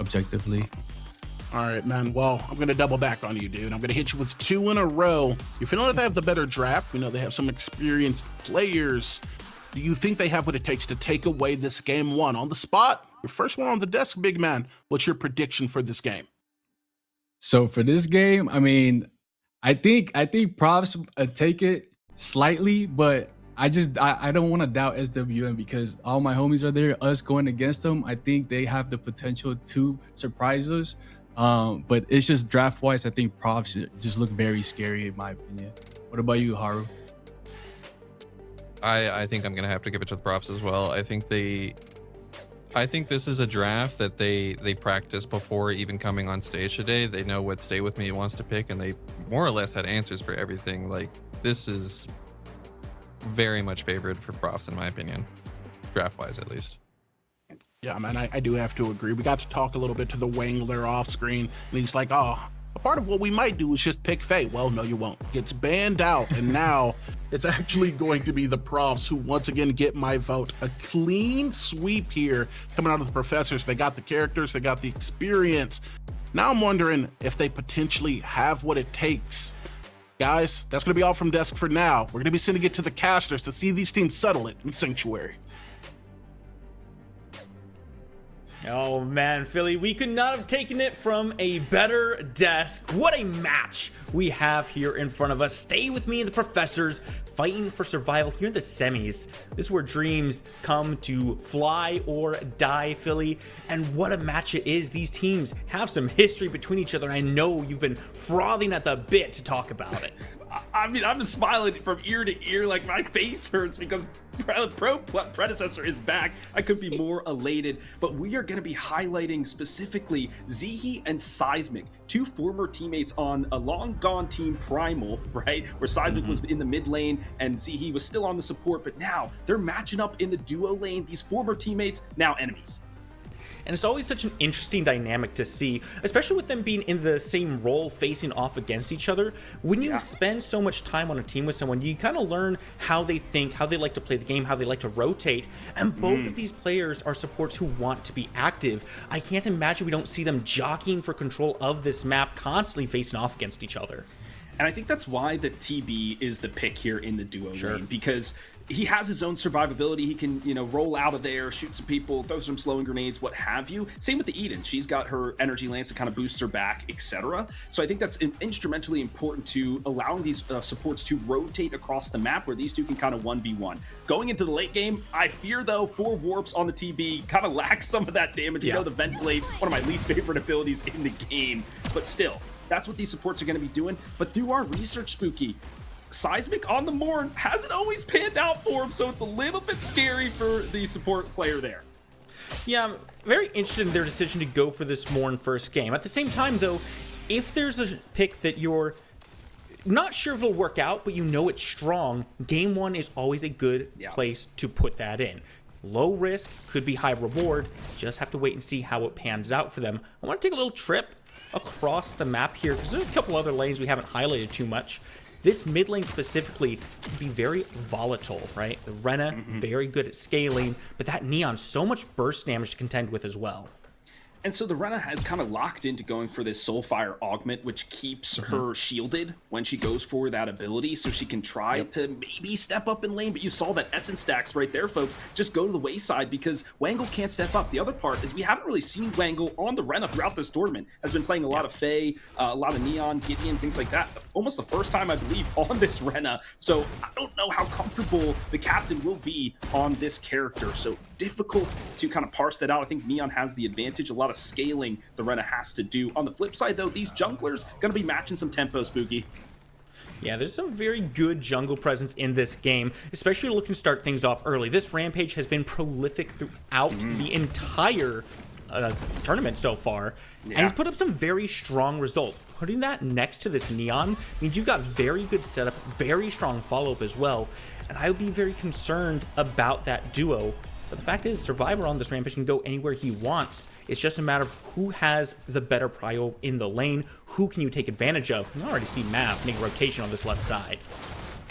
objectively. All right, man. Well, I'm going to double back on you, dude. I'm going to hit you with 2 in a row. You're feeling like they have the better draft. We know they have some experienced players. Do you think they have what it takes to take away this game 1 on the spot? Your first one on the desk, big man. What's your prediction for this game? So for this game, I mean, I think props take it slightly, but I don't want to doubt SWM because all my homies are there. Us going against them, I think they have the potential to surprise us. But it's just draft wise, I think props just look very scary in my opinion. What about you, Haru? I think I'm gonna have to give it to the props as well. I think this is a draft that they practiced before even coming on stage today. They know what Stay With Me wants to pick, and they more or less had answers for everything. Like, this is very much favored for props in my opinion, draft wise at least. Yeah, man, I do have to agree. We got to talk a little bit to the Wangler off screen, and he's like, oh, a part of what we might do is just pick Faye. Well, no, you won't. Gets banned out, and now it's actually going to be the profs who once again get my vote. A clean sweep here coming out of the professors. They got the characters, they got the experience. Now I'm wondering if they potentially have what it takes. Guys, that's going to be all from Desk for now. We're going to be sending it to the casters to see these teams settle it in Sanctuary. Oh man, Philly, we could not have taken it from a better desk. What a match we have here in front of us. Stay With Me and the professors fighting for survival here in the semis. This is where dreams come to fly or die, Philly. And what a match it is. These teams have some history between each other. I know you've been frothing at the bit to talk about it. I mean, I'm smiling from ear to ear, like my face hurts because Pro Predecessor is back. I could be more elated, but we are going to be highlighting specifically Zihi and Seismic, 2 former teammates on a long gone team Primal, right? Where Seismic was in the mid lane and Zihi was still on the support, but now they're matching up in the duo lane. These former teammates, now enemies. And it's always such an interesting dynamic to see, especially with them being in the same role facing off against each other. When you spend so much time on a team with someone, you kind of learn how they think, how they like to play the game, how they like to rotate. And both of these players are supports who want to be active. I can't imagine we don't see them jockeying for control of this map, constantly facing off against each other. And I think that's why the TB is the pick here in the duo lane, because he has his own survivability. He can, roll out of there, shoot some people, throw some slowing grenades, what have you. Same with the Eden. She's got her energy lance that kind of boosts her back, etc. So I think that's instrumentally important to allowing these supports to rotate across the map where these two can kind of 1v1. Going into the late game, I fear, though, 4 warps on the TB kind of lacks some of that damage. The Ventilate, one of my least favorite abilities in the game. But still, that's what these supports are going to be doing. But through our research, Spooky, Seismic on the Morn hasn't always panned out for him, so it's a little bit scary for the support player there. Yeah, I'm very interested in their decision to go for this Morn first game. At the same time, though, if there's a pick that you're not sure if it'll work out, but you know it's strong, game 1 is always a good place to put that in. Low risk, could be high reward, just have to wait and see how it pans out for them. I want to take a little trip across the map here, because there's a couple other lanes we haven't highlighted too much. This mid lane specifically can be very volatile, right? The Rena, very good at scaling, but that Neon, so much burst damage to contend with as well. And so the Rena has kind of locked into going for this Soulfire Augment, which keeps her shielded when she goes for that ability, so she can try to maybe step up in lane. But you saw that Essence stacks right there, folks. Just go to the wayside because Wangle can't step up. The other part is we haven't really seen Wangle on the Rena throughout this tournament. Has been playing a lot of Faye, a lot of Neon, Gideon, things like that. Almost the first time, I believe, on this Rena. So I don't know how comfortable the captain will be on this character. So difficult to kind of parse that out. I think Neon has the advantage. A lot of scaling the Rena has to do. On the flip side, though, these junglers going to be matching some tempo, Spooky. Yeah, there's some very good jungle presence in this game, especially looking to start things off early. This Rampage has been prolific throughout the entire tournament so far, and he's put up some very strong results. Putting that next to this Neon means you've got very good setup, very strong follow-up as well, and I would be very concerned about that duo. But the fact is, Survivor on this Rampage can go anywhere he wants. It's just a matter of who has the better prio in the lane, who can you take advantage of. You already see Mav making rotation on this left side.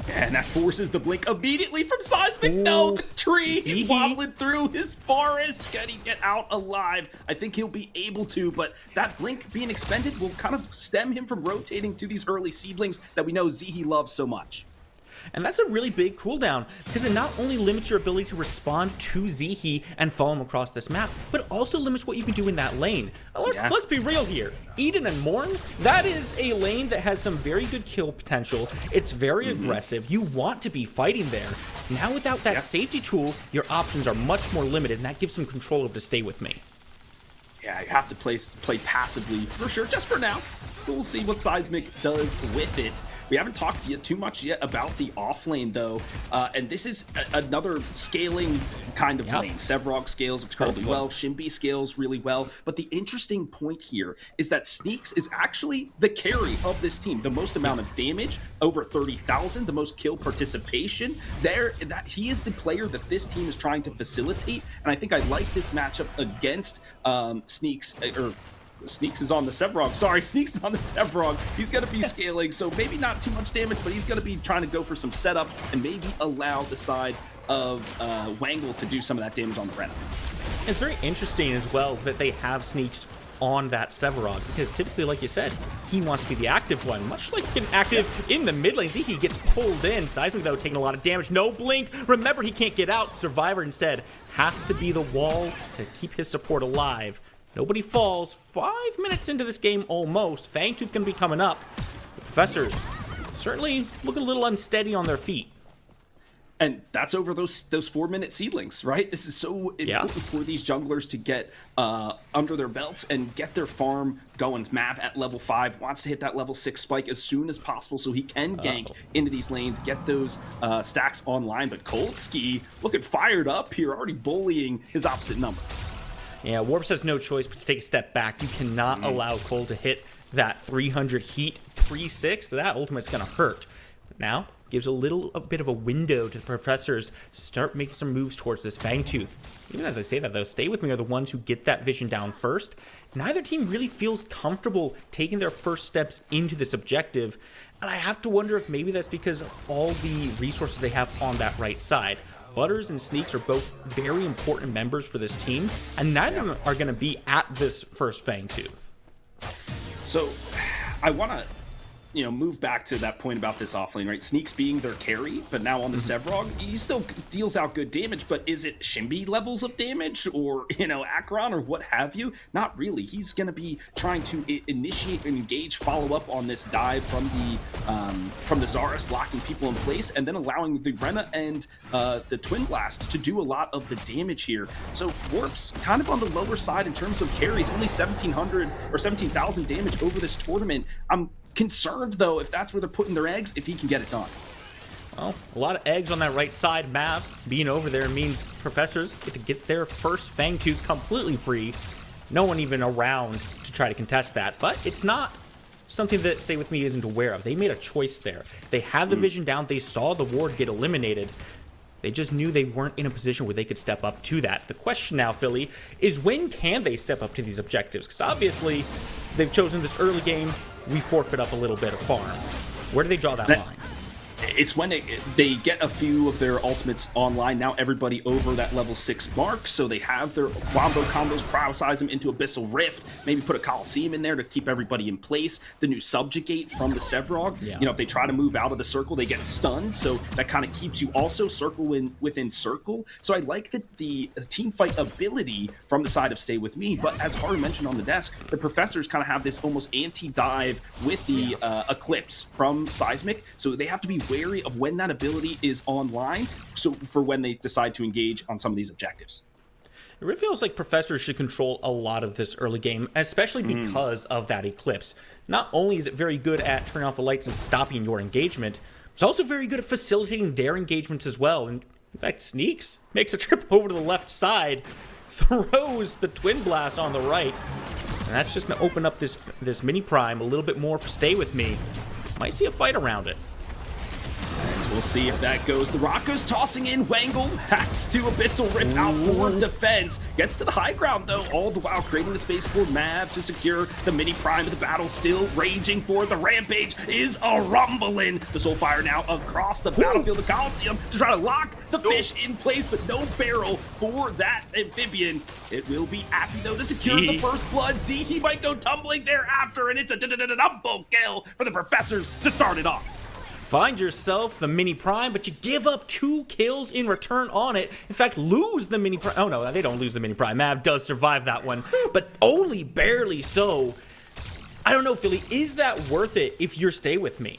And that forces the blink immediately from Seismic. No, the tree is wobbling through his forest. Can he get out alive? I think he'll be able to, but that blink being expended will kind of stem him from rotating to these early seedlings that we know Zihi loves so much. And that's a really big cooldown, because it not only limits your ability to respond to Zihi and follow him across this map, but also limits what you can do in that lane. Let's be real here. Eden and Morn, that is a lane that has some very good kill potential. It's very aggressive. You want to be fighting there. Now without that safety tool, your options are much more limited, and that gives some control over to Stay With Me. Yeah, I have to play passively for sure, just for now. We'll see what Seismic does with it. We haven't talked too much yet about the off lane, though, and this is another scaling kind of lane. Sevrog scales incredibly well, Shinbi scales really well, but the interesting point here is that Sneaks is actually the carry of this team. The most amount of damage, over 30,000, the most kill participation. He is the player that this team is trying to facilitate, and I think I like this matchup against Sneaks, Sneaks is on the Sevrog. Sorry, Sneaks is on the Sevrog. He's going to be scaling, so maybe not too much damage, but he's going to be trying to go for some setup and maybe allow the side of Wangle to do some of that damage on the Rena. It's very interesting as well that they have Sneaks on that Sevrog, because typically, like you said, he wants to be the active one, much like an active in the mid lane. Zihi gets pulled in. Seismic, though, taking a lot of damage. No blink. Remember, he can't get out. Survivor instead has to be the wall to keep his support alive. Nobody falls. 5 minutes into this game almost. Fangtooth going to be coming up. The Professors certainly look a little unsteady on their feet. And that's over those 4-minute seedlings, right? This is so important for these junglers to get under their belts and get their farm going. Mav at level 5 wants to hit that level 6 spike as soon as possible so he can gank into these lanes, get those stacks online. But Coldski looking fired up here, already bullying his opposite number. Yeah, Warps has no choice but to take a step back. You cannot allow Cole to hit that 300 heat pre-6. That ultimate's going to hurt. But now, gives a bit of a window to the Professors to start making some moves towards this Fangtooth. Even as I say that, though, Stay With Me are the ones who get that vision down first. Neither team really feels comfortable taking their first steps into this objective. And I have to wonder if maybe that's because of all the resources they have on that right side. Butters and Sneaks are both very important members for this team, and neither of them are going to be at this first Fangtooth. So I want to move back to that point about this offlane, right? Sneaks being their carry, but now on the Sevrog, he still deals out good damage, but is it Shinbi levels of damage or, Acheron or what have you? Not really. He's going to be trying to initiate and engage, follow up on this dive from the Zarus, locking people in place, and then allowing the Rena and the Twin Blast to do a lot of the damage here. So Warp's kind of on the lower side in terms of carries, only 1,700 or 17,000 damage over this tournament. I'm concerned, though, if that's where they're putting their eggs, if he can get it done. Well, a lot of eggs on that right side. Mav being over there means Professors get to get their first Fangtooth completely free. No one even around to try to contest that, but it's not something that Stay With Me isn't aware of. They made a choice there. They had the vision down. They saw the ward get eliminated. They just knew they weren't in a position where they could step up to that. The question now, Philly, is when can they step up to these objectives? Because obviously, they've chosen this early game. We forfeit up a little bit of farm. Where do they draw that line? It's when they get a few of their ultimates online. Now everybody over that level 6 mark, so they have their wombo combos, crowd size them into Abyssal Rift, maybe put a Coliseum in there to keep everybody in place. The new Subjugate from the Sevrog. If they try to move out of the circle, they get stunned, so that kind of keeps you also within circle. So I like the team fight ability from the side of Stay With Me, but as Haru mentioned on the desk, the Professors kind of have this almost anti-dive with the Eclipse from Seismic, so they have to be wary of when that ability is online, so for when they decide to engage on some of these objectives. It really feels like Professors should control a lot of this early game, especially because of that Eclipse. Not only is it very good at turning off the lights and stopping your engagement, it's also very good at facilitating their engagements as well. And in fact, Sneaks makes a trip over to the left side, throws the Twin Blast on the right, and that's just going to open up this mini prime a little bit more for Stay With Me. Might see a fight around it. We'll see if that goes. The Rocco's tossing in. Wangle hacks to Abyssal Rip out for defense. Gets to the high ground, though, all the while creating the space for Mav to secure the mini prime of the battle. Still raging for the Rampage is a rumbling. The Soulfire now across the battlefield, the Coliseum, to try to lock the fish in place, but no barrel for that amphibian. It will be Appy, though, to secure the first blood. See, he might go tumbling thereafter, and it's a double kill for the Professors to start it off. Find yourself the mini prime, but you give up 2 kills in return on it. In fact, lose the mini prime. Oh no, they don't lose the mini prime. Mav does survive that one, but only barely so. I don't know, Philly, is that worth it if you're stay with me?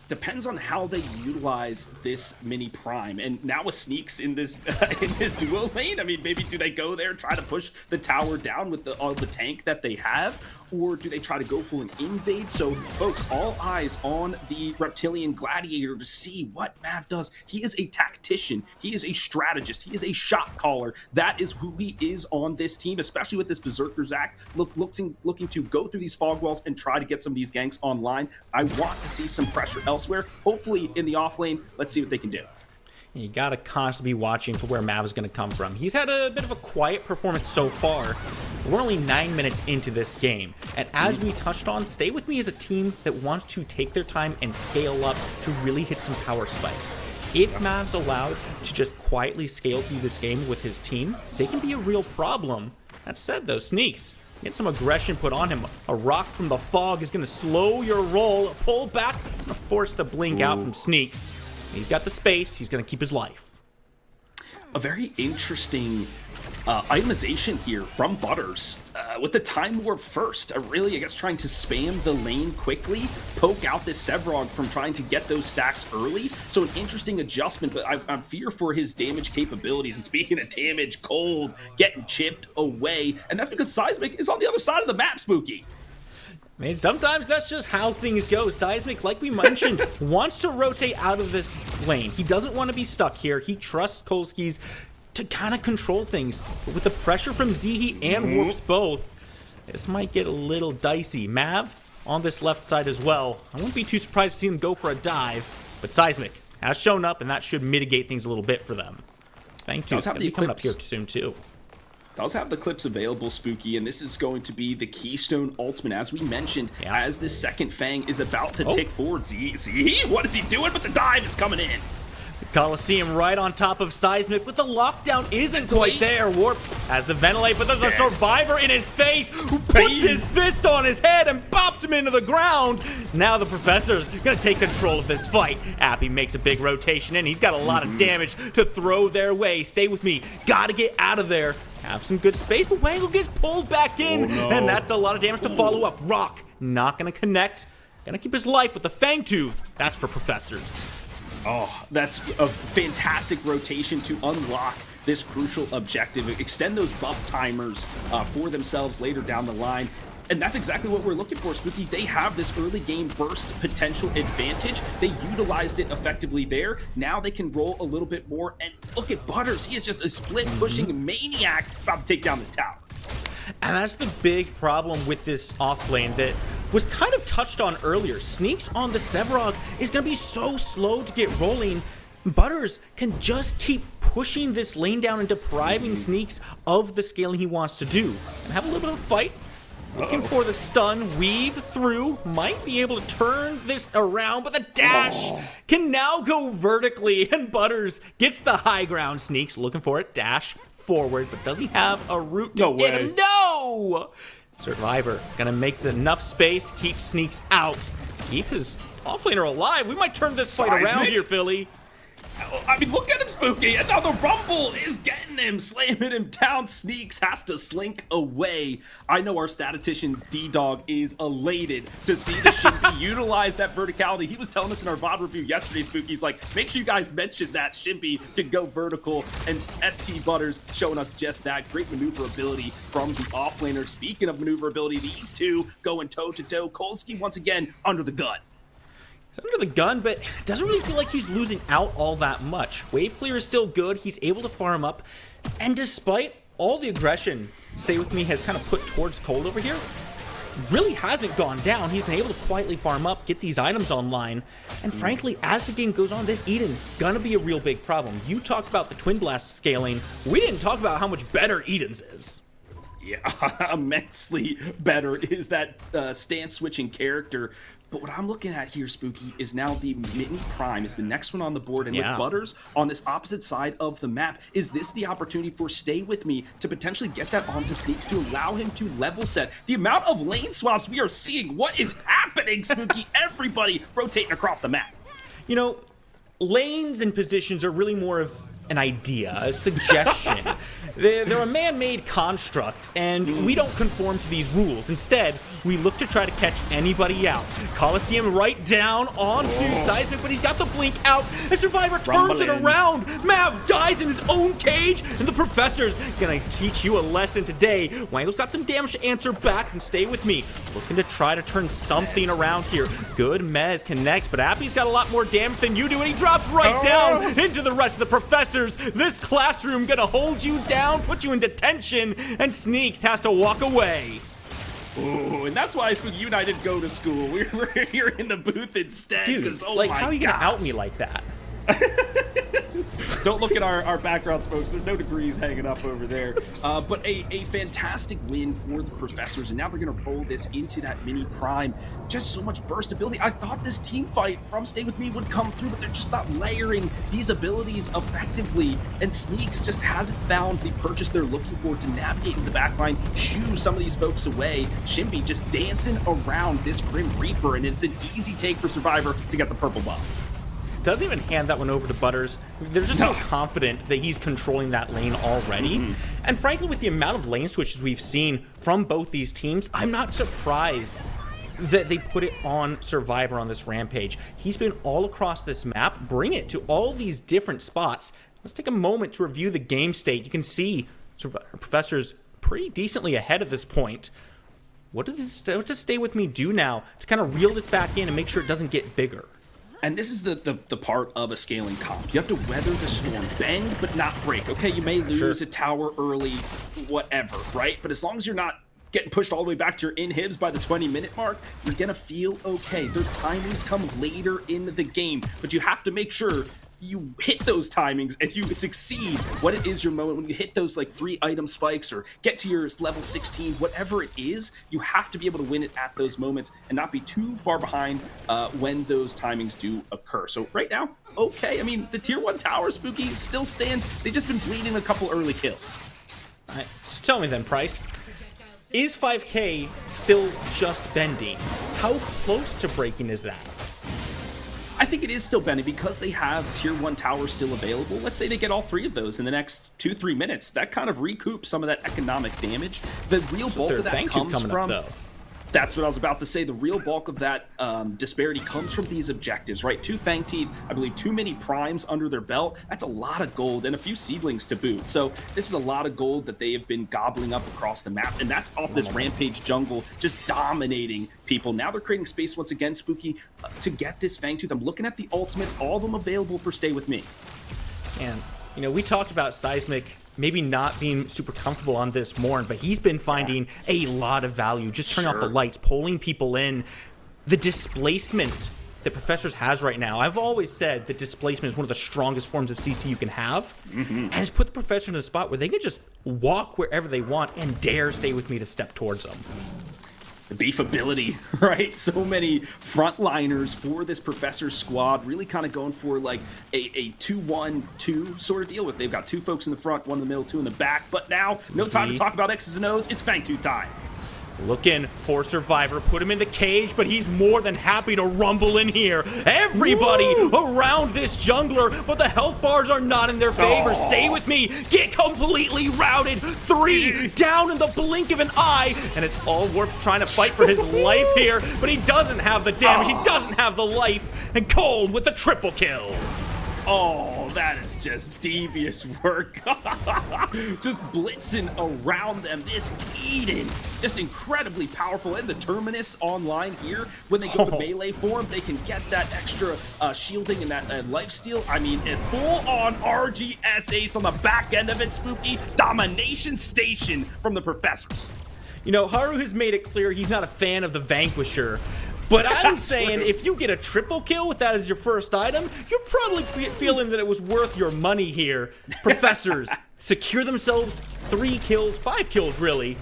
Depends on how they utilize this mini prime, and now with Sneaks in this duo lane, I mean, maybe do they go there and try to push the tower down with the tank that they have, or do they try to go for an invade? So, folks, all eyes on the Reptilian Gladiator to see what Mav does. He is a tactician. He is a strategist. He is a shot caller. That is who he is on this team, especially with this Berserker Zac looking to go through these fog walls and try to get some of these ganks online. I want to see some pressure elsewhere. Hopefully in the off lane, let's see what they can do. You gotta constantly be watching for where Mav is gonna come from. He's had a bit of a quiet performance so far. We're only 9 minutes into this game, and as we touched on, Stay With Me is a team that wants to take their time and scale up to really hit some power spikes. If Mav's allowed to just quietly scale through this game with his team, they can be a real problem. That said though, Sneaks, get some aggression put on him. A rock from the fog is gonna slow your roll, pull back, force the blink out from Sneaks. He's got the space. He's going to keep his life. A very interesting itemization here from Butters with the Time Warp first. Really, I guess, trying to spam the lane quickly, poke out this Sevrog from trying to get those stacks early. So an interesting adjustment, but I fear for his damage capabilities. And speaking of damage, Cold getting chipped away. And that's because Seismic is on the other side of the map, Spooky. I mean, sometimes that's just how things go. Seismic, like we mentioned, wants to rotate out of this lane. He doesn't want to be stuck here. He trusts Kolskis to kind of control things. But with the pressure from Zihi and Warps both, this might get a little dicey. Mav on this left side as well. I wouldn't be too surprised to see him go for a dive. But Seismic has shown up, and that should mitigate things a little bit for them. Thank you. Does have the coming up here soon, too. Does have the clips available, Spooky, and this is going to be the Keystone Ultimate, as we mentioned, as this second Fang is about to tick forward. See, what is he doing with the dive? It's coming in. The Coliseum right on top of Seismic, but the lockdown isn't quite there. Warp has the ventilate, but there's a survivor in his face who puts his fist on his head and bops him into the ground. Now the Professor's gonna take control of this fight. Appy makes a big rotation, and he's got a lot of damage to throw their way. Stay with me. Gotta get out of there. Have some good space, but Wangle gets pulled back in, and that's a lot of damage to follow up. Rock, not gonna connect. Gonna keep his life with the Fang Tooth. That's for Professors. Oh, that's a fantastic rotation to unlock this crucial objective. Extend those buff timers for themselves later down the line. And that's exactly what we're looking for, Spooky. They have this early game burst potential advantage. They utilized it effectively there. Now they can roll a little bit more. And look at Butters. He is just a split-pushing maniac about to take down this tower. And that's the big problem with this off lane that was kind of touched on earlier. Sneaks on the Sevrog is going to be so slow to get rolling. Butters can just keep pushing this lane down and depriving Sneaks of the scaling he wants to do. And have a little bit of a fight. Looking for the stun, weave through, might be able to turn this around, but the dash can now go vertically, and Butters gets the high ground. Sneaks looking for it, dash forward, but does he have a route to get him? No! Survivor gonna make enough space to keep Sneaks out. Keep his offlaner alive. We might turn this fight around here, Philly. I mean, look at him, Spooky. And now the Rumble is getting him, slamming him down. Sneaks has to slink away. I know our statistician D-Dog is elated to see the Shimpy utilize that verticality. He was telling us in our VOD review yesterday, Spooky's like, make sure you guys mention that Shimpy can go vertical. And ST Butters showing us just that. Great maneuverability from the offlaner. Speaking of maneuverability, these two going toe-to-toe. Kolsky once again under the gun. He's under the gun, but doesn't really feel like he's losing out all that much. Wave clear is still good. He's able to farm up. And despite all the aggression Stay With Me has kind of put towards Cold over here, really hasn't gone down. He's been able to quietly farm up, get these items online, and frankly, as the game goes on, this Eden gonna be a real big problem. You talked about the Twin Blast scaling. We didn't talk about how much better Eden's is. Yeah, immensely better is that stance switching character. But what I'm looking at here, Spooky, is now the Mini Prime is the next one on the board. And with Butters on this opposite side of the map, is this the opportunity for Stay With Me to potentially get that onto Sneaks to allow him to level set? The amount of lane swaps we are seeing, what is happening, Spooky? Everybody rotating across the map. You know, lanes and positions are really more of an idea, a suggestion. They're a man-made construct, and we don't conform to these rules. Instead, we look to try to catch anybody out. Coliseum right down onto Seismic, but he's got the blink out, and Survivor turns it around. Mav dies in his own cage, and the Professor's gonna teach you a lesson today. Wango's got some damage to answer back, and Stay With Me, looking to try to turn something around here. Good Mez connects, but Appy's got a lot more damage than you do, and he drops right down into the rest of the Professors. This classroom gonna hold you down, put you in detention, and Sneaks has to walk away. Ooh, and that's why you and I didn't go to school. We were here in the booth instead. Dude, oh like, my how are you gonna out me like that? Don't look at our backgrounds, folks. There's no degrees hanging up over there. But a fantastic win for the Professors, and now they're going to roll this into that Mini Prime. Just so much burst ability. I thought this team fight from Stay With Me would come through, but they're just not layering these abilities effectively, and Sneaks just hasn't found the purchase they're looking for to navigate in the backline, shoo some of these folks away. Shimby just dancing around this Grim Reaper, and it's an easy take for Survivor to get the purple buff. Doesn't even hand that one over to Butters. They're just so confident that he's controlling that lane already. And frankly, with the amount of lane switches we've seen from both these teams, I'm not surprised that they put it on Survivor on this rampage. He's been all across this map, bring it to all these different spots. Let's take a moment to review the game state. You can see Professor's pretty decently ahead at this point. What does Stay With Me do now to kind of reel this back in and make sure it doesn't get bigger? And this is the part of a scaling comp. You have to weather the storm, bend but not break. Okay, you may lose a tower early, whatever, right? But as long as you're not getting pushed all the way back to your inhibs by the 20-minute mark, you're gonna feel okay. Their timings come later in the game, but you have to make sure you hit those timings and you succeed. What it is your moment when you hit those like 3 item spikes or get to your level 16, whatever it is, you have to be able to win it at those moments and not be too far behind when those timings do occur. So right now, okay. I mean, the tier 1 tower, Spooky, still stand. They've just been bleeding a couple early kills. All right, so tell me then, Price. Is 5K still just bending? How close to breaking is that? I think it is still bending because they have tier 1 towers still available. Let's say they get all 3 of those in the next 2-3 minutes. That kind of recoups some of that economic damage. The real bulk of that comes from... That's what I was about to say. The real bulk of that disparity comes from these objectives, right? 2 Fang Teeth, I believe 2 Mini Primes under their belt. That's a lot of gold and a few seedlings to boot. So this is a lot of gold that they have been gobbling up across the map. And that's off this Rampage jungle, just dominating people. Now they're creating space once again, Spooky, to get this Fang Tooth. I'm looking at the ultimates, all of them available for Stay With Me. And, you know, we talked about Seismic maybe not being super comfortable on this Morn, but he's been finding a lot of value, just turning off the lights, pulling people in. The displacement that Professors has right now, I've always said that displacement is one of the strongest forms of CC you can have, and it's put the Professor in a spot where they can just walk wherever they want and dare Stay With Me to step towards them. The beefability, right? So many frontliners for this Professor squad, really kind of going for like a 2-1-2 sort of deal with. They've got 2 folks in the front, 1 in the middle, 2 in the back. But now, no time to talk about X's and O's. It's Fang Tooth time. Looking for Survivor, put him in the cage, but he's more than happy to rumble in here. Everybody around this jungler, but the health bars are not in their favor. Stay With Me, get completely routed. 3 down in the blink of an eye, and it's all Warp's trying to fight for his life here, but he doesn't have the damage, he doesn't have the life, and Cole with the triple kill. Oh, that is just devious work. Just blitzing around them. This Eden, just incredibly powerful. And the Terminus online here, when they go to melee form, they can get that extra shielding and that lifesteal. I mean, a full-on RGS ace on the back end of it, Spooky. Domination station from the Professors. You know, Haru has made it clear he's not a fan of the Vanquisher. But I'm saying if you get a triple kill with that as your first item, you're probably feeling that it was worth your money here. Professors secure themselves 3 kills, 5 kills really.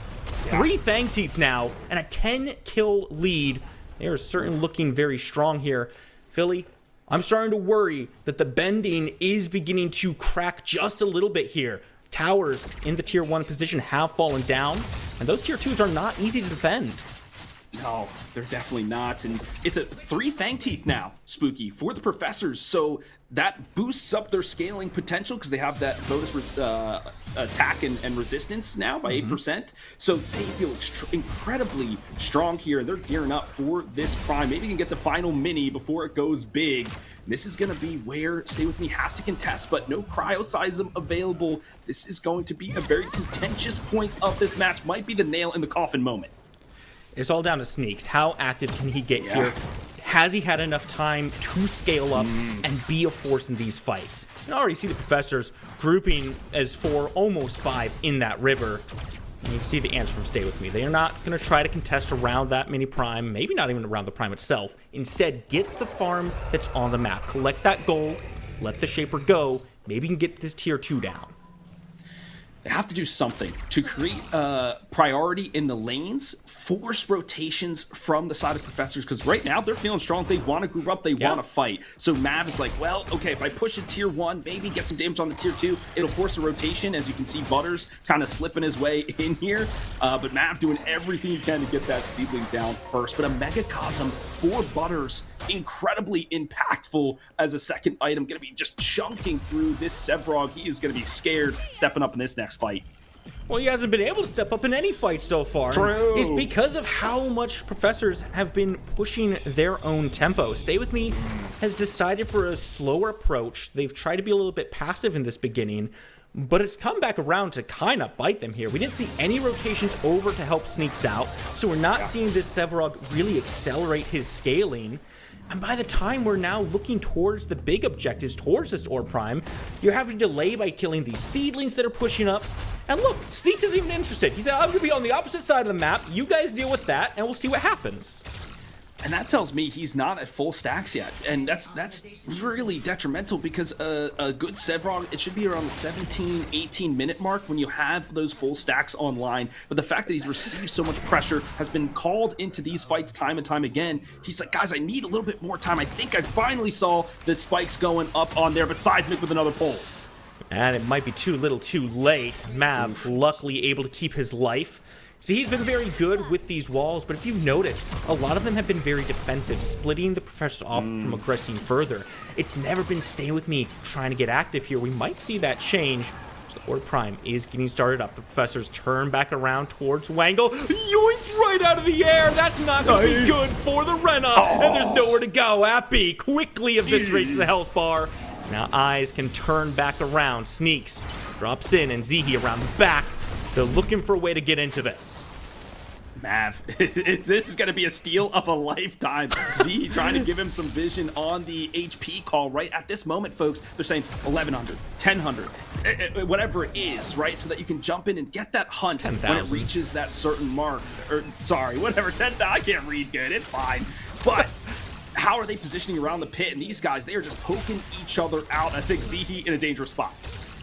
3 Fang Teeth now, and a 10-kill lead. They are certainly looking very strong here. Philly, I'm starting to worry that the bending is beginning to crack just a little bit here. Towers in the tier 1 position have fallen down, and those tier 2s are not easy to defend. No, they're definitely not. And it's a 3 Fang Teeth now, Spooky, for the Professors. So that boosts up their scaling potential because they have that bonus attack and resistance now by 8%. So they feel incredibly strong here. They're gearing up for this prime. Maybe can get the final mini before it goes big. This is going to be where Stay With Me has to contest, but no cryoseism available. This is going to be a very contentious point of this match. Might be the nail in the coffin moment. It's all down to Sneaks. How active can he get here? Has he had enough time to scale up and be a force in these fights? You already see the Professors grouping as 4, almost 5 in that river. And you see the answer from Stay With Me. They are not going to try to contest around that mini prime, maybe not even around the prime itself. Instead, get the farm that's on the map. Collect that gold, let the Shaper go. Maybe you can get this tier 2 down. They have to do something to create priority in the lanes, force rotations from the side of Professors, because right now they're feeling strong. They want to group up, they want to fight. So Mav is like, well, okay, if I push a tier 1, maybe get some damage on the tier 2, it'll force a rotation. As you can see, Butters kind of slipping his way in here, but Mav doing everything he can to get that seedling down first. But a Megacosm for Butters, incredibly impactful as a second item, going to be just chunking through this Sevrog. He is going to be scared stepping up in this next fight. Well, he hasn't been able to step up in any fight so far. True. It's because of how much Professors have been pushing their own tempo. Stay With Me has decided for a slower approach. They've tried to be a little bit passive in this beginning, but it's come back around to kind of bite them here. We didn't see any rotations over to help Sneaks out, so we're not seeing this Sevrog really accelerate his scaling. And by the time we're now looking towards the big objectives, towards this Orb Prime, you're having to delay by killing these seedlings that are pushing up. And look, Sneaks isn't even interested. He said, I'm going to be on the opposite side of the map. You guys deal with that, and we'll see what happens. And that tells me he's not at full stacks yet. And that's really detrimental because a good Sevrog, it should be around the 17, 18 minute mark when you have those full stacks online. But the fact that he's received so much pressure, has been called into these fights time and time again, he's like, guys, I need a little bit more time. I think I finally saw the spikes going up on there, but Seismic with another pull. And it might be too little too late. Mav luckily able to keep his life. See, he's been very good with these walls, but if you've noticed, a lot of them have been very defensive, splitting the Professors off from aggressing further. It's never been Stay With Me trying to get active here. We might see that change. So the Orb Prime is getting started up. The Professors turn back around towards Wangle. Yoinked right out of the air! That's not going to be good for the Rena! And there's nowhere to go. Appy quickly eviscerates the health bar. Now Eyes can turn back around. Sneaks, drops in, and Zihi around the back. They're looking for a way to get into this. Mav, this is going to be a steal of a lifetime. Z trying to give him some vision on the HP call right at this moment, folks. They're saying 1100, 1000, whatever it is, right? So that you can jump in and get that hunt when it reaches that certain mark. Or, sorry, whatever, 10,000. I can't read good. It's fine. But how are they positioning around the pit? And these guys, they are just poking each other out. I think Zihi in a dangerous spot.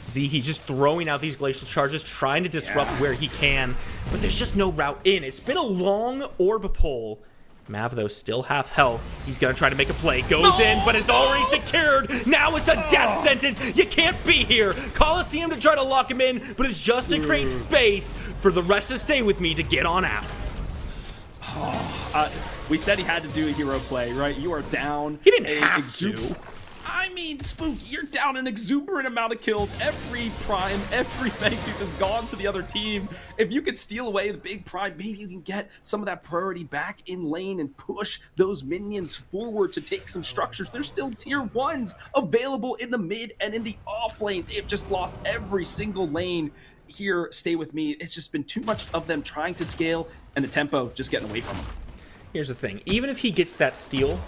Zihi just throwing out these glacial charges, trying to disrupt where he can, but there's just no route in. It's been a long orb pull. Mav, though, still half health. He's going to try to make a play. Goes in, but it's already secured. Now it's a death sentence. You can't be here. Coliseum to try to lock him in, but it's just to create space for the rest to Stay With Me to get on out. We said he had to do a hero play, right? You are down. He didn't have to. I mean, Spooky, you're down an exuberant amount of kills. Every prime, every Fang Teeth has gone to the other team. If you could steal away the big prime, maybe you can get some of that priority back in lane and push those minions forward to take some structures. There's still tier 1s available in the mid and in the off lane. They've just lost every single lane here. Stay With Me. It's just been too much of them trying to scale and the tempo just getting away from them. Here's the thing. Even if he gets that steal,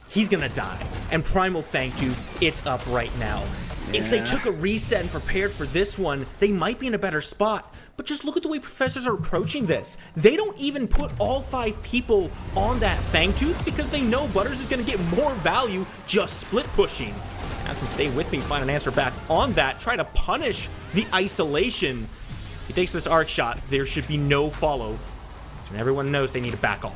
he's gonna die. And Prime will thank you. It's up right now. If they took a reset and prepared for this one, they might be in a better spot. But just look at the way professors are approaching this. They don't even put all 5 people on that Fangtooth because they know Butters is going to get more value just split pushing. Now can stay with me, find an answer back on that, try to punish the isolation. He takes this arc shot. There should be no follow. And everyone knows they need to back off.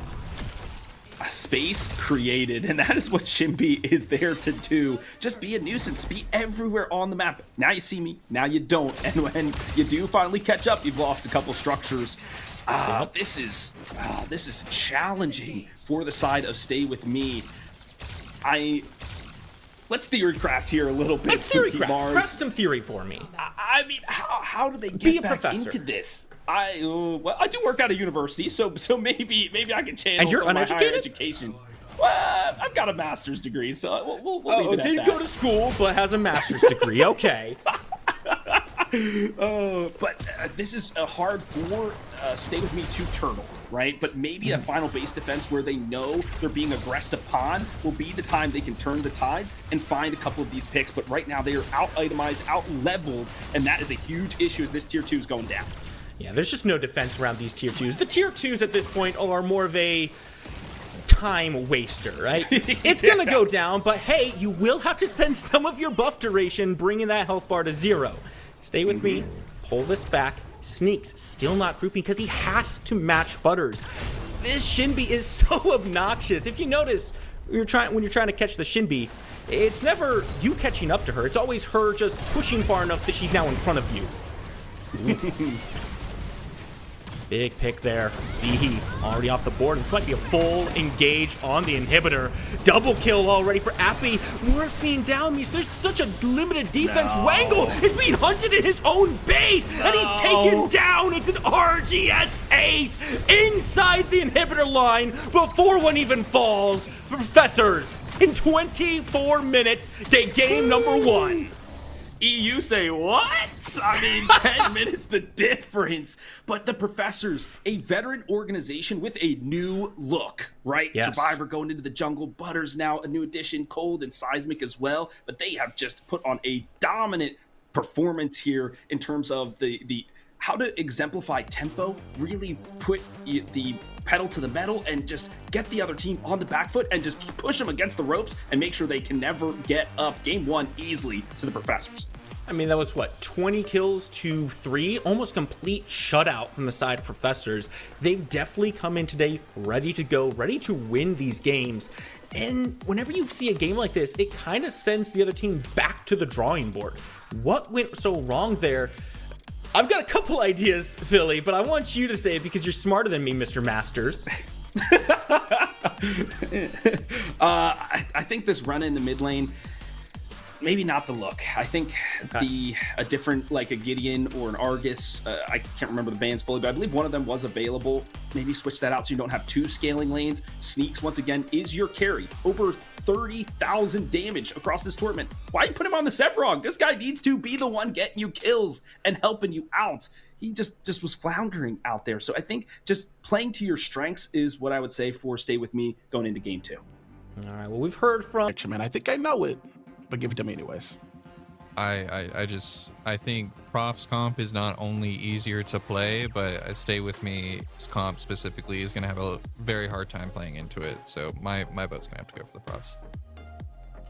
A space created, and that is what Shinbi is there to do. Just be a nuisance, be everywhere on the map. Now you see me, now you don't, and when you do finally catch up, you've lost a couple structures. This is challenging for the side of Stay With Me. Let's theorycraft here a little bit. Let's theorycraft. Craft some theory for me. I mean, how do they get back into this? I do work at a university, so maybe I can channel and you're some of my higher uneducated? education. Well, I've got a master's degree, so we'll leave it at didn't that. go to school, but has a master's degree. Okay. But this is hard for Stay With Me to turtle, right? But maybe a final base defense where they know they're being aggressed upon will be the time they can turn the tides and find a couple of these picks. But right now they are out-itemized, out-leveled, and that is a huge issue as this tier 2 is going down. Yeah, there's just no defense around these tier 2s. The tier 2s at this point are more of a time waster, right? It's gonna go down, but hey, you will have to spend some of your buff duration bringing that health bar to 0. Stay with me, pull this back. Sneaks still not grouping because he has to match Butters. This Shinbi is so obnoxious. If you notice, when you're trying to catch the Shinbi, it's never you catching up to her. It's always her just pushing far enough that she's now in front of you. Big pick there. Zihi already off the board. This might be a full engage on the inhibitor. Double kill already for Appy. Morphine down means there's such a limited defense. No. Wangle is being hunted in his own base, and he's taken down. It's an RGS ace inside the inhibitor line before one even falls. Professors, in 24 minutes, they game number 1. EU say what? I mean, 10 minutes the difference. But the Professors, a veteran organization with a new look, right? Yes. Survivor going into the jungle, Butters now a new addition, Cold and Seismic as well. But they have just put on a dominant performance here in terms of the how to exemplify tempo, really put the pedal to the metal and just get the other team on the back foot and just push them against the ropes and make sure they can never get up. Game 1 easily to the Professors. I mean, that was what, 20 kills to 3? Almost complete shutout from the side of Professors. They've definitely come in today ready to go, ready to win these games. And whenever you see a game like this, it kind of sends the other team back to the drawing board. What went so wrong there? I've got a couple ideas, Philly, but I want you to say it because you're smarter than me, Mr. Masters. I think this run in the mid lane, maybe not the look. I think a different, like a Gideon or an Argus, I can't remember the bans fully, but I believe one of them was available. Maybe switch that out so you don't have 2 scaling lanes. Sneaks, once again, is your carry. Over 30,000 damage across this tournament. Why you put him on the Sephirog? This guy needs to be the one getting you kills and helping you out. He just was floundering out there. So I think just playing to your strengths is what I would say for Stay With Me going into game 2. All right, well, we've heard from... Man, I think I know it, but give it to me anyways. I think Prof's comp is not only easier to play, but Stay With Me's comp specifically is going to have a very hard time playing into it. So my vote's going to have to go for the Profs.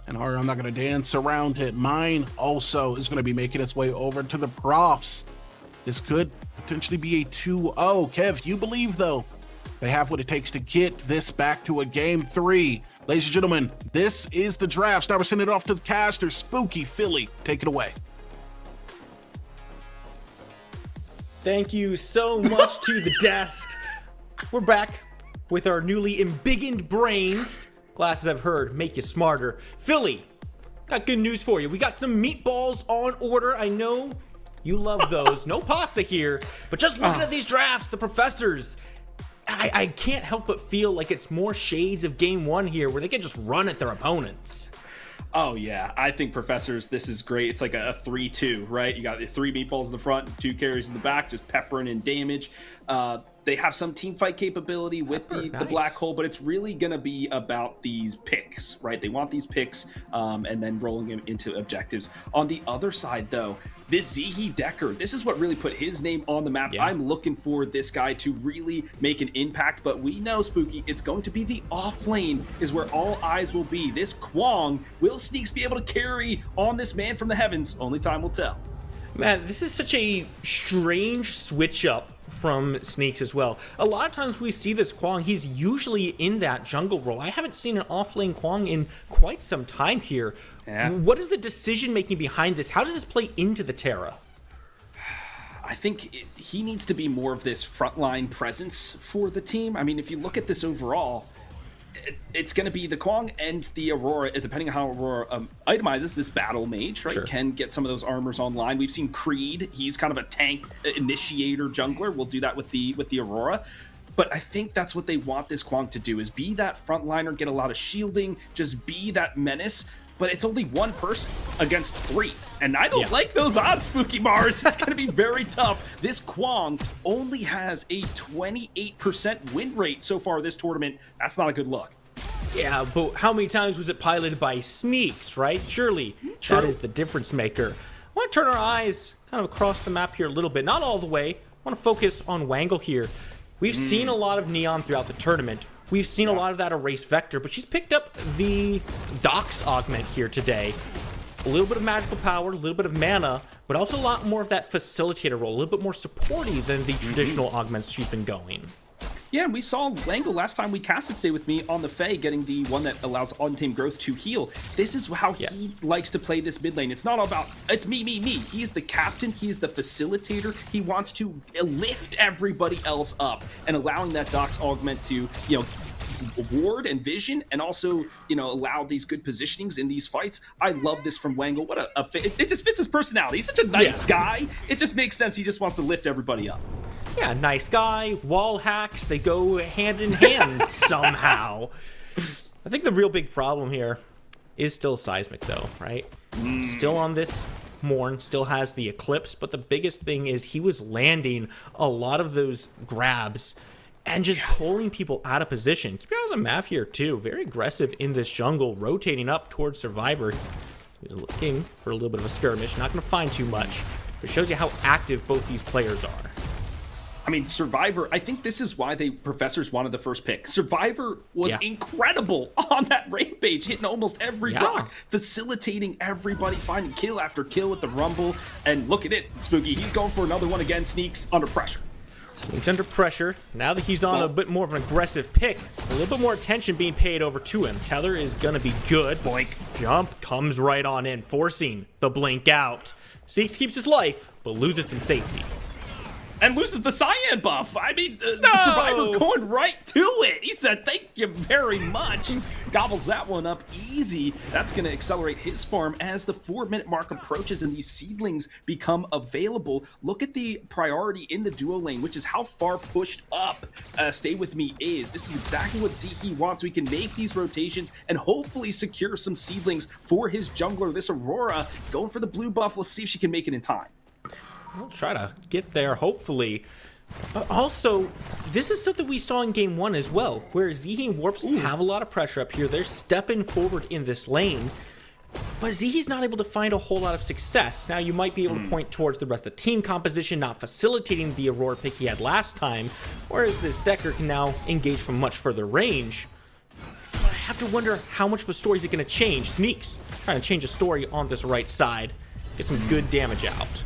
And I'm not going to dance around it. Mine also is going to be making its way over to the Profs. This could potentially be a 2-0. Kev, you believe, though, they have what it takes to get this back to a game 3. Ladies and gentlemen, this is the draft. Now we're sending it off to the caster. Spooky Philly, take it away. Thank you so much to the desk. We're back with our newly embiggened brains. Glasses, I've heard, make you smarter. Philly, got good news for you. We got some meatballs on order. I know you love those. No pasta here, but just looking at these drafts, the Professors, I can't help but feel like it's more shades of game 1 here where they can just run at their opponents. Oh, yeah. I think Professors, this is great. It's like a 3-2, right? You got the 3 meatballs in the front, 2 carries in the back, just peppering in damage. They have some team fight capability with the black hole, but it's really going to be about these picks, right? They want these picks and then rolling them into objectives. On the other side, though, this Zihi Decker, this is what really put his name on the map. Yeah. I'm looking for this guy to really make an impact, but we know, Spooky, it's going to be the off lane is where all eyes will be. This Kwong, will Sneaks be able to carry on this man from the heavens? Only time will tell. Man, this is such a strange switch up from Sneaks as well. A lot of times we see this Kwong, he's usually in that jungle role. I haven't seen an off-lane Kwong in quite some time here. Yeah. What is the decision-making behind this? How does this play into the Terra? I think he needs to be more of this frontline presence for the team. I mean, if you look at this overall, it's going to be the Kwong and the Aurora, depending on how Aurora itemizes this battle mage, right? Sure. Can get some of those armors online. We've seen Creed. He's kind of a tank initiator jungler. We'll do that with the Aurora. But I think that's what they want this Kwong to do, is be that frontliner, get a lot of shielding, just be that menace. But it's only one person against 3. And I don't like those odds, Spooky Mars. It's going to be very tough. This Kwong only has a 28% win rate so far this tournament. That's not a good look. Yeah, but how many times was it piloted by Sneaks, right? Surely that is the difference maker. I want to turn our eyes kind of across the map here a little bit. Not all the way. I want to focus on Wangle here. We've seen a lot of Neon throughout the tournament. We've seen a lot of that erase Vector, but she's picked up the Dox augment here today. A little bit of magical power, a little bit of mana, but also a lot more of that facilitator role, a little bit more supporty than the traditional augments she's been going. Yeah, and we saw Wangle last time we casted Stay With Me on the Fae, getting the one that allows Untamed Growth to heal. This is how he likes to play this mid lane. It's not all about, it's me. He is the captain. He is the facilitator. He wants to lift everybody else up, and allowing that Dox augment to, ward and vision, and also, allow these good positionings in these fights. I love this from Wangle. What it just fits his personality. He's such a nice guy. It just makes sense. He just wants to lift everybody up. Yeah, nice guy, wall hacks, they go hand in hand somehow. I think the real big problem here is still Seismic though, right? Still on this Morn, still has the Eclipse, but the biggest thing is he was landing a lot of those grabs and just pulling people out of position. Keep your eyes on Mav here too, very aggressive in this jungle, rotating up towards Survivor. He's looking for a little bit of a skirmish, not gonna find too much, but it shows you how active both these players are. I mean, Survivor, I think this is why Professors wanted the first pick. Survivor was incredible on that Rampage, hitting almost every rock, facilitating everybody, finding kill after kill with the Rumble. And look at it, Spooky, he's going for another one again. Sneaks under pressure. Sneaks under pressure. Now that he's on a bit more of an aggressive pick, a little bit more attention being paid over to him. Tether is going to be good. Boink. Jump comes right on in, forcing the blink out. Sneaks keeps his life, but loses some safety. And loses the Cyan buff. I mean, the Survivor going right to it. He said, thank you very much. Gobbles that one up easy. That's going to accelerate his farm as the 4-minute mark approaches and these seedlings become available. Look at the priority in the duo lane, which is how far pushed up Stay With Me is. This is exactly what Zihi wants. We can make these rotations and hopefully secure some seedlings for his jungler. This Aurora going for the blue buff. Let's see if she can make it in time. We'll try to get there, hopefully. But also, this is something we saw in Game 1 as well, where Zihi and Warps have a lot of pressure up here. They're stepping forward in this lane, but Zihi's not able to find a whole lot of success. Now, you might be able to point towards the rest of the team composition, not facilitating the Aurora pick he had last time, whereas this Decker can now engage from much further range. But I have to wonder how much of a story is it going to change. Sneaks trying to change a story on this right side. Get some good damage out.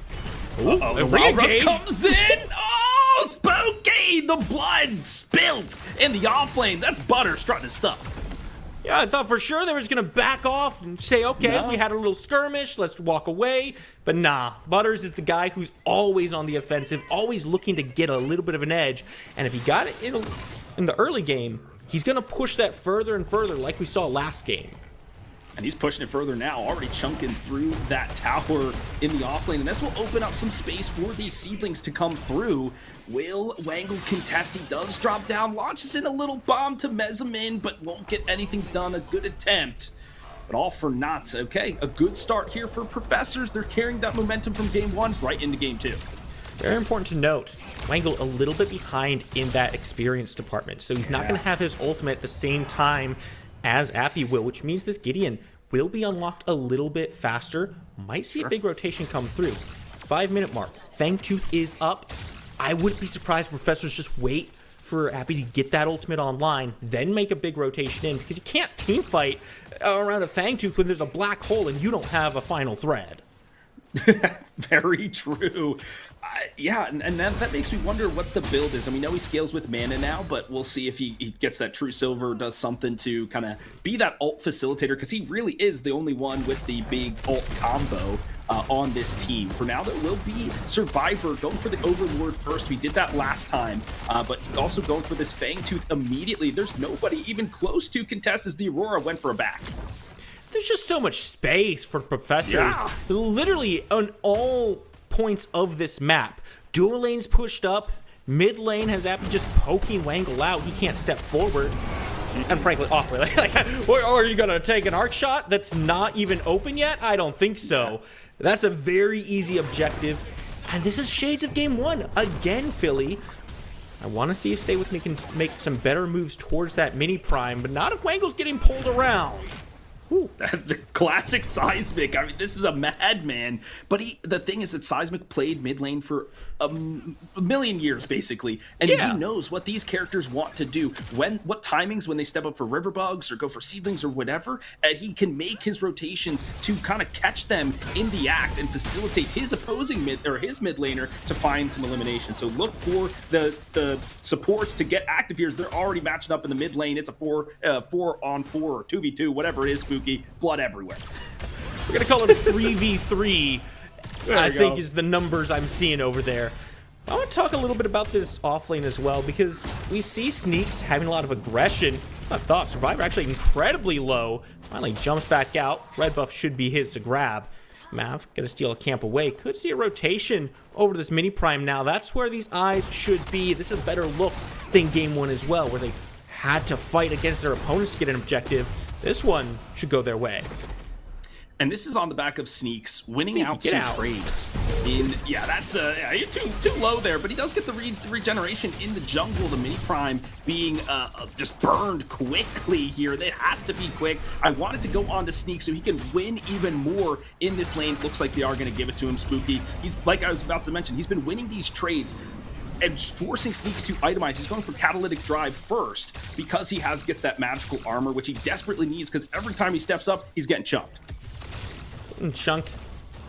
The Rush comes in. Oh, Spooky! The blood spilt in the off lane. That's Butter starting to stuff. Yeah, I thought for sure they were just going to back off and say, okay, we had a little skirmish, let's walk away. But nah, Butters is the guy who's always on the offensive, always looking to get a little bit of an edge. And if he got it in the early game, he's going to push that further and further like we saw last game. And he's pushing it further now, already chunking through that tower in the offlane. And this will open up some space for these seedlings to come through. Will Wangle contest? He does drop down, launches in a little bomb to Mezamin, but won't get anything done. A good attempt, but all for naught. Okay, a good start here for Professors. They're carrying that momentum from Game 1 right into Game 2. Very important to note, Wangle a little bit behind in that experience department, so he's not going to have his ultimate at the same time as Appy will, which means this Gideon will be unlocked a little bit faster. Might see a big rotation come through. 5-minute mark. Fangtooth is up. I wouldn't be surprised if professors just wait for Appy to get that ultimate online, then make a big rotation in, because you can't team fight around a Fangtooth when there's a black hole and you don't have a final thread. Very true. Yeah, and that makes me wonder what the build is. And we know he scales with mana now, but we'll see if he gets that true silver, does something to kind of be that ult facilitator, because he really is the only one with the big ult combo on this team. For now, there will be Survivor going for the Overlord first. We did that last time, but also going for this Fangtooth immediately. There's nobody even close to contest as the Aurora went for a back. There's just so much space for professors. Yeah. Literally on all points of this map. Dual lane's pushed up. Mid lane has Appy just poking Wangle out. He can't step forward. And frankly, awkward. Or are you going to take an arc shot that's not even open yet? I don't think so. That's a very easy objective. And this is shades of game one. Again, Philly. I want to see if Stay With Me can make some better moves towards that mini prime, but not if Wangle's getting pulled around. The classic Seismic. I mean, this is a madman. But the thing is that Seismic played mid lane for a million years, basically. And he knows what these characters want to do. What timings when they step up for river bugs or go for seedlings or whatever. And he can make his rotations to kind of catch them in the act and facilitate his opposing mid laner to find some elimination. So look for the supports to get active here as they're already matching up in the mid lane. It's a 4-on-4 or 2v2, whatever it is. Spooky, blood everywhere. We're gonna call it a 3v3. I think is the numbers I'm seeing over there. I want to talk a little bit about this off lane as well, because we see Sneaks having a lot of aggression. I thought Survivor actually incredibly low. Finally jumps back out. Red buff should be his to grab. Mav gonna steal a camp away. Could see a rotation over to this mini prime now. That's where these eyes should be. This is a better look than game one as well, where they had to fight against their opponents to get an objective. This one should go their way. And this is on the back of Sneaks winning out some trades. That's you're too low there, but he does get the regeneration in the jungle. The mini prime being just burned quickly here. It has to be quick. I wanted to go on to Sneak so he can win even more in this lane. Looks like they are going to give it to him. Spooky. He's, like I was about to mention, he's been winning these trades and forcing Sneaks to itemize. He's going for Catalytic Drive first because he gets that magical armor, which he desperately needs, because every time he steps up, he's getting chunked. And Chunked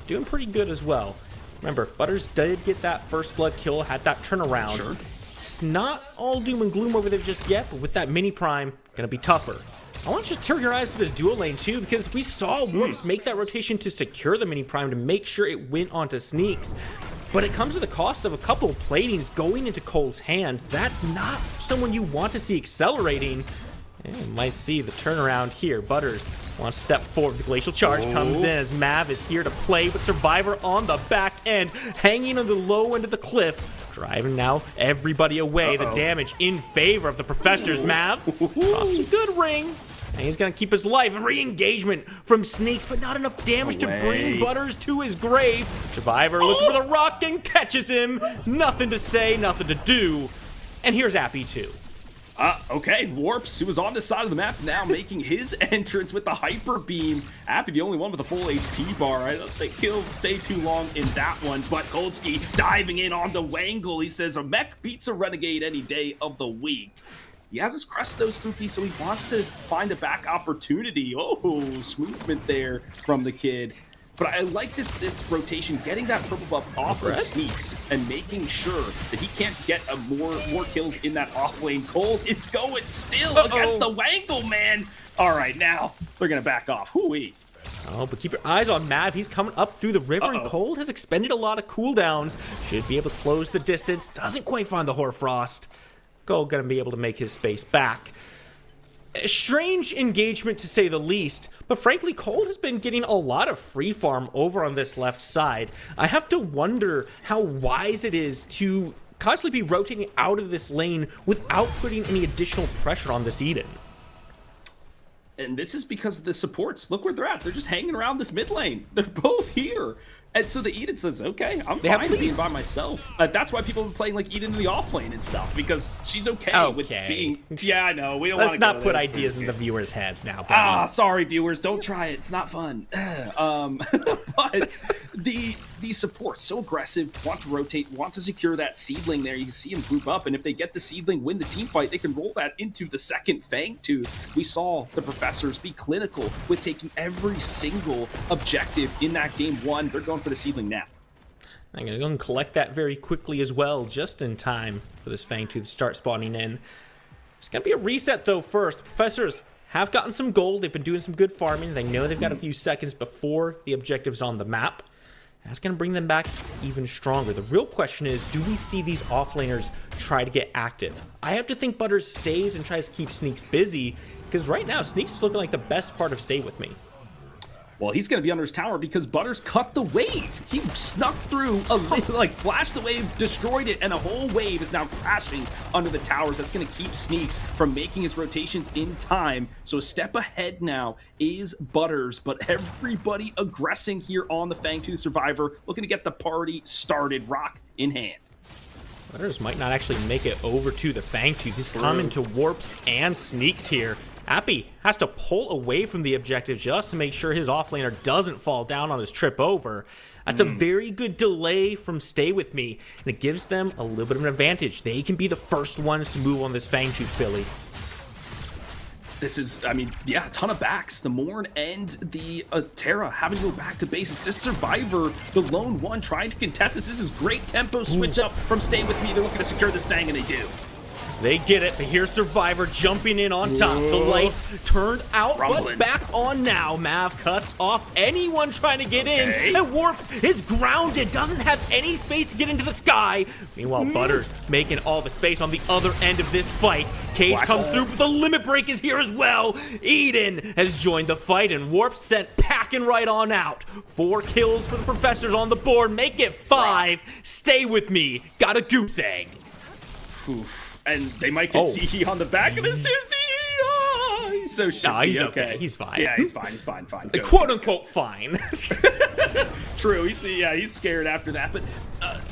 doing pretty good as well. Remember, Butters did get that first blood kill, had that turnaround. Sure. It's not all doom and gloom over there just yet, but with that mini prime, gonna be tougher. I want you to turn your eyes to this dual lane too, because we saw Warps make that rotation to secure the mini prime to make sure it went onto Sneaks. But it comes at the cost of a couple of platings going into Cole's hands. That's not someone you want to see accelerating. And you might see the turnaround here. Butters wants to step forward. The Glacial Charge comes in as Mav is here to play with Survivor on the back end, hanging on the low end of the cliff, driving now everybody away. The damage in favor of the Professors. Mav drops a good ring. And he's going to keep his life. Re-engagement from Sneaks, but not enough damage to bring Butters to his grave. Survivor looking for the rock and catches him. Nothing to say, nothing to do. And here's Appy too. Okay, Warps, who was on this side of the map, now making his entrance with the Hyper Beam. Appy, the only one with a full HP bar. I don't think he'll stay too long in that one. But Goldsky diving in on the Wangle. He says a mech beats a Renegade any day of the week. He has his crest though, Spooky, so he wants to find a back opportunity. Oh, smoothment there from the kid. But I like this rotation, getting that purple buff off of Sneaks and making sure that he can't get more kills in that off lane. Cold is going still against the Wangle, man. All right, now they're going to back off. Hooey. Oh, but keep your eyes on Mav. He's coming up through the river, and Cold has expended a lot of cooldowns. Should be able to close the distance. Doesn't quite find the Hoarfrost. Gold going to be able to make his space back. A strange engagement to say the least, but frankly, Cold has been getting a lot of free farm over on this left side. I have to wonder how wise it is to constantly be rotating out of this lane without putting any additional pressure on this Eden. And this is because of the supports. Look where they're at. They're just hanging around this mid lane. They're both here. And so the Eden says, okay, I'm They have fine being police. by myself. That's why people are playing like Eden in the off lane and stuff, because she's okay with being. Yeah, I know. We don't Let's wanna not go put there. ideas in the viewers' heads now. buddy. Ah, sorry, viewers. Don't try it. It's not fun. But the support so aggressive, want to rotate, want to secure that seedling there. You can see them group up, and if they get the seedling, win the team fight, they can roll that into the second Fangtooth. We saw the professors be clinical with taking every single objective in that game one. They're going for the seedling now. I'm going to go and collect that very quickly as well, just in time for this Fangtooth to start spawning in. It's going to be a reset, though, first. The professors have gotten some gold. They've been doing some good farming. They know they've got a few seconds before the objective's on the map. That's going to bring them back even stronger. The real question is, do we see these offlaners try to get active? I have to think Butters stays and tries to keep Sneaks busy, because right now, Sneaks is looking like the best part of Stay With Me. Well, he's going to be under his tower because Butters cut the wave. He snuck through, flashed the wave, destroyed it, and a whole wave is now crashing under the towers. That's going to keep Sneaks from making his rotations in time. So a step ahead now is Butters, but everybody aggressing here on the Fangtooth Survivor, looking to get the party started, rock in hand. Butters might not actually make it over to the Fangtooth. He's coming to Warps and Sneaks here. Appy has to pull away from the objective just to make sure his offlaner doesn't fall down on his trip over. That's a very good delay from Stay With Me, and it gives them a little bit of an advantage. They can be the first ones to move on this Fangtooth Philly. This is, I mean, yeah, a ton of backs. The Morn and the Terra having to go back to base. It's just Survivor, the lone one trying to contest this. This is great tempo switch up from Stay With Me. They're looking to secure this Fang, and they do. They get it, but here's Survivor jumping in on top. The lights turned out, Rumbling. but back on now. Mav cuts off anyone trying to get in, and Warp is grounded, doesn't have any space to get into the sky. Meanwhile, Butters making all the space on the other end of this fight. Cage comes through, but the limit break is here as well. Eden has joined the fight, and Warp sent packing right on out. 4 kills for the professors on the board, make it 5. Stay With Me, got a goose egg. Oof. And they might get Zihi on the back of this too. Zihi! Oh, he's so shit. No, he's okay. He's fine. Yeah, he's fine. He's fine. Good. Quote unquote fine. True. He's scared after that. But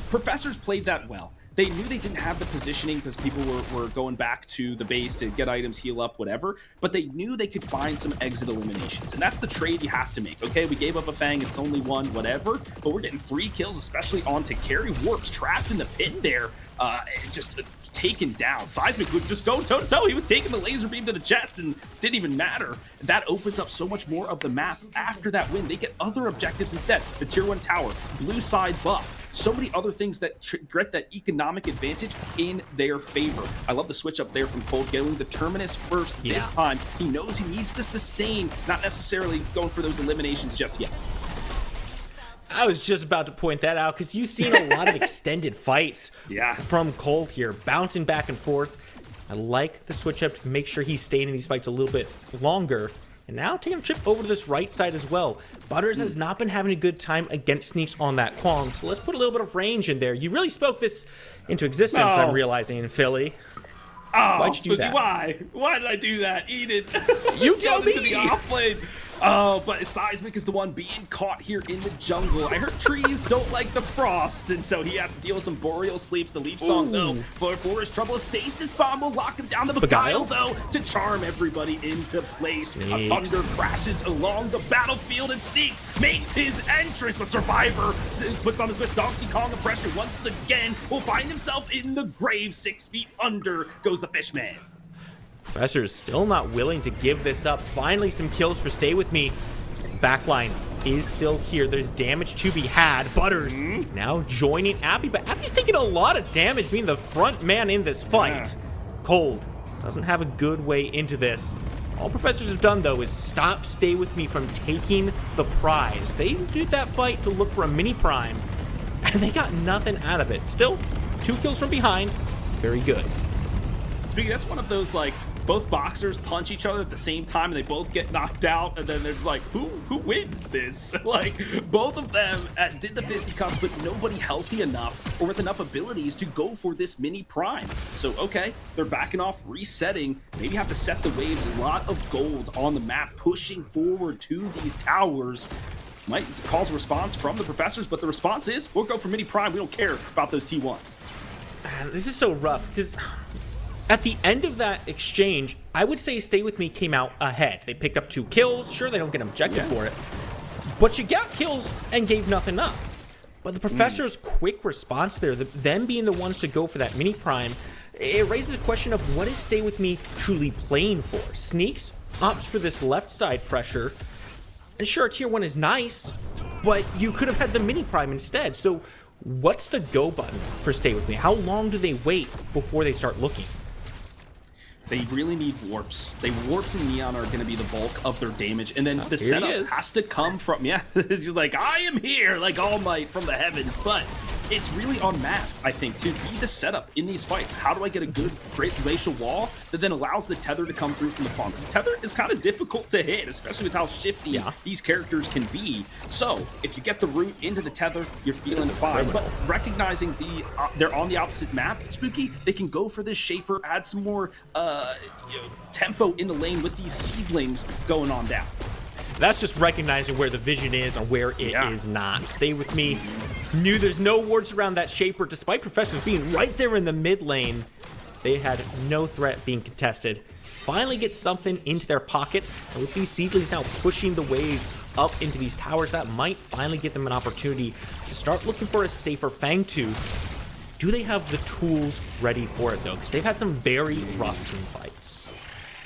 professors played that well. They knew they didn't have the positioning because people were going back to the base to get items, heal up, whatever. But they knew they could find some exit eliminations. And that's the trade you have to make. Okay, we gave up a Fang. It's only one, whatever. But we're getting 3 kills, especially on to carry. Warps trapped in the pit there. Just taken down. Seismic would just go toe-to-toe. He was taking the laser beam to the chest and didn't even matter. That opens up so much more of the map after that win. They get other objectives instead. The tier 1 tower, blue side buff, so many other things that get that economic advantage in their favor. I love the switch up there from Cold, getting the Terminus first this time. He knows he needs to sustain, not necessarily going for those eliminations just yet. I was just about to point that out because you've seen a lot of extended fights from Cold here, bouncing back and forth. I like the switch up to make sure he's staying in these fights a little bit longer. And now taking a trip over to this right side as well. Butters has not been having a good time against Sneaks on that Quang, so let's put a little bit of range in there. You really spoke this into existence, I'm realizing, in Philly. Why'd you do that? Why? Why did I do that? Eden. You tell me! The off lane. Oh, but Seismic is the one being caught here in the jungle. I heard trees don't like the frost, and so he has to deal with some Boreal Sleeps. The Leaf Song, though, but for his trouble, a Stasis Bomb will lock him down. The Beguile, though, to charm everybody into place. A Thunder crashes along the battlefield, and Sneaks makes his entrance, but Survivor puts on his Swiss Donkey Kong of pressure once again. Will find himself in the grave. 6 feet under goes the Fishman. Professor's still not willing to give this up. Finally, some kills for Stay With Me. Backline is still here. There's damage to be had. Butters now joining Appy, but Appy's taking a lot of damage, being the front man in this fight. Cold doesn't have a good way into this. All Professors have done, though, is stop Stay With Me from taking the prize. They did that fight to look for a mini prime, and they got nothing out of it. Still, 2 kills from behind. Very good. Speaking, that's one of those, like, both boxers punch each other at the same time and they both get knocked out, and then there's like, who wins this? Like, both of them did the fisticuffs, but nobody healthy enough or with enough abilities to go for this mini prime. So okay, they're backing off, resetting, maybe have to set the waves. A lot of gold on the map pushing forward to these towers. might cause a response from the professors, but the response is, we'll go for mini prime. We don't care about those T1s. Man, this is so rough, because at the end of that exchange, I would say Stay With Me came out ahead. They picked up 2 kills. Sure, they don't get an objective for it, but you got kills and gave nothing up. But the Professor's quick response there, them being the ones to go for that mini prime, it raises the question of what is Stay With Me truly playing for? Sneaks opts for this left side pressure, and sure, tier 1 is nice, but you could have had the mini prime instead. So what's the go button for Stay With Me? How long do they wait before they start looking? They really need warps. Warps and Neon are going to be the bulk of their damage, and then the setup has to come from, it's just like, I am here, like All Might from the heavens, but it's really on map, I think, to be the setup in these fights. How do I get a good, great glacial wall that then allows the tether to come through from the farm? Because tether is kind of difficult to hit, especially with how shifty these characters can be. So if you get the root into the tether, you're feeling fine. But recognizing they're on the opposite map, Spooky, they can go for this Shaper, add some more tempo in the lane with these seedlings going on down. That's just recognizing where the vision is and where it is not. Stay With Me knew there's no wards around that Shaper, despite Professors being right there in the mid lane. They had no threat being contested. Finally get something into their pockets, and with these seedlings now pushing the wave up into these towers, that might finally give them an opportunity to start looking for a safer Fang 2. Do they have the tools ready for it, though? Because they've had some very rough team fights.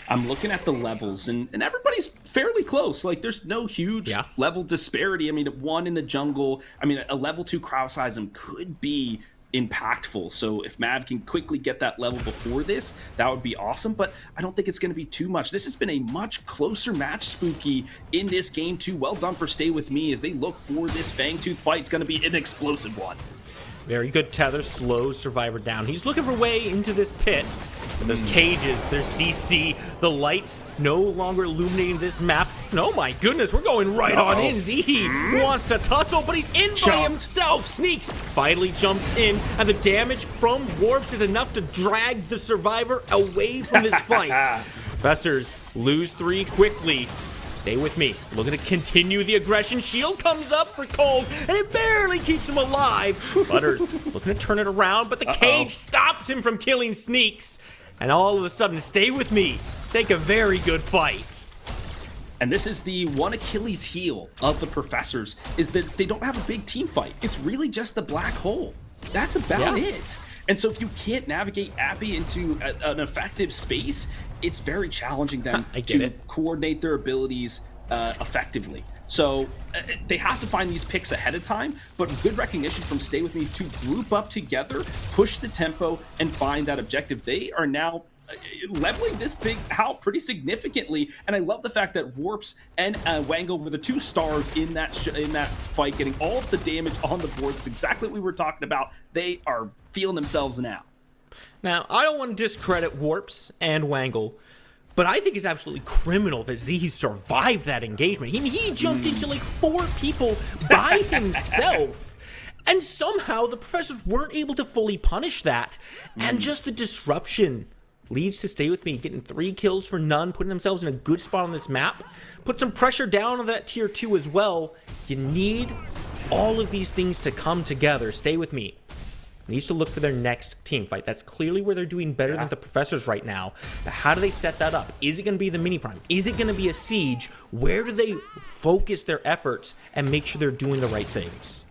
I'm looking at the levels, and everybody's fairly close. Like, there's no huge level disparity. I mean, 1 in the jungle, I mean, a level 2 Krauseism could be impactful. So if Mav can quickly get that level before this, that would be awesome. But I don't think it's going to be too much. This has been a much closer match, Spooky, in this game, too. Well done for Stay With Me as they look for this Fangtooth fight. It's going to be an explosive one. Very good tether, slows Survivor down. He's looking for way into this pit. But there's cages, there's CC, the lights no longer illuminating this map. Oh my goodness, we're going right on in. Zihi wants to tussle, but he's in by himself. Sneaks, finally jumps in, and the damage from warps is enough to drag the Survivor away from this fight. Professors lose 3 quickly. Stay With Me, looking to continue the aggression. Shield comes up for Cold, and it barely keeps him alive. Butters looking to turn it around, but the cage stops him from killing Sneaks. And all of a sudden, Stay With Me take a very good fight. And this is the one Achilles heel of the Professors, is that they don't have a big team fight. It's really just the black hole. That's about it. And so if you can't navigate Appy into an effective space, it's very challenging them to coordinate their abilities effectively. So they have to find these picks ahead of time, but good recognition from Stay With Me to group up together, push the tempo, and find that objective. They are now leveling this thing out pretty significantly, and I love the fact that Warps and Wangle were the 2 stars in that fight, getting all of the damage on the board. That's exactly what we were talking about. They are feeling themselves now. Now, I don't want to discredit Warps and Wangle, but I think it's absolutely criminal that Zihi survived that engagement. He jumped into like 4 people by himself. And somehow the Professors weren't able to fully punish that. And just the disruption leads to Stay With Me getting 3 kills for none, putting themselves in a good spot on this map. Put some pressure down on that tier 2 as well. You need all of these things to come together. Stay With Me needs to look for their next team fight. That's clearly where they're doing better than the Professors right now. But how do they set that up? Is it going to be the mini prime? Is it going to be a siege? Where do they focus their efforts and make sure they're doing the right things?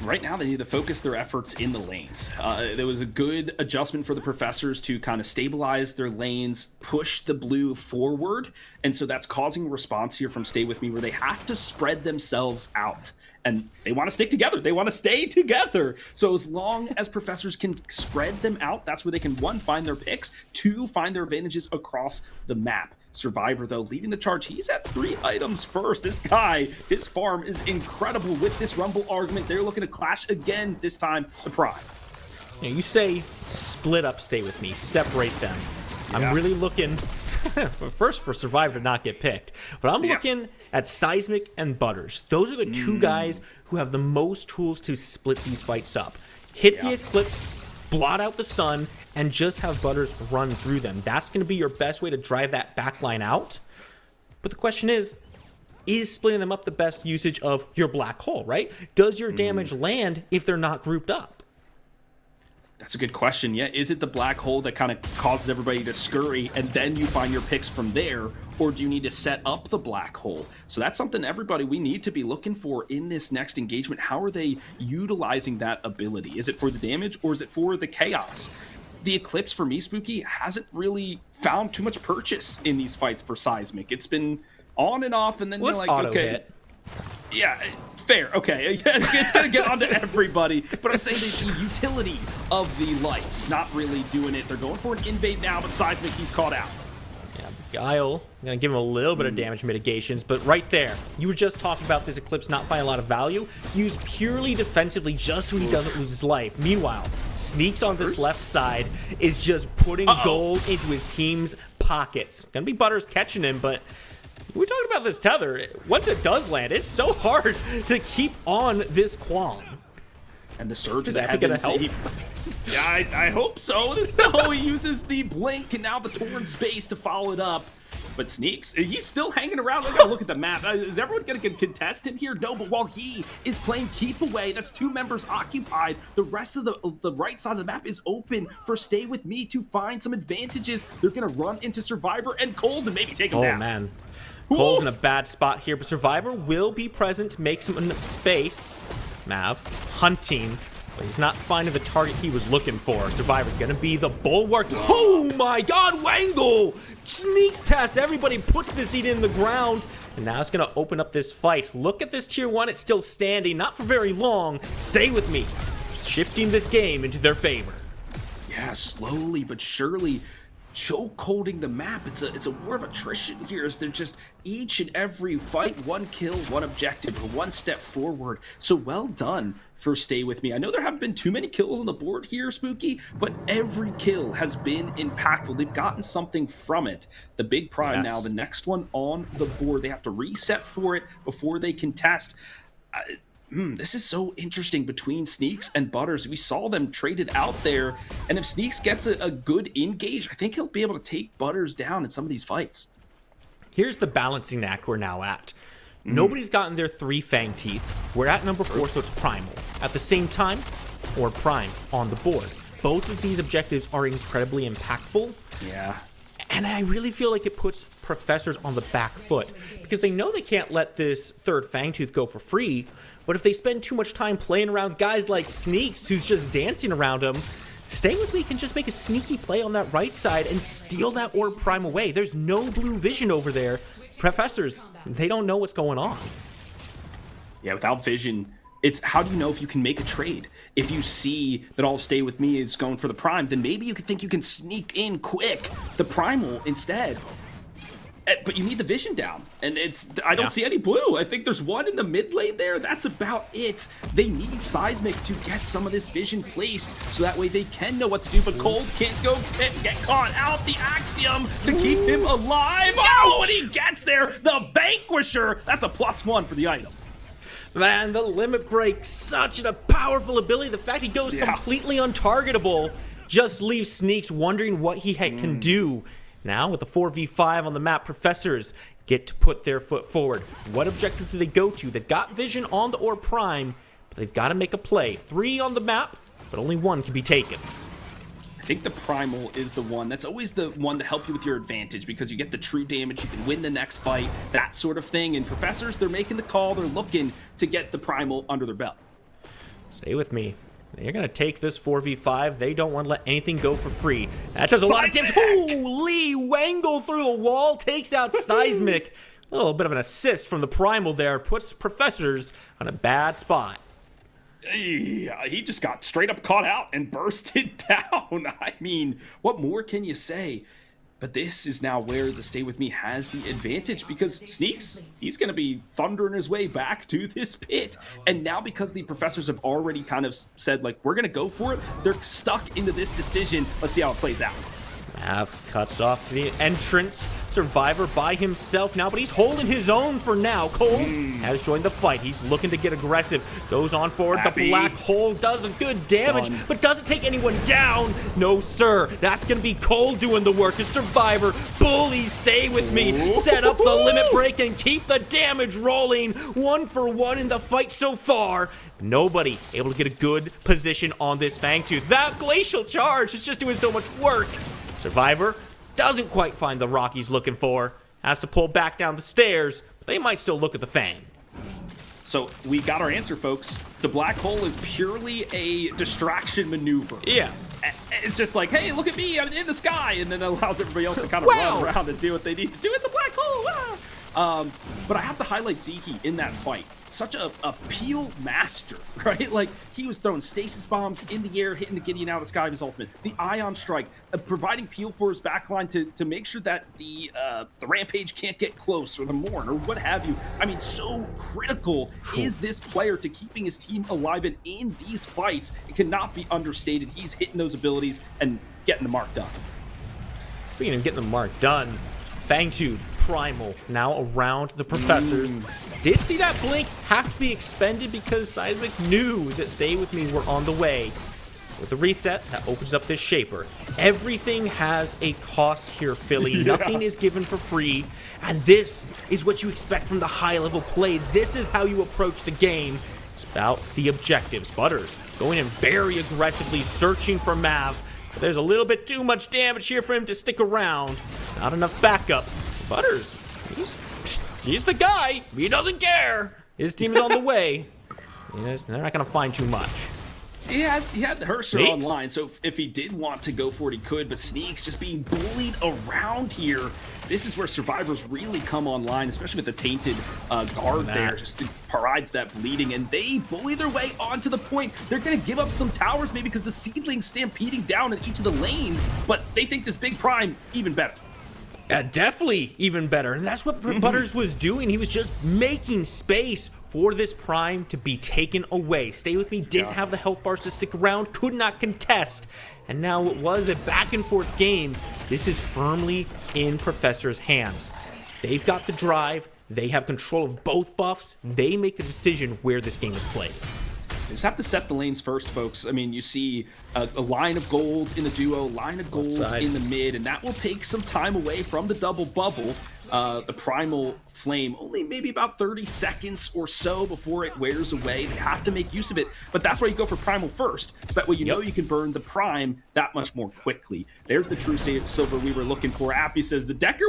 Right now, they need to focus their efforts in the lanes. There was a good adjustment for the Professors to kind of stabilize their lanes, push the blue forward, and so that's causing a response here from Stay With Me where they have to spread themselves out. And they want to stick together. They want to stay together. So as long as Professors can spread them out, that's where they can, 1, find their picks, 2, find their advantages across the map. Survivor, though, leading the charge. He's at 3 items first. This guy, his farm is incredible with this Rumble argument. They're looking to clash again, this time to Prime. Now, you say split up, Stay With Me, separate them. I'm really looking first for Survivor to not get picked, but I'm looking at Seismic and Butters. Those are the 2 guys who have the most tools to split these fights up. Hit the Eclipse, blot out the sun, and just have Butters run through them. That's going to be your best way to drive that backline out. But the question is, is splitting them up the best usage of your black hole, right? Does your damage land if they're not grouped up? That's a good question. Yeah, is it the black hole that kind of causes everybody to scurry and then you find your picks from there, or do you need to set up the black hole? So that's something, everybody, we need to be looking for in this next engagement. How are they utilizing that ability? Is it for the damage or is it for the chaos? The Eclipse, for me, Spooky, hasn't really found too much purchase in these fights for Seismic. It's been on and off, and then you're like, okay. Hit. Yeah, fair. Okay, it's gonna get onto everybody, but I'm saying the utility of the lights not really doing it. They're going for an invade now, but Seismic, he's caught out. Yeah, Guile, I'm gonna give him a little bit of damage mitigations, but right there, you were just talking about this Eclipse not finding a lot of value. Used purely defensively, just so he doesn't lose his life. Meanwhile, Sneaks on this left side is just putting gold into his team's pockets. Gonna be Butters catching him, but we're talking about this tether. Once it does land, it's so hard to keep on this Qualm. And the surge Is that that gonna help? Yeah, I hope so. So he uses the blink and now the torn space to follow it up. But Sneaks, he's still hanging around. I gotta look at the map. Is everyone gonna contest him here? No, but while he is playing keep away, that's 2 members occupied. The rest of the right side of the map is open for Stay With Me to find some advantages. They're gonna run into Survivor and Cold and maybe take him down. Oh, man. Cole's in a bad spot here, but Survivor will be present, make some space. Mav hunting, but he's not finding the target he was looking for. Survivor gonna be the bulwark. Oh my god, Wangle! Sneaks past everybody, puts the seed in the ground, and now it's gonna open up this fight. Look at this tier 1, it's still standing, not for very long. Stay with me. Shifting this game into their favor. Yeah, slowly but surely choke holding the map. It's a war of attrition here, as they're just each and every fight, 1 kill, 1 objective, or 1 step forward. So well done for Stay With Me. I know there haven't been too many kills on the board here, Spooky, but every kill has been impactful. They've gotten something from it. The big prime now, the next one on the board. They have to reset for it before they contest. This is so interesting between Sneaks and Butters. We saw them traded out there, and if Sneaks gets a good engage, I think he'll be able to take Butters down in some of these fights. Here's the balancing act we're now at. Nobody's gotten their 3 Fang Teeth. We're at number 4, so it's Primal. At the same time, or Prime on the board. Both of these objectives are incredibly impactful. Yeah. And I really feel like it puts Professors on the back foot, because they know they can't let this 3rd Fangtooth go for free, but if they spend too much time playing around guys like Sneaks, who's just dancing around him, Stay With Me can just make a sneaky play on that right side and steal that Orb Prime away. There's no blue vision over there. Professors, they don't know what's going on. Yeah, without vision, it's how do you know if you can make a trade? If you see that all of Stay With Me is going for the Prime, then maybe you could think you can sneak in quick the Primal instead. But you need the vision down, and I don't see any blue. I think there's 1 in the mid lane there. That's about it. They need Seismic to get some of this vision placed, so that way they can know what to do. But Cold can't get caught out. The Axiom to keep him alive. Oh, and he gets there. The Vanquisher. That's a +1 for the item. Man, the Limit Break, such a powerful ability. The fact he goes completely untargetable just leaves Sneaks wondering what he can do. Now, with the 4v5 on the map, Professors get to put their foot forward. What objective do they go to? They've got vision on the Orb Prime, but they've got to make a play. 3 on the map, but only 1 can be taken. I think the Primal is the one that's always the one to help you with your advantage, because you get the true damage, you can win the next fight, that sort of thing. And Professors, they're making the call, they're looking to get the Primal under their belt. Stay with me. They're going to take this 4v5. They don't want to let anything go for free. That does a lot of damage. Holy! Wangle through the wall, takes out Seismic. A little bit of an assist from the Primal there. Puts Professors on a bad spot. Yeah, he just got straight up caught out and bursted down. I mean, what more can you say? But this is now where the Stay With Me has the advantage, because Sneaks, he's going to be thundering his way back to this pit. And now, because the Professors have already kind of said, like, we're going to go for it, they're stuck into this decision. Let's see how it plays out. Mav cuts off the entrance. Survivor by himself now, but he's holding his own for now. Cole has joined the fight. He's looking to get aggressive. Goes on forward. Happy. The black hole does a good damage, Stun. but doesn't take anyone down. No, sir. That's going to be Cole doing the work. As Survivor bullies Stay With Me. Set up the limit break and keep the damage rolling. 1 for 1 in the fight so far. Nobody able to get a good position on this Fangtooth. That glacial charge is just doing so much work. Survivor doesn't quite find the rock he's looking for. Has to pull back down the stairs, but they might still look at the Fang. So we got our answer, folks. The black hole is purely a distraction maneuver. Yes. It's just like, hey, look at me, I'm in the sky, and then it allows everybody else to kind of Wow. run around and do what they need to do. It's a black hole. Ah! But I have to highlight Zehi in that fight. Such a peel master, right? Like, he was throwing stasis bombs in the air, hitting the Gideon out of the sky of his ultimate. The Ion Strike, providing peel for his backline to make sure that the Rampage can't get close, or the Morn, or what have you. I mean, so critical is this player to keeping his team alive, and in these fights, it cannot be understated. He's hitting those abilities and getting the mark done. Speaking of getting the mark done, Fangtooth Primal now around the Professors. Did see that blink have to be expended because Seismic knew that Stay With Me were on the way. With the reset, that opens up this Shaper. Everything has a cost here, Philly. Yeah. Nothing is given for free. And this is what you expect from the high-level play. This is how you approach the game. It's about the objectives. Butters going in very aggressively, searching for Mav. But there's a little bit too much damage here for him to stick around. Not enough backup. Butters, he's the guy. He doesn't care. His team is on the way. Yes, they're not going to find too much. He had the Hearser Sneaks? online, so if he did want to go for it, he could, but Sneaks just being bullied around here. This is where Survivors really come online, especially with the Tainted guard there, just provides that bleeding, and they bully their way onto the point. They're going to give up some towers, maybe because the Seedlings stampeding down in each of the lanes, but they think this Big Prime even better. Definitely even better. And that's what Butters was doing. He was just making space for this Prime to be taken away. Stay With Me didn't have the health bars to stick around, could not contest. And now it was a back and forth game. This is firmly in Professor's hands. They've got the drive. They have control of both buffs. They make the decision where this game is played. You just have to set the lanes first, folks. I mean, you see a line of gold in the duo, line of gold in the mid, and that will take some time away from the double bubble. The Primal Flame, only maybe about 30 seconds or so before it wears away. They have to make use of it, but that's why you go for Primal first, so that way you know you can burn the Prime that much more quickly. There's the true silver we were looking for. Appy says, the Decker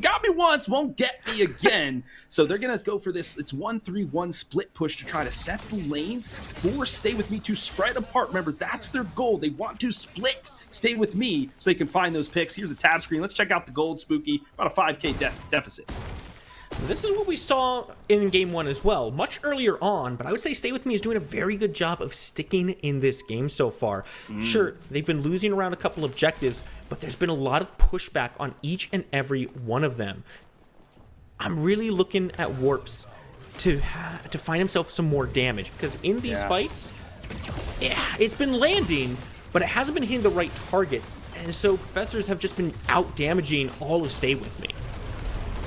got me once, won't get me again. So they're going to go for this. It's 1-3-1 split push to try to set the lanes for Stay With Me to spread apart. Remember, that's their goal. They want to split Stay With Me so they can find those picks. Here's a tab screen. Let's check out the gold, Spooky. About a 5K deficit. This is what we saw in Game 1 as well, much earlier on, but I would say Stay With Me is doing a very good job of sticking in this game so far. Sure, they've been losing around a couple objectives, but there's been a lot of pushback on each and every one of them. I'm really looking at Warps to find himself some more damage, because in these fights, it's been landing, but it hasn't been hitting the right targets, and so Professors have just been out-damaging all of Stay With Me.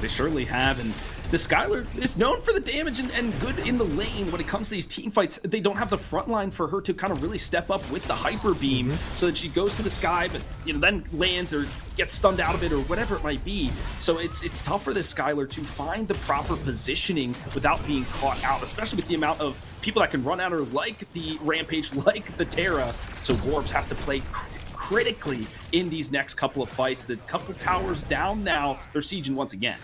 They surely have, and the Skylar is known for the damage and good in the lane when it comes to these team fights. They don't have the front line for her to kind of really step up with the Hyper Beam, so that she goes to the sky, but then lands or gets stunned out of it or whatever it might be. So it's tough for this Skylar to find the proper positioning without being caught out, especially with the amount of people that can run at her, like the Rampage, like the Terra. So Warps has to play critically in these next couple of fights. The couple towers down now, they're sieging once again.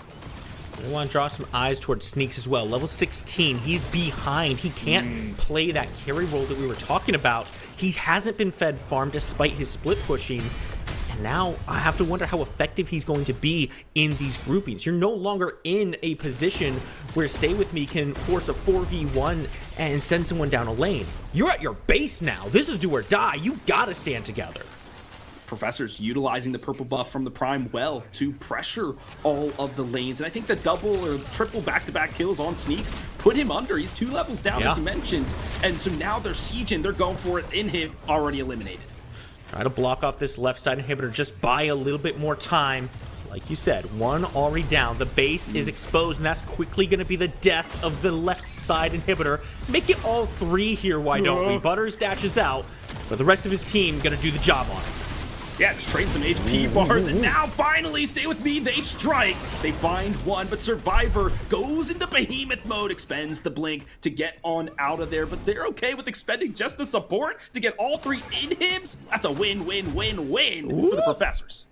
I want to draw some eyes towards Sneaks as well. Level 16, he's behind. He can't play that carry role that we were talking about. He hasn't been fed farm despite his split pushing. And now I have to wonder how effective he's going to be in these groupings. You're no longer in a position where Stay With Me can force a 4v1 and send someone down a lane. You're at your base now. This is do or die. You've got to stand together. Professors utilizing the purple buff from the Prime well to pressure all of the lanes. And I think the double or triple back-to-back kills on Sneaks put him under. He's 2 levels down, as you mentioned. And so now they're sieging. They're going for it. In him, already eliminated. Try to block off this left side inhibitor. Just buy a little bit more time. Like you said, one already down. The base is exposed, and that's quickly going to be the death of the left side inhibitor. Make it all 3 here, why don't we? Butters dashes out, but the rest of his team going to do the job on it. Yeah, just trade some HP bars, and now finally, stay with me, they strike. They find one, but Survivor goes into behemoth mode, expends the blink to get on out of there, but they're okay with expending just the support to get all 3 inhibs. That's a win, win, win, win for the Professors.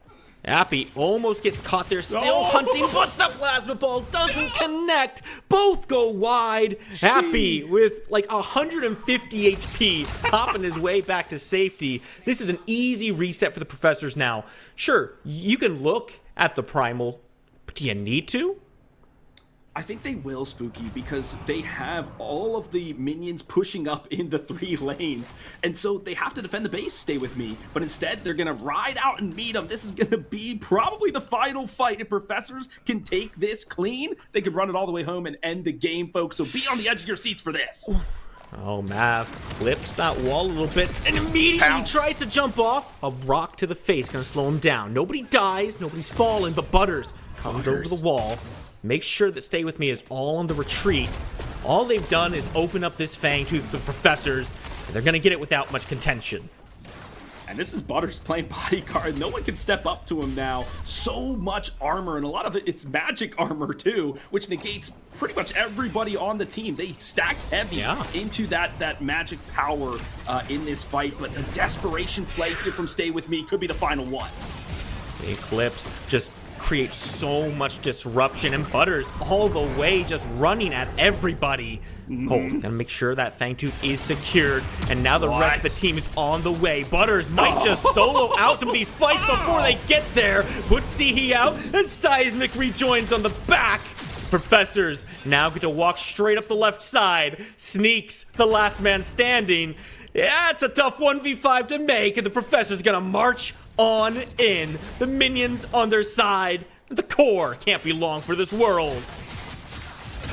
Appy almost gets caught there, still hunting, but the plasma ball doesn't connect. Both go wide. Appy with like 150 HP, popping his way back to safety. This is an easy reset for the Professors now. Sure, you can look at the Primal, but do you need to? I think they will, Spooky, because they have all of the minions pushing up in the 3 lanes, and so they have to defend the base, stay with me, but instead they're gonna ride out and meet them. This is gonna be probably the final fight. If Professors can take this clean, they can run it all the way home and end the game, folks, so be on the edge of your seats for this. Oh, Mav flips that wall a little bit and immediately tries to jump off. A rock to the face gonna slow him down. Nobody dies, nobody's fallen, but Butters comes over the wall. Make sure that Stay With Me is all on the retreat. All they've done is open up this Fang to the Professors, and they're going to get it without much contention. And this is Butters playing bodyguard. No one can step up to him now. So much armor, and a lot of it's magic armor too, which negates pretty much everybody on the team. They stacked heavy into that magic power in this fight, but the desperation play here from Stay With Me could be the final one. Eclipse just creates so much disruption, and Butters all the way just running at everybody. Colt gonna make sure that Fangtooth is secured, and now the rest of the team is on the way. Butters might just solo out some of these fights before they get there. Put Sihi out, and Seismic rejoins on the back. Professors now get to walk straight up the left side. Sneaks, the last man standing. Yeah, it's a tough 1v5 to make, and the Professor's gonna march on in. The minions on their side. The core can't be long for this world.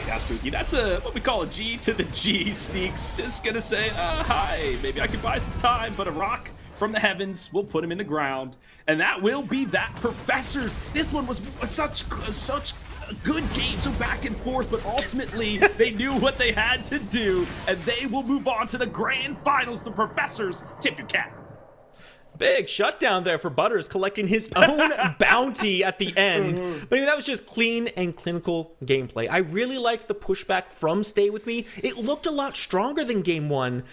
Yeah, Spooky, that's what we call a G to the G. Sneaks just gonna say, hi, maybe I could buy some time, but a rock from the heavens will put him in the ground. And that will be that. Professors. This one was such a good game, so back and forth, but ultimately they knew what they had to do, and they will move on to the grand finals. The Professors, tip your cap. Big shutdown there for Butters, collecting his own bounty at the end. But that was just clean and clinical gameplay. I really liked the pushback from Stay With Me. It looked a lot stronger than Game 1,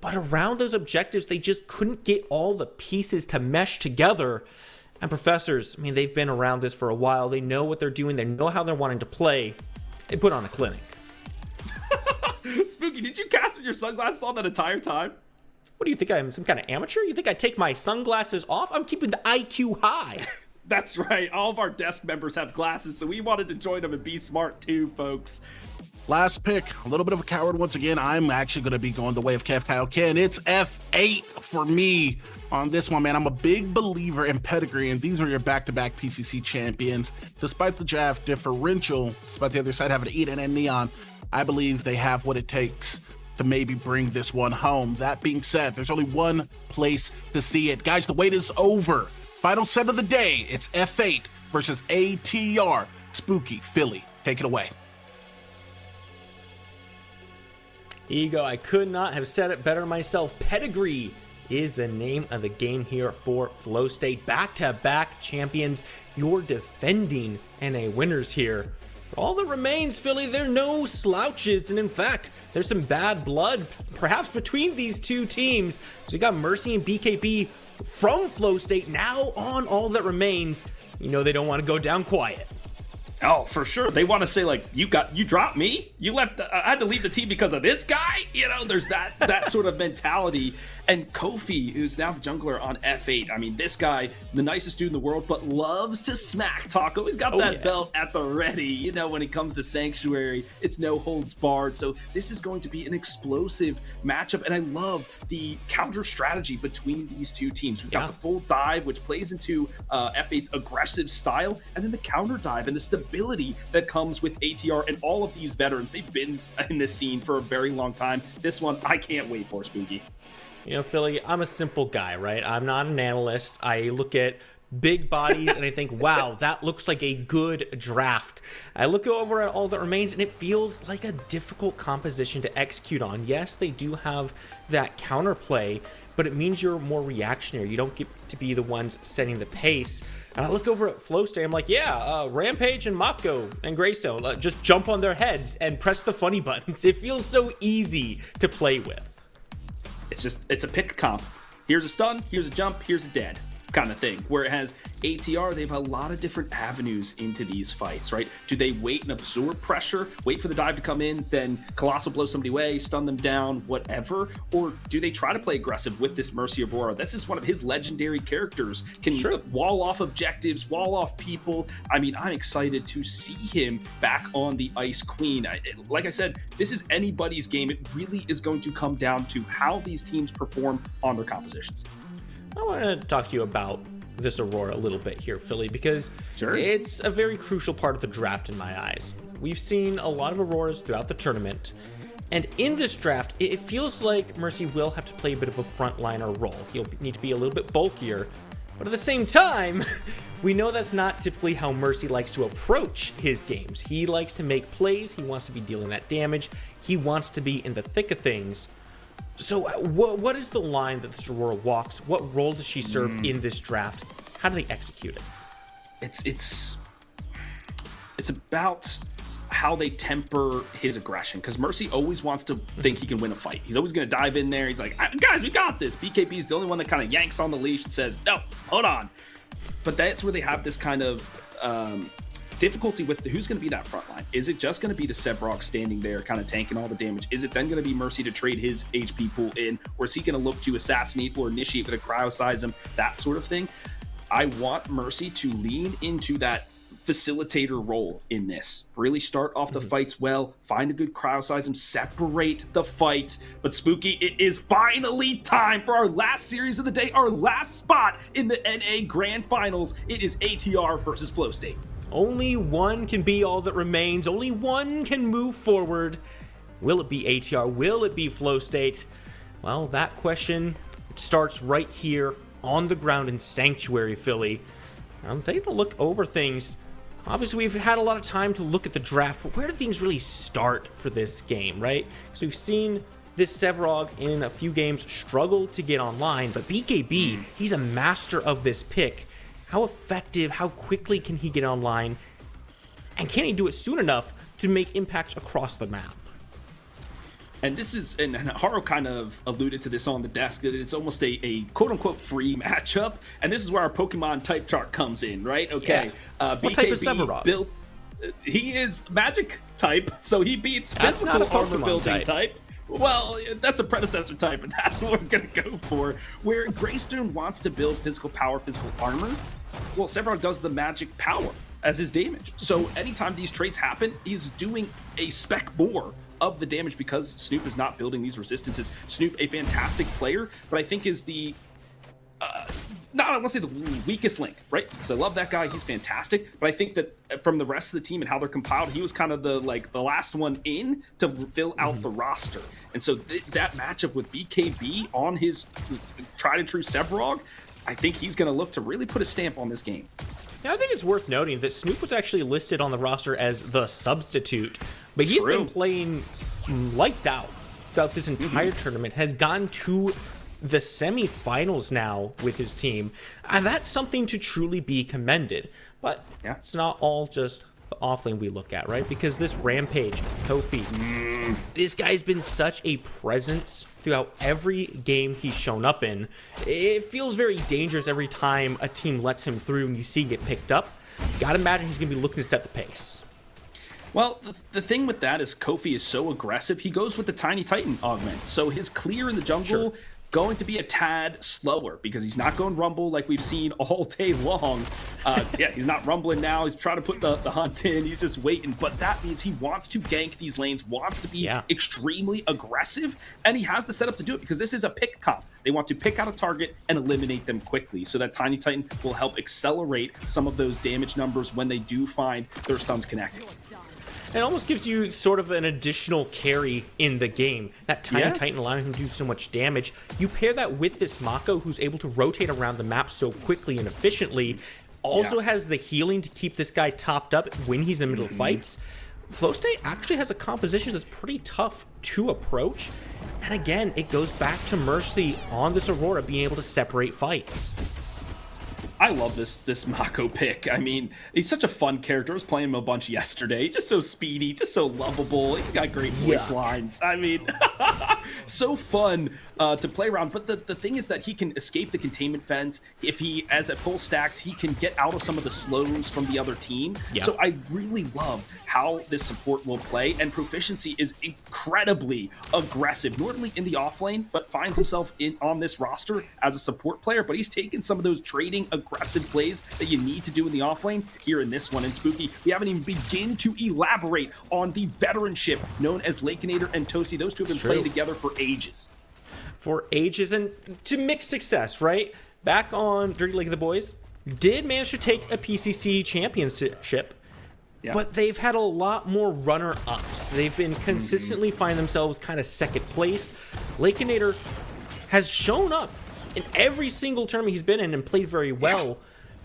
but around those objectives, they just couldn't get all the pieces to mesh together. And Professors, I mean, they've been around this for a while. They know what they're doing. They know how they're wanting to play. They put on a clinic. Spooky, did you cast with your sunglasses on that entire time? What do you think, I'm some kind of amateur? You think I take my sunglasses off? I'm keeping the IQ high. That's right. All of our desk members have glasses, so we wanted to join them and be smart too, folks. Last pick, a little bit of a coward once again. I'm actually going to be going the way of Kev Kaioken. It's F8 for me on this one, man. I'm a big believer in pedigree, and these are your back-to-back PCC champions. Despite the draft differential, despite the other side having Eden and Neon, I believe they have what it takes to maybe bring this one home. That being said, there's only one place to see it. Guys, the wait is over. Final set of the day, it's F8 versus ATR. Spooky, Philly, take it away. Ego, I could not have said it better myself. Pedigree is the name of the game here for Flowstate. Back-to-back champions, your defending NA winners here. For all that remains, Philly, they're no slouches, and in fact, there's some bad blood, perhaps between these two teams. So you got Mercy and BKB from Flowstate now on All That Remains. You know they don't want to go down quiet. Oh, for sure. They want to say, like, you dropped me? You left, I had to leave the team because of this guy? You know, there's that sort of mentality. And Kofi, who's now jungler on F8. I mean, this guy, the nicest dude in the world, but loves to smack talk. Always got that belt at the ready. You know, when it comes to Sanctuary, it's no holds barred. So this is going to be an explosive matchup. And I love the counter strategy between these two teams. We've got the full dive, which plays into F8's aggressive style, and then the counter dive and the stability that comes with ATR and all of these veterans. They've been in this scene for a very long time. This one, I can't wait for, Spooky. You know, Philly, I'm a simple guy, right? I'm not an analyst. I look at big bodies and I think, wow, that looks like a good draft. I look over at all that remains and it feels like a difficult composition to execute on. Yes, they do have that counterplay, but it means you're more reactionary. You don't get to be the ones setting the pace. And I look over at Flowstate, I'm like, yeah, Rampage and Mopko and Greystone, just jump on their heads and press the funny buttons. It feels so easy to play with. It's a pick comp. Here's a stun, here's a jump, here's a dead kind of thing. Whereas ATR, they have a lot of different avenues into these fights, right? Do they wait and absorb pressure, wait for the dive to come in, then Colossal blow somebody away, stun them down, whatever? Or do they try to play aggressive with this Mercy Aurora? This is one of his legendary characters. Can wall off objectives, wall off people. I mean, I'm excited to see him back on the Ice Queen. Like I said, this is anybody's game. It really is going to come down to how these teams perform on their compositions. I want to talk to you about this Aurora a little bit here, Philly, because it's a very crucial part of the draft in my eyes. We've seen a lot of Auroras throughout the tournament, and in this draft, it feels like Mercy will have to play a bit of a frontliner role. He'll need to be a little bit bulkier, but at the same time, we know that's not typically how Mercy likes to approach his games. He likes to make plays, he wants to be dealing that damage, he wants to be in the thick of things. So what is the line that this Aurora walks? What role does she serve in this draft? How do they execute it? It's about how they temper his aggression, because Mercy always wants to think he can win a fight. He's always going to dive in there. He's like, guys, we got this. BKB is the only one that kind of yanks on the leash and says, no, hold on. But that's where they have this kind of difficulty with who's going to be that front line. Is it just going to be the Sevrog standing there kind of tanking all the damage? Is it then going to be Mercy to trade his HP pool in? Or is he going to look to assassinate or initiate with a cryo-size him? That sort of thing. I want Mercy to lean into that facilitator role in this. Really start off the fights well, find a good cryo-size him, separate the fight. But Spooky, it is finally time for our last series of the day, our last spot in the NA Grand Finals. It is ATR versus Flowstate. Only one can be all that remains. Only one can move forward. Will it be ATR? Will it be Flowstate? Well, that question starts right here on the ground in Sanctuary, Philly. I'm taking a look over things. Obviously, we've had a lot of time to look at the draft, but where do things really start for this game, right? Because we've seen this Sevrog in a few games struggle to get online, but BKB, he's a master of this pick. How effective, how quickly can he get online? And can he do it soon enough to make impacts across the map? And this is, and Haro kind of alluded to this on the desk, that it's almost a quote-unquote free matchup. And this is where our Pokemon type chart comes in, right? Okay, yeah. What BKB type is Sevrog? Built, he is magic type, so he beats physical armor building type. Well, that's a predecessor type, and that's what we're going to go for. Where Greystone wants to build physical power, physical armor, well, Sevrog does the magic power as his damage. So anytime these traits happen, he's doing a spec more of the damage because Snoop is not building these resistances. Snoop, a fantastic player, but I think is the I want to say the weakest link, right? Because I love that guy, he's fantastic, but I think that from the rest of the team and how they're compiled, he was kind of the last one in to fill out the roster. And so that matchup with BKB on his tried and true Sevrog, I think he's going to look to really put a stamp on this game. Yeah, I think it's worth noting that Snoop was actually listed on the roster as the substitute, but he's been playing lights out throughout this entire tournament, has gotten to the semifinals now with his team, and that's something to truly be commended. But it's not all just the offlane we look at, right? Because this Rampage, Kofi, this guy's been such a presence throughout every game he's shown up in. It feels very dangerous every time a team lets him through and you see him get picked up. You gotta imagine he's gonna be looking to set the pace. Well, the thing with that is Kofi is so aggressive, he goes with the Tiny Titan augment. So his clear in the jungle going to be a tad slower because he's not going rumble like we've seen all day long. He's not rumbling now. He's trying to put the hunt in. He's just waiting. But that means he wants to gank these lanes, wants to be extremely aggressive, and he has the setup to do it because this is a pick comp. They want to pick out a target and eliminate them quickly. So that Tiny Titan will help accelerate some of those damage numbers when they do find their stuns connected. It almost gives you sort of an additional carry in the game. That Tiny Yeah. Titan allowing him to do so much damage. You pair that with this Mako who's able to rotate around the map so quickly and efficiently. Also has the healing to keep this guy topped up when he's in the middle of fights. Flowstate actually has a composition that's pretty tough to approach. And again, it goes back to Mercy on this Aurora being able to separate fights. I love this Mako pick. I mean, he's such a fun character. I was playing him a bunch yesterday. He's just so speedy, just so lovable. He's got great voice lines. I mean, so fun to play around. But the thing is that he can escape the containment fence. If he, as at full stacks, he can get out of some of the slows from the other team. Yeah. So I really love how this support will play. And Proficiency is incredibly aggressive, normally in the off lane, but finds himself on this roster as a support player. But he's taken some of those trading aggressive plays that you need to do in the offlane here in this one. And Spooky, we haven't even begin to elaborate on the veteranship known as Lakenator and Toasty. Those two have been playing together for ages. And to mixed success, right? Back on Dirty League of the Boys, did manage to take a PCC championship, but they've had a lot more runner-ups. They've been consistently finding themselves kind of second place. Lakenator has shown up in every single tournament he's been in and played very well,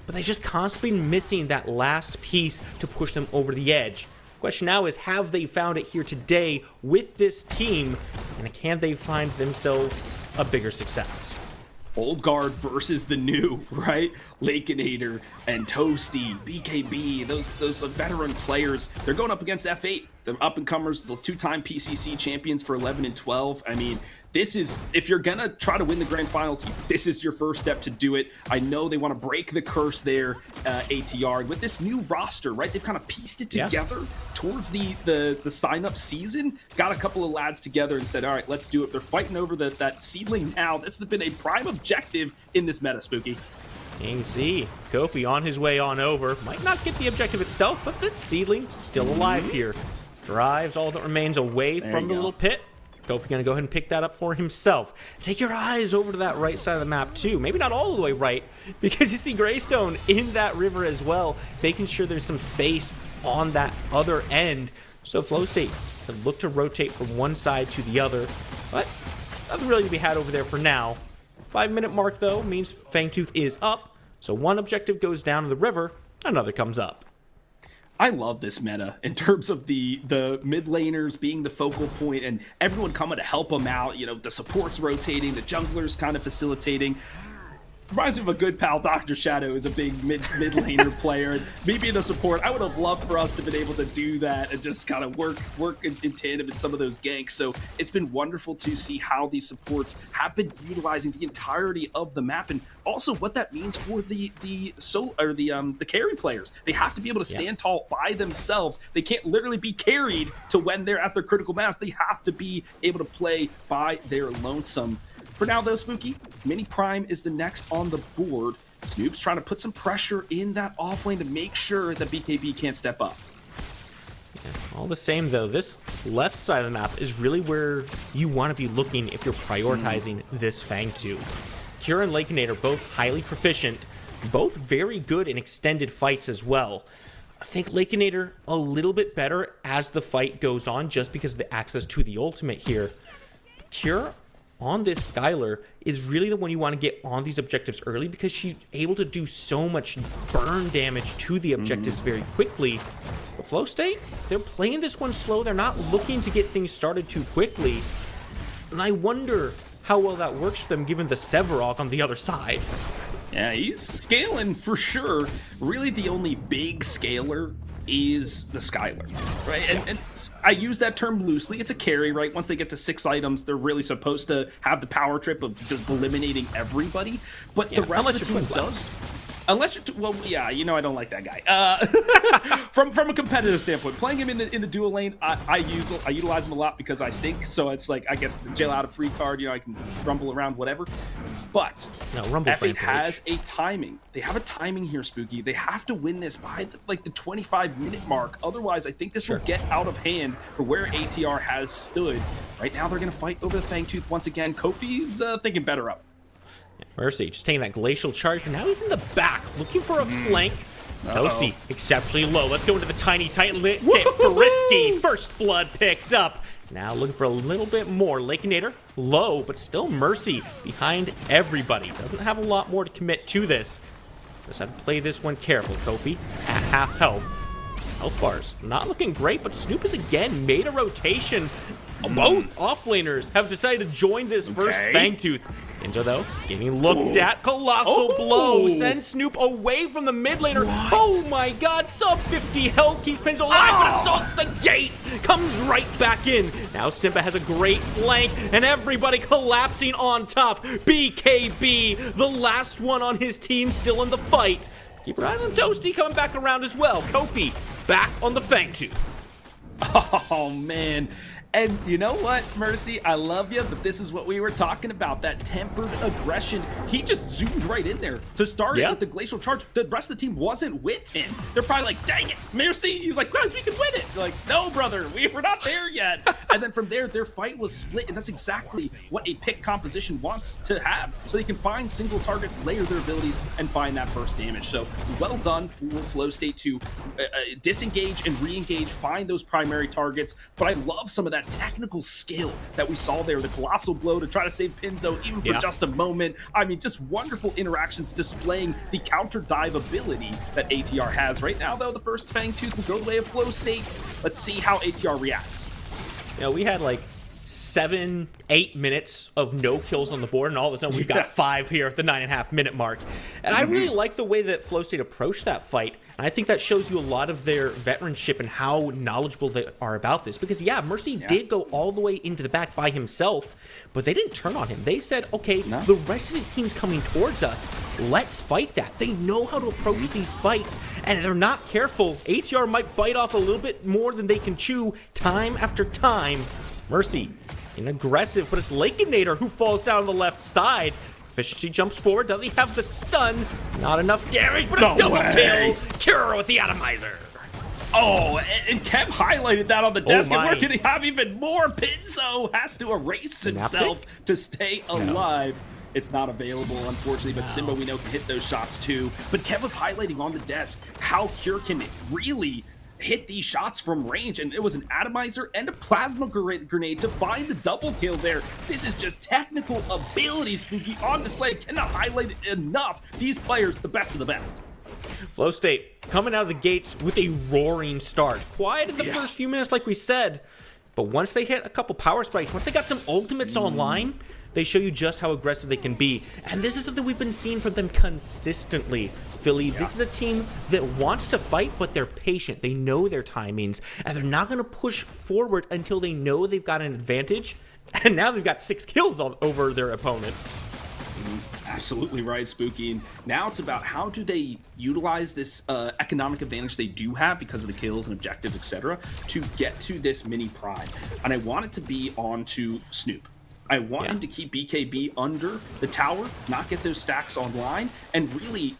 but they just constantly missing that last piece to push them over the edge. Question now is, have they found it here today with this team, and can they find themselves a bigger success? Old guard versus the new, right? Lakenator and Toasty, BKB, those veteran players. They're going up against F8, the up-and-comers, the two-time PCC champions for 11 and 12. I mean, this is, if you're gonna try to win the grand finals, this is your first step to do it. I know they want to break the curse there, ATR, with this new roster, right? They've kind of pieced it together towards the sign-up season. Got a couple of lads together and said, all right, let's do it. They're fighting over that seedling now. This has been a prime objective in this meta, Spooky. You see, Kofi on his way on over. Might not get the objective itself, but the seedling still alive here. Drives all that remains away from the little pit. Kofi gonna go ahead and pick that up for himself. Take your eyes over to that right side of the map too. Maybe not all the way right, because you see Greystone in that river as well, making sure there's some space on that other end. So Flowstate can look to rotate from one side to the other, but nothing really to be had over there for now. 5-minute mark though means Fangtooth is up, so one objective goes down to the river, another comes up. I love this meta in terms of the mid laners being the focal point and everyone coming to help them out. You know, the support's rotating, the junglers kind of facilitating. Reminds me of a good pal, Dr. Shadow is a big mid laner player. And me being a support, I would have loved for us to have been able to do that and just kind of work in tandem in some of those ganks. So it's been wonderful to see how these supports have been utilizing the entirety of the map, and also what that means for the carry players. They have to be able to stand tall by themselves. They can't literally be carried to when they're at their critical mass. They have to be able to play by their lonesome. For now, though, Spooky, Mini Prime is the next on the board. Snoop's trying to put some pressure in that off lane to make sure that BKB can't step up. Yeah, all the same, though, this left side of the map is really where you want to be looking if you're prioritizing this Fangtooth. Kira and Lakenator, both highly proficient, both very good in extended fights as well. I think Lakenator a little bit better as the fight goes on, just because of the access to the ultimate here. Kira on this Skylar is really the one you want to get on these objectives early, because she's able to do so much burn damage to the objectives very quickly. But Flowstate, they're playing this one slow. They're not looking to get things started too quickly. And I wonder how well that works for them given the Sevarog on the other side. Yeah, he's scaling for sure. Really the only big scaler is the Skylar, right? And I use that term loosely. It's a carry, right? Once they get to 6 items, they're really supposed to have the power trip of just eliminating everybody. But the rest of the team does. Unless you're, well, yeah, you know I don't like that guy. From a competitive standpoint, playing him in the dual lane, I utilize him a lot because I stink. So it's like I get the jail out of free card. You know, I can rumble around, whatever. But F8 has a timing. They have a timing here, Spooky. They have to win this by the 25-minute mark. Otherwise, I think this will get out of hand for where ATR has stood. Right now, they're going to fight over the Fangtooth once again. Kofi's thinking better up. Mercy just taking that glacial charge, but now he's in the back looking for a flank. Toasty, exceptionally low. Let's go into the tiny tight list. Frisky, first blood picked up. Now looking for a little bit more. Lakeinator, low, but still Mercy behind everybody. Doesn't have a lot more to commit to this. Just have to play this one careful. Kofi at half health. Health bars not looking great, but Snoop has again made a rotation. Both offlaners have decided to join this first Fangtooth. Inzo, though, getting looked at. Colossal blow sends Snoop away from the mid laner. Oh my god, sub 50 health keeps Pinzo alive, but assaults the gates, comes right back in. Now Simba has a great flank, and everybody collapsing on top. BKB, the last one on his team, still in the fight. Keep your eye on Toasty coming back around as well. Kofi back on the Fangtooth. Oh, man. And you know what, Mercy? I love you, but this is what we were talking about, that tempered aggression. He just zoomed right in there to start it with the glacial charge. The rest of the team wasn't with him. They're probably like, dang it, Mercy. He's like, guys, we can win it. They're like, no, brother, we're not there yet. And then from there, their fight was split, and that's exactly what a pick composition wants to have. So they can find single targets, layer their abilities, and find that first damage. So well done for Flowstate to disengage and re-engage, find those primary targets. But I love some of that technical skill that we saw there, the colossal blow to try to save Pinzo even for just a moment. I mean, just wonderful interactions displaying the counter dive ability that ATR has. Right now, though, the first Fangtooth will go the way of Flowstate. Let's see how ATR reacts. You know, we had like 7-8 minutes of no kills on the board, and all of a sudden we've got 5 here at the 9.5 minute mark. And I really like the way that Flowstate approached that fight, and I think that shows you a lot of their veteranship and how knowledgeable they are about this. Because Mercy did go all the way into the back by himself, but they didn't turn on him. They said, okay, the rest of his team's coming towards us, let's fight that. They know how to approach these fights, and they're not careful. ATR might bite off a little bit more than they can chew time after time. Mercy, aggressive, but it's Lakeinator who falls down on the left side. Efficiency jumps forward. Does he have the stun? Not enough damage, but a double kill. Cure with the atomizer. Oh, and Kev highlighted that on the desk, and we're going to have even more. Pinzo has to erase himself to stay alive. It's not available, unfortunately, but Simba, we know, can hit those shots too. But Kev was highlighting on the desk how Cure can really hit these shots from range, and it was an atomizer and a plasma grenade to find the double kill there. This is just technical ability, Spooky, on display. I cannot highlight it enough. These players, the best of the best. Flowstate coming out of the gates with a roaring start. Quiet in the first few minutes, like we said, but once they hit a couple power spikes, once they got some ultimates online, they show you just how aggressive they can be. And this is something we've been seeing from them consistently. Philly, this is a team that wants to fight, but they're patient. They know their timings, and they're not going to push forward until they know they've got an advantage. And now they've got 6 kills over their opponents. Absolutely right, Spooky. And now it's about how do they utilize this economic advantage they do have because of the kills and objectives, etc., to get to this mini prime. And I want it to be on to Snoop. I want him to keep BKB under the tower, not get those stacks online, and really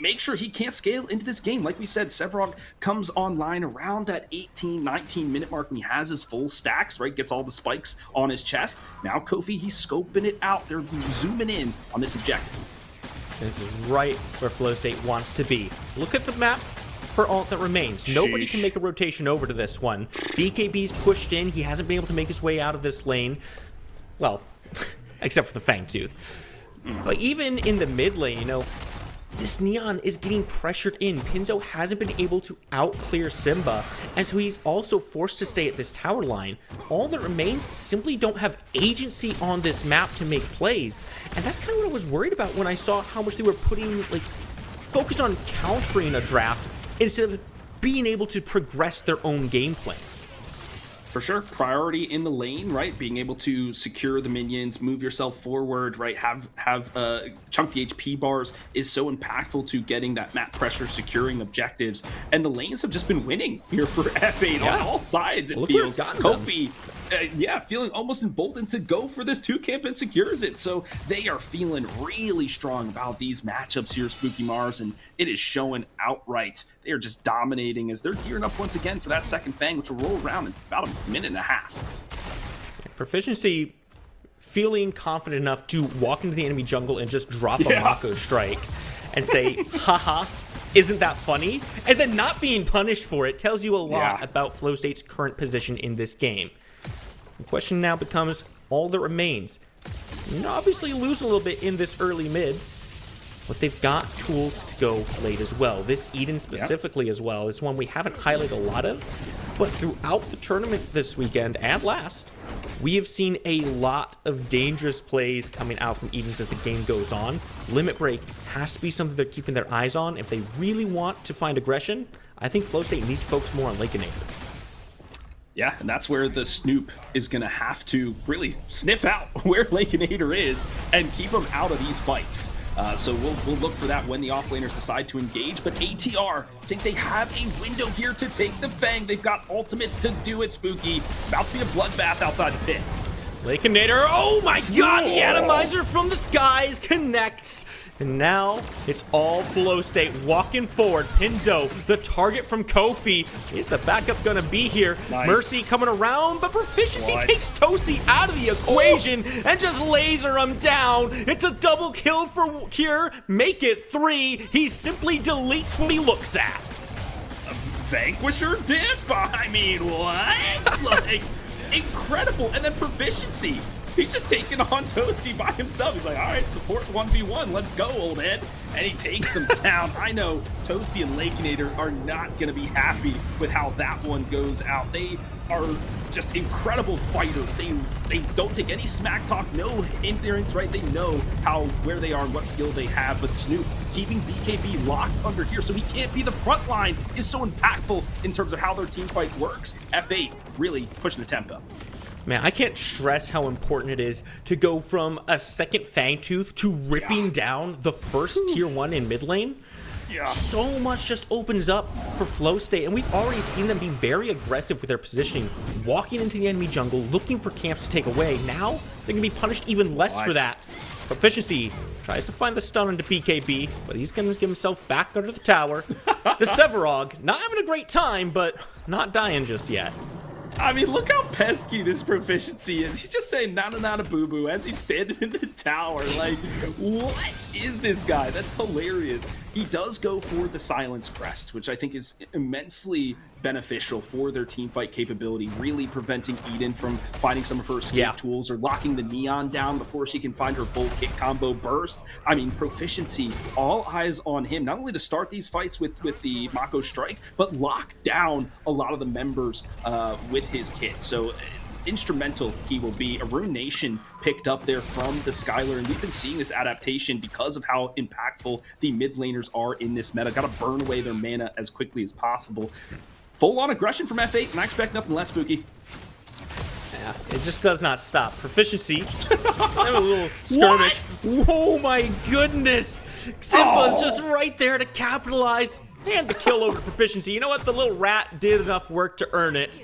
make sure he can't scale into this game. Like we said, Sevrog comes online around that 18, 19 minute mark when he has his full stacks, right? Gets all the spikes on his chest. Now Kofi, he's scoping it out. They're zooming in on this objective. This is right where Flowstate wants to be. Look at the map for all that remains. Nobody can make a rotation over to this one. BKB's pushed in. He hasn't been able to make his way out of this lane. Well, except for the Fangtooth. But even in the mid lane, you know, this Neon is getting pressured in. Pinzo hasn't been able to out-clear Simba, and so he's also forced to stay at this tower line. All that remains simply don't have agency on this map to make plays, and that's kind of what I was worried about when I saw how much they were putting, like, focused on countering a draft instead of being able to progress their own gameplay. For sure, priority in the lane, right? Being able to secure the minions, move yourself forward, right? Have chunk the HP bars is so impactful to getting that map pressure, securing objectives, and the lanes have just been winning here for F8 on all sides. It feels Kofi, feeling almost emboldened to go for this 2-camp and secures it. So they are feeling really strong about these matchups here, Spooky Mars, and it is showing outright. They are just dominating as they're gearing up once again for that second Fang, which will roll around in about a minute and a half. Proficiency feeling confident enough to walk into the enemy jungle and just drop a Mako strike and say, haha, Isn't that funny? And then not being punished for it tells you a lot about Flowstate's current position in this game. The question now becomes all that remains. You know, obviously lose a little bit in this early mid, but they've got tools to go late as well. This Eden specifically as well is one we haven't highlighted a lot of, but throughout the tournament this weekend and last, we have seen a lot of dangerous plays coming out from Edens as the game goes on. Limit Break has to be something they're keeping their eyes on. If they really want to find aggression, I think Flowstate needs to focus more on Lakeinator. Yeah, and that's where the Snoop is going to have to really sniff out where Lakeinator is and keep him out of these fights. So we'll look for that when the offlaners decide to engage. But ATR think they have a window here to take the Fang. They've got ultimates to do it, Spooky. It's about to be a bloodbath outside the pit. Lakeinator, oh my god, the atomizer from the skies connects. And now it's all Flowstate walking forward. Pinzo, the target from Kofi. Is the backup gonna be here? Nice. Mercy coming around, but Proficiency takes Toasty out of the equation and just laser him down. It's a double kill for Cure. Make it 3. He simply deletes what he looks at. Vanquisher diff? I mean, what? Like, incredible. And then Proficiency. He's just taking on Toasty by himself. He's like, all right, support 1v1. Let's go, old head. And he takes him down. I know Toasty and Lakeinator are not going to be happy with how that one goes out. They are just incredible fighters. They don't take any smack talk, no ignorance, right? They know where they are and what skill they have. But Snoop keeping BKB locked under here so he can't be the front line is so impactful in terms of how their team fight works. F8 really pushing the tempo. Man, I can't stress how important it is to go from a second Fangtooth to ripping down the first tier 1 in mid lane. So much just opens up for Flowstate, and we've already seen them be very aggressive with their positioning, walking into the enemy jungle, looking for camps to take away. Now, they're going to be punished even less for that. Proficiency tries to find the stun into PKB, but he's going to get himself back under the tower. The Sevarog, not having a great time, but not dying just yet. I mean, look how pesky this Proficiency is. He's just saying nada boo-boo as he's standing in the tower. Like, what is this guy? That's hilarious. He does go for the Silence Crest, which I think is immensely beneficial for their team fight capability, really preventing Eden from finding some of her escape tools or locking the Neon down before she can find her full kick combo burst. I mean, Proficiency, all eyes on him, not only to start these fights with the Mako Strike, but lock down a lot of the members with his kit. So instrumental he will be. A Rune Nation picked up there from the Skylar, and we've been seeing this adaptation because of how impactful the mid laners are in this meta. Got to burn away their mana as quickly as possible. Full-on aggression from F8, and I expect nothing less, Spooky. Yeah, it just does not stop. Proficiency. Have a little skirmish. What? Oh my goodness! Simba's just right there to capitalize. And the kill over Proficiency. You know what? The little rat did enough work to earn it.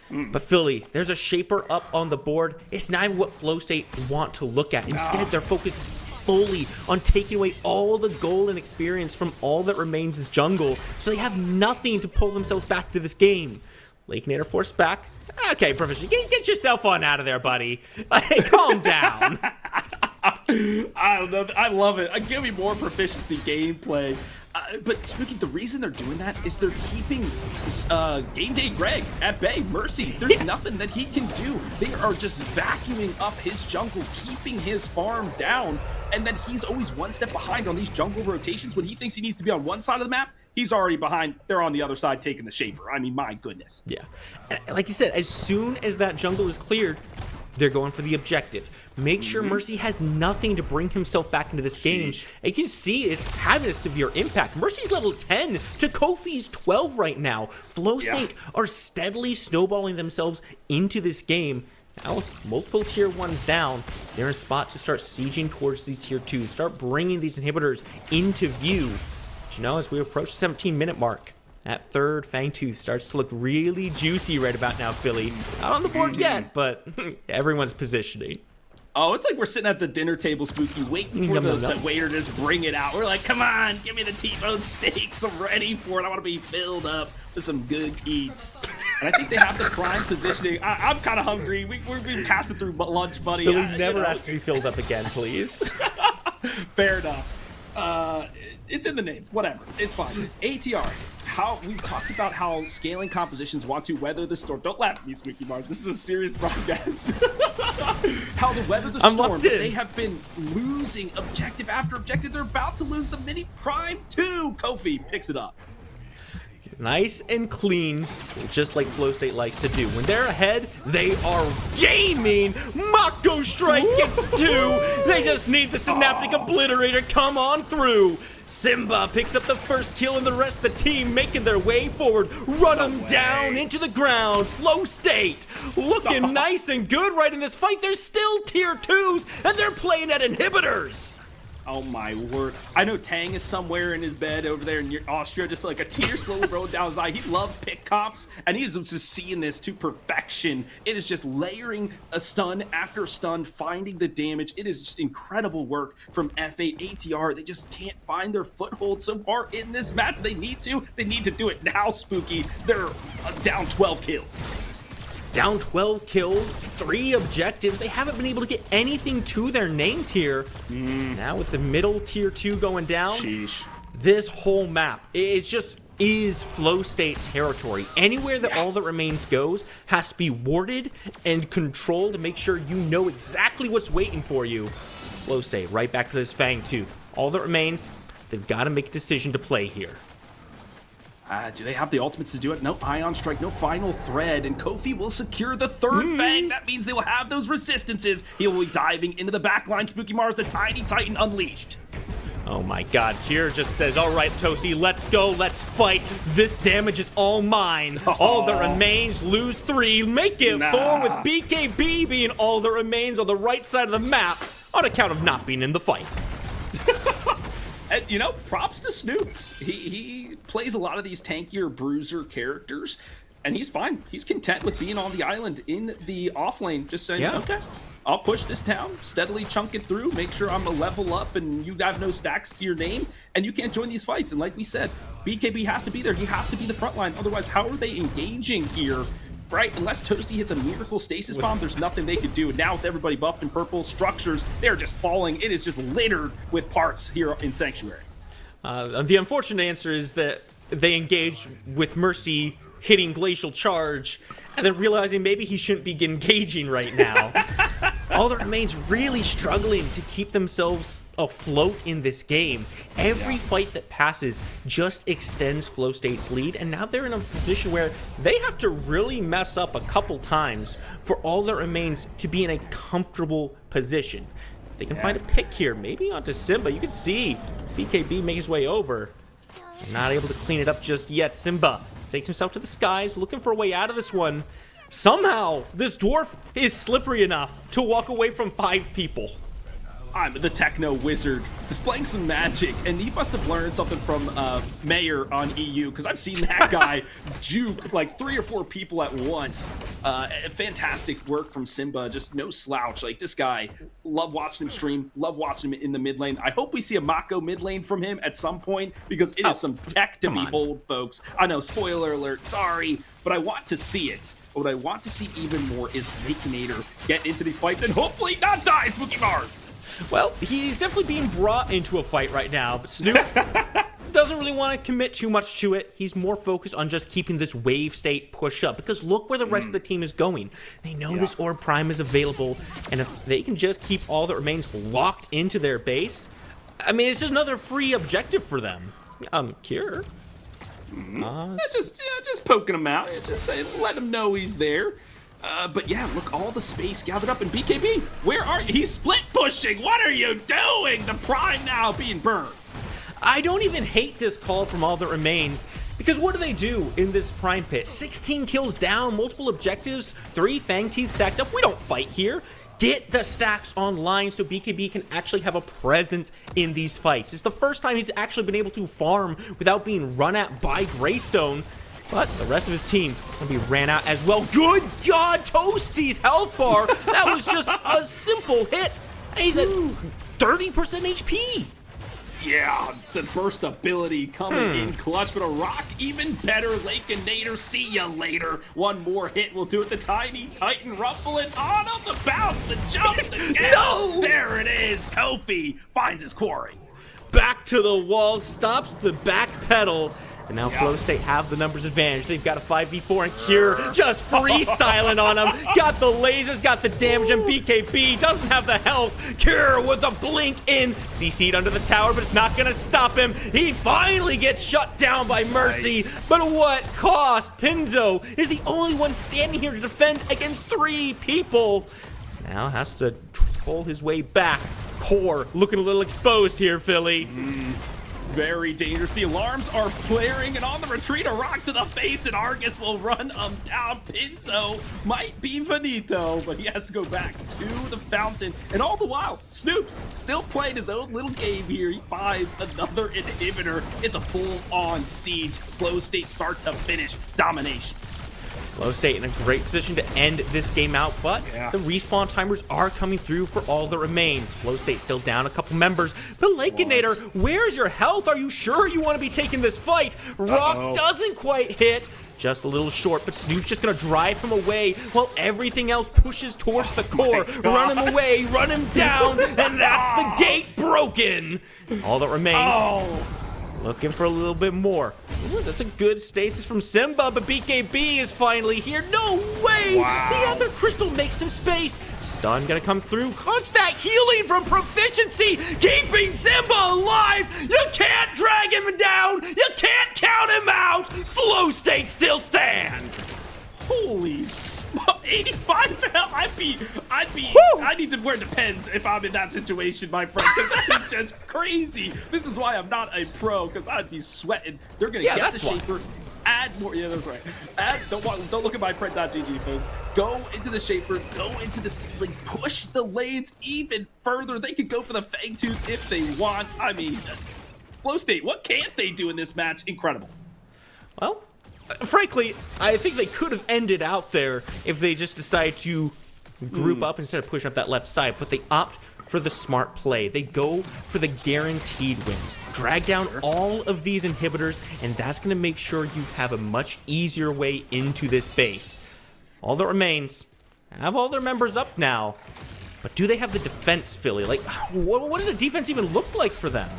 But Philly, there's a Shaper up on the board. It's not even what Flowstate want to look at. Instead, they're focused fully on taking away all the golden experience from all that remains is jungle, so they have nothing to pull themselves back to this game. Lakeinator forced back. Okay, Proficiency, get yourself on out of there, buddy. Hey, calm down. I don't know. I love it. Give me more Proficiency gameplay. But Spooky, the reason they're doing that is they're keeping Game Day Greg at bay. Mercy, there's nothing that he can do. They are just vacuuming up his jungle, keeping his farm down, and then he's always one step behind on these jungle rotations. When he thinks he needs to be on one side of the map, he's already behind. They're on the other side taking the Shaper. I mean, my goodness. Yeah. And like you said, as soon as that jungle is cleared, they're going for the objective. Make sure Mercy has nothing to bring himself back into this game. And you can see it's having a severe impact. Mercy's level 10 to Kofi's 12 right now. Flowstate are steadily snowballing themselves into this game. Now, with multiple tier 1s down, they're in a spot to start sieging towards these tier 2s. Start bringing these inhibitors into view. But you know, as we approach the 17-minute mark, that third Fangtooth starts to look really juicy right about now, Philly. Not on the board yet, but everyone's positioning. Oh, it's like we're sitting at the dinner table, Spooky, waiting for the waiter to just bring it out. We're like, come on, give me the T-bone steaks. I'm ready for it. I want to be filled up with some good eats. And I think they have the prime positioning. I'm kind of hungry. We're passing through lunch, buddy. Philly never has to be filled up again, please. Fair enough. It's in the name. Whatever. It's fine. ATR. How we've talked about how scaling compositions want to weather the storm. Don't laugh at me, Squeaky Mars. This is a serious podcast. How to weather the storm. But they have been losing objective after objective. They're about to lose the mini prime too. Kofi picks it up. Nice and clean, just like Flowstate likes to do. When they're ahead, they are gaming. Mako Strike gets 2. They just need the Synaptic Obliterator come on through. Simba picks up the first kill, and the rest of the team making their way forward. Run them down into the ground. Flowstate looking nice and good right in this fight. They're still tier 2s, and they're playing at inhibitors. Oh my word. I know Tang is somewhere in his bed over there in Austria, just like a tear slowly rolling down his eye. He loves pick comps, and he's just seeing this to perfection. It is just layering a stun after stun, finding the damage. It is just incredible work from F8 ATR. They just can't find their foothold so far in this match. They need to do it now, Spooky. They're down 12 kills. Down 12 kills, 3 objectives. They haven't been able to get anything to their names here. Now with the middle tier 2 going down, this whole map, it just is Flowstate territory. Anywhere that All That Remains goes has to be warded and controlled to make sure you know exactly what's waiting for you. Flowstate right back to this Fang Tooth. All That Remains, they've got to make a decision to play here. Do they have the ultimates to do it? No Ion Strike, no Final Thread, and Kofi will secure the third Fang. That means they will have those resistances. He will be diving into the backline. Spooky Mars, the Tiny Titan unleashed. Oh my god, Kier just says, all right, Toasty, let's go, let's fight. This damage is all mine. All That Remains, lose 3, make it 4 with BKB being All That Remains on the right side of the map on account of not being in the fight. And, you know, props to Snoops. He plays a lot of these tankier bruiser characters, and he's fine. He's content with being on the island in the off lane, just saying, okay, I'll push this town, steadily chunk it through, make sure I'm a level up and you have no stacks to your name, and you can't join these fights. And like we said, BKB has to be there. He has to be the front line. Otherwise, how are they engaging here? Right? Unless Toasty hits a miracle stasis bomb, there's nothing they could do. And now with everybody buffed in purple, structures, they're just falling. It is just littered with parts here in Sanctuary. The unfortunate answer is that they engaged with Mercy hitting Glacial Charge and then realizing maybe he shouldn't be engaging right now. All That Remains really struggling to keep themselves afloat in this game. Every fight that passes just extends Flowstate's lead, and now they're in a position where they have to really mess up a couple times for All That Remains to be in a comfortable position. If they can find a pick here, maybe onto Simba. You can see BKB make his way over. They're not able to clean it up just yet. Simba takes himself to the skies, looking for a way out of this one. Somehow, this dwarf is slippery enough to walk away from 5 people. I'm the Techno Wizard, displaying some magic, and he must have learned something from Mayor on EU, because I've seen that guy juke like 3 or 4 people at once. Fantastic work from Simba, just no slouch. Like, this guy, love watching him stream, love watching him in the mid lane. I hope we see a Mako mid lane from him at some point, because it is some tech to behold, folks. I know, spoiler alert, sorry, but I want to see it. What I want to see even more is Baconator get into these fights and hopefully not die, Spooky Mars. Well, he's definitely being brought into a fight right now, but Snoop doesn't really want to commit too much to it. He's more focused on just keeping this wave state push up, because look where the rest of the team is going. They know this Orb Prime is available, and if they can just keep All That Remains locked into their base, I mean, it's just another free objective for them. Cure. Just poking him out, just saying, let him know he's there. But yeah, look, all the space gathered up in BKB. Where are you? He's split pushing. What are you doing? The Prime now being burned. I don't even hate this call from All That Remains, because what do they do in this Prime Pit? 16 kills down, multiple objectives, 3 Fang Teeth stacked up. We don't fight here. Get the stacks online so BKB can actually have a presence in these fights. It's the first time he's actually been able to farm without being run at by Greystone. But the rest of his team will be ran out as well. Good God, Toasty's health bar. That was just a simple hit. And he's at 30% HP. Yeah, the burst ability coming in clutch, but a rock even better. Lakeinator, see ya later. One more hit will do it. The Tiny Titan ruffling on the bounce, the jump, the kill. No! There it is. Kofi finds his quarry. back to the wall, stops the back pedal. And now Flowstate have the numbers advantage. They've got a 5v4 and Cure just freestyling on him. Got the lasers, got the damage, and BKB doesn't have the health. Cure with a blink in. CC'd under the tower, but it's not going to stop him. He finally gets shut down by Mercy. But at what cost? Pinzo is the only one standing here to defend against 3 people. Now has to pull his way back. Core looking a little exposed here, Philly. Very dangerous. The alarms are flaring, and on the retreat, a rock to the face, and Argus will run him down. Pinzo might be finito, but he has to go back to the fountain. And all the while, Snoops still playing his own little game here. He finds another inhibitor. It's a full-on siege. Flowstate start to finish domination. Flowstate in a great position to end this game out, but the respawn timers are coming through for all that remains. Flowstate still down a couple members, but Lakeinator, where's your health? Are you sure you want to be taking this fight? Rock doesn't quite hit. Just a little short, but Snoop's just gonna drive him away while everything else pushes towards the core. Run him away, run him down, and that's the gate broken. All that remains, looking for a little bit more. Ooh, that's a good stasis from Simba, but BKB is finally here. No way! The other crystal makes some space. Stun gonna come through. Oh, it's that healing from Proficiency, keeping Simba alive. You can't drag him down. You can't count him out. Flowstate still stands. Holy 85 health. I need to wear Depends if I'm in that situation, my friend, because that is just crazy. This is why I'm not a pro, because I'd be sweating. They're gonna get the Shaper, add more. Yeah, that's right. Don't look at my print.gg, folks. Go into the Shaper, go into the Seedlings, push the lanes even further. They could go for the Fangtooth if they want. I mean, Flowstate, what can't they do in this match? Incredible. Well, frankly, I think they could have ended out there if they just decided to group up instead of pushing up that left side, but they opt for the smart play. They go for the guaranteed wins. Drag down all of these inhibitors, and that's going to make sure you have a much easier way into this base. All that remains, have all their members up now, but do they have the defense, Philly? Like, what does the defense even look like for them?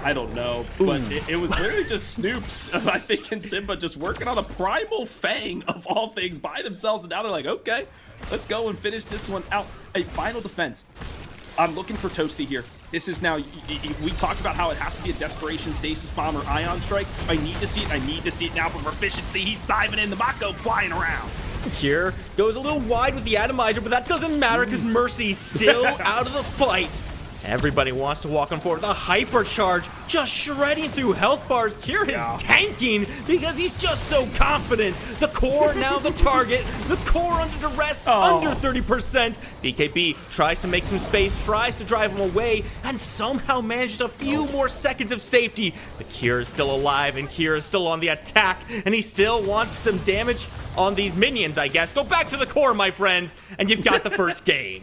I don't know, but it was literally just Snoops, I think, and Simba just working on a primal Fang of all things by themselves, and now they're like, okay, let's go and finish this one out. A final defense. I'm looking for Toasty here. This is now, we talked about how it has to be a Desperation, Stasis Bomb, or Ion Strike. I need to see it. I need to see it now for Proficiency. He's diving in, the Mako flying around. Cure goes a little wide with the Atomizer, but that doesn't matter because Mercy's still out of the fight. Everybody wants to walk on forward. The Hypercharge just shredding through health bars. Cure is tanking because he's just so confident. The core now the target. The core under duress, under 30%. BKB tries to make some space, tries to drive him away, and somehow manages a few more seconds of safety. But Cure is still alive, and Cure is still on the attack, and he still wants some damage on these minions, I guess. Go back to the core, my friends, and you've got the first game.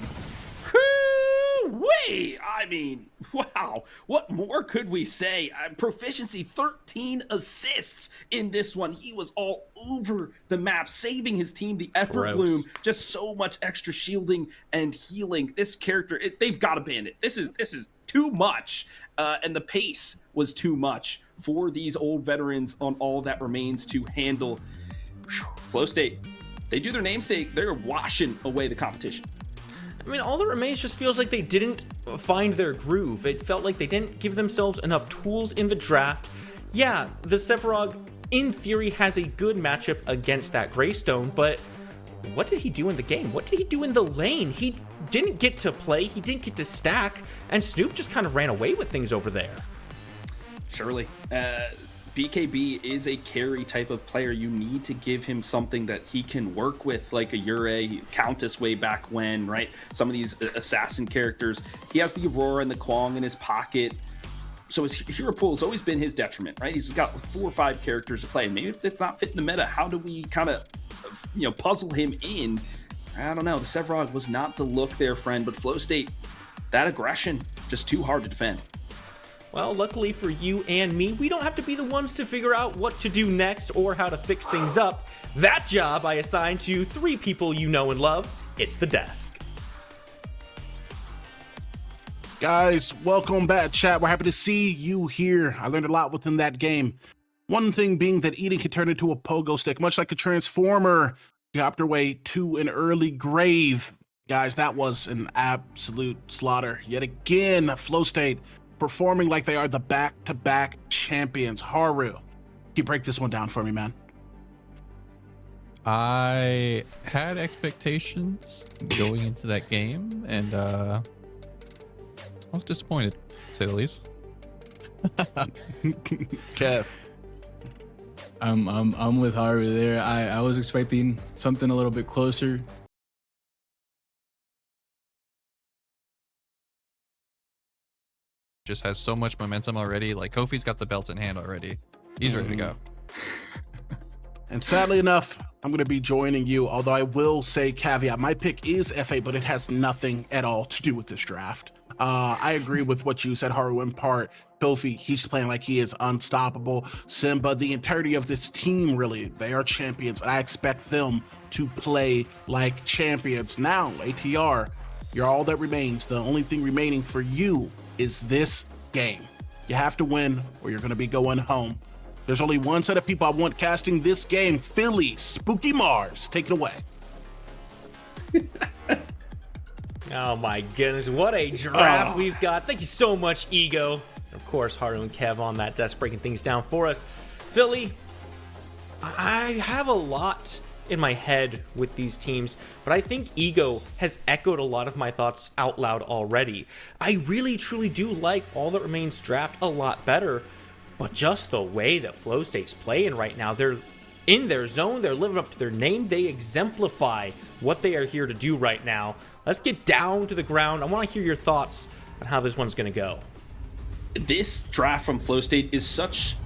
Wait, I mean, wow. What more could we say? Proficiency, 13 assists in this one. He was all over the map, saving his team. The Effort Bloom, just so much extra shielding and healing. This character, they've got to ban it. This is too much, and the pace was too much for these old veterans on all that remains to handle. Flowstate, they do their namesake. They're washing away the competition. I mean, all that remains just feels like they didn't find their groove. It felt like they didn't give themselves enough tools in the draft. Yeah, the Sephiroth, in theory, has a good matchup against that Greystone, but what did he do in the game? What did he do in the lane? He didn't get to play, he didn't get to stack, and Snoop just kind of ran away with things over there. Surely. BKB is a carry type of player. You need to give him something that he can work with, like a Yurei, Countess way back when, right? Some of these assassin characters. He has the Aurora and the Kwong in his pocket. So his hero pool has always been his detriment, right? He's got 4 or 5 characters to play. Maybe if it's not fitting the meta, how do we kind of, puzzle him in? I don't know. The Sephiroth was not the look there, friend, but Flowstate, that aggression, just too hard to defend. Well, luckily for you and me, we don't have to be the ones to figure out what to do next or how to fix things up. That job I assign to 3 people you know and love. It's the desk. Guys, welcome back, chat. We're happy to see you here. I learned a lot within that game. One thing being that Eden can turn into a pogo stick, much like a transformer. She hopped her way to an early grave. Guys, that was an absolute slaughter. Yet again, Flowstate performing like they are the back-to-back champions. Haru, can you break this one down for me, man? I had expectations going into that game, and I was disappointed, to say the least. Kev. I'm with Haru there. I was expecting something a little bit closer. Just has so much momentum already. Like, Kofi's got the belt in hand already. He's ready to go. And sadly enough, I'm going to be joining you, although I will say caveat, my pick is F8, but it has nothing at all to do with this draft. I agree with what you said, Haru, in part. Kofi, he's playing like he is unstoppable. Simba, the entirety of this team, really, they are champions. I expect them to play like champions. Now, ATR, you're all that remains. The only thing remaining for you is this game. You have to win or you're going to be going home. There's only one set of people I want casting this game. Philly, Spooky Mars, take it away. Oh my goodness, what a draft we've got. Thank you so much, Ego. Of course, Haru and Kev on that desk breaking things down for us. Philly, I have a lot in my head with these teams, but I think Ego has echoed a lot of my thoughts out loud already. I really, truly do like All That Remains draft a lot better, but just the way that Flowstate's playing right now, they're in their zone, they're living up to their name, they exemplify what they are here to do right now. Let's get down to the ground. I want to hear your thoughts on how this one's going to go. This draft from Flowstate is such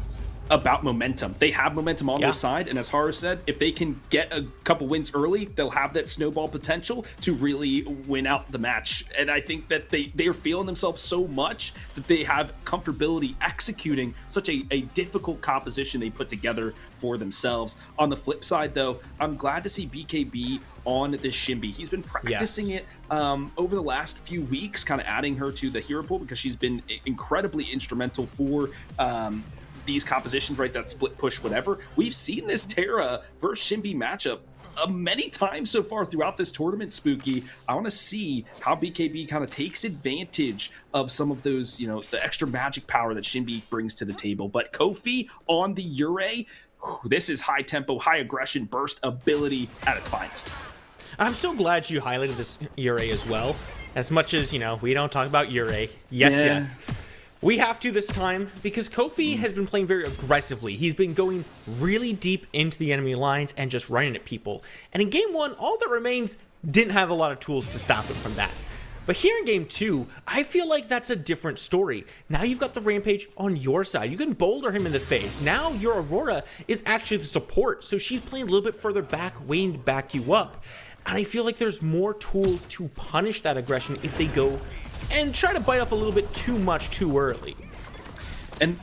about momentum. They have momentum on their side, and as Haru said, if they can get a couple wins early, they'll have that snowball potential to really win out the match. And I think that they are feeling themselves so much that they have comfortability executing such a difficult composition they put together for themselves. On the flip side, though, I'm glad to see BKB on this Shinbi. He's been practicing it over the last few weeks, kind of adding her to the hero pool because she's been incredibly instrumental for these compositions, right? That split push, whatever. We've seen this Terra versus Shinbi matchup many times so far throughout this tournament, Spooky. I want to see how BKB kind of takes advantage of some of those, you know, the extra magic power that Shinbi brings to the table. But Kofi on the Yurei, this is high tempo, high aggression, burst ability at its finest. I'm so glad you highlighted this Yurei as well. As much as, you know, we don't talk about Yurei. Yes. We have to this time because Kofi has been playing very aggressively. He's been going really deep into the enemy lines and just running at people. And in game one, All That Remains didn't have a lot of tools to stop him from that. But here in game two, I feel like that's a different story. Now you've got the Rampage on your side. You can boulder him in the face. Now your Aurora is actually the support. So she's playing a little bit further back, waiting to back you up. And I feel like there's more tools to punish that aggression if they go and try to bite off a little bit too much too early.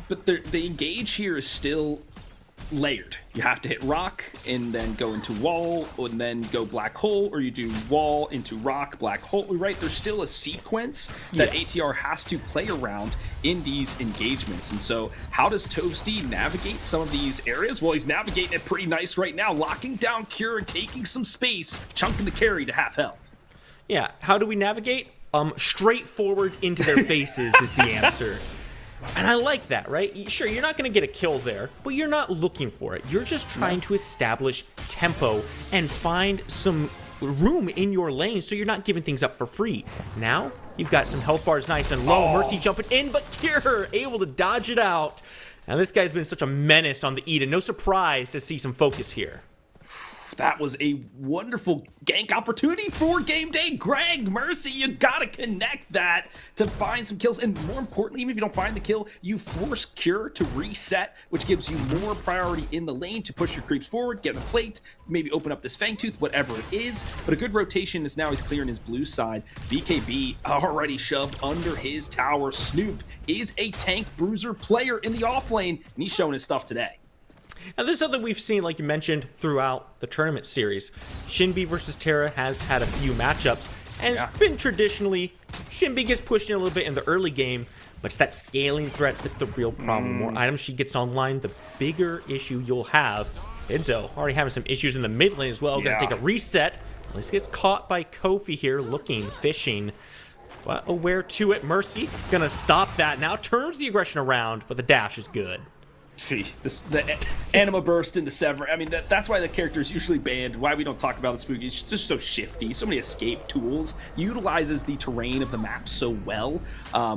But the engage here is still layered. You have to hit rock and then go into wall and then go black hole, or you do wall into rock, black hole, right? There's still a sequence that ATR has to play around in these engagements. And so how does Toasty navigate some of these areas? Well, he's navigating it pretty nice right now, locking down Cure and taking some space, chunking the carry to half health. Yeah, how do we navigate? Straight forward into their faces is the answer. And I like that, right? Sure, you're not going to get a kill there, but you're not looking for it. You're just trying to establish tempo and find some room in your lane so you're not giving things up for free. Now, you've got some health bars nice and low. Mercy jumping in, but Cure able to dodge it out. Now, this guy's been such a menace on the Eden. No surprise to see some focus here. That was a wonderful gank opportunity for game day. Greg, Mercy, you gotta connect that to find some kills. And more importantly, even if you don't find the kill, you force Cure to reset, which gives you more priority in the lane to push your creeps forward, get a plate, maybe open up this Fangtooth, whatever it is. But a good rotation is now he's clearing his blue side. BKB already shoved under his tower. Snoop is a tank bruiser player in the off lane, and he's showing his stuff today. And this is something we've seen, like you mentioned, throughout the tournament series. Shinbi versus Terra has had a few matchups, And it's been traditionally, Shinbi gets pushed in a little bit in the early game, but it's that scaling threat that's the real problem. The more items she gets online, the bigger issue you'll have. Enzo already having some issues in the mid lane as well. Gonna take a reset. At least gets caught by Kofi here, looking, fishing. But aware to it. Mercy gonna stop that. Now turns the aggression around, but the dash is good. The anima burst into Sever. I mean, that's why the character is usually banned. Why we don't talk about the Spooky. It's just so shifty. So many escape tools. Utilizes the terrain of the map so well,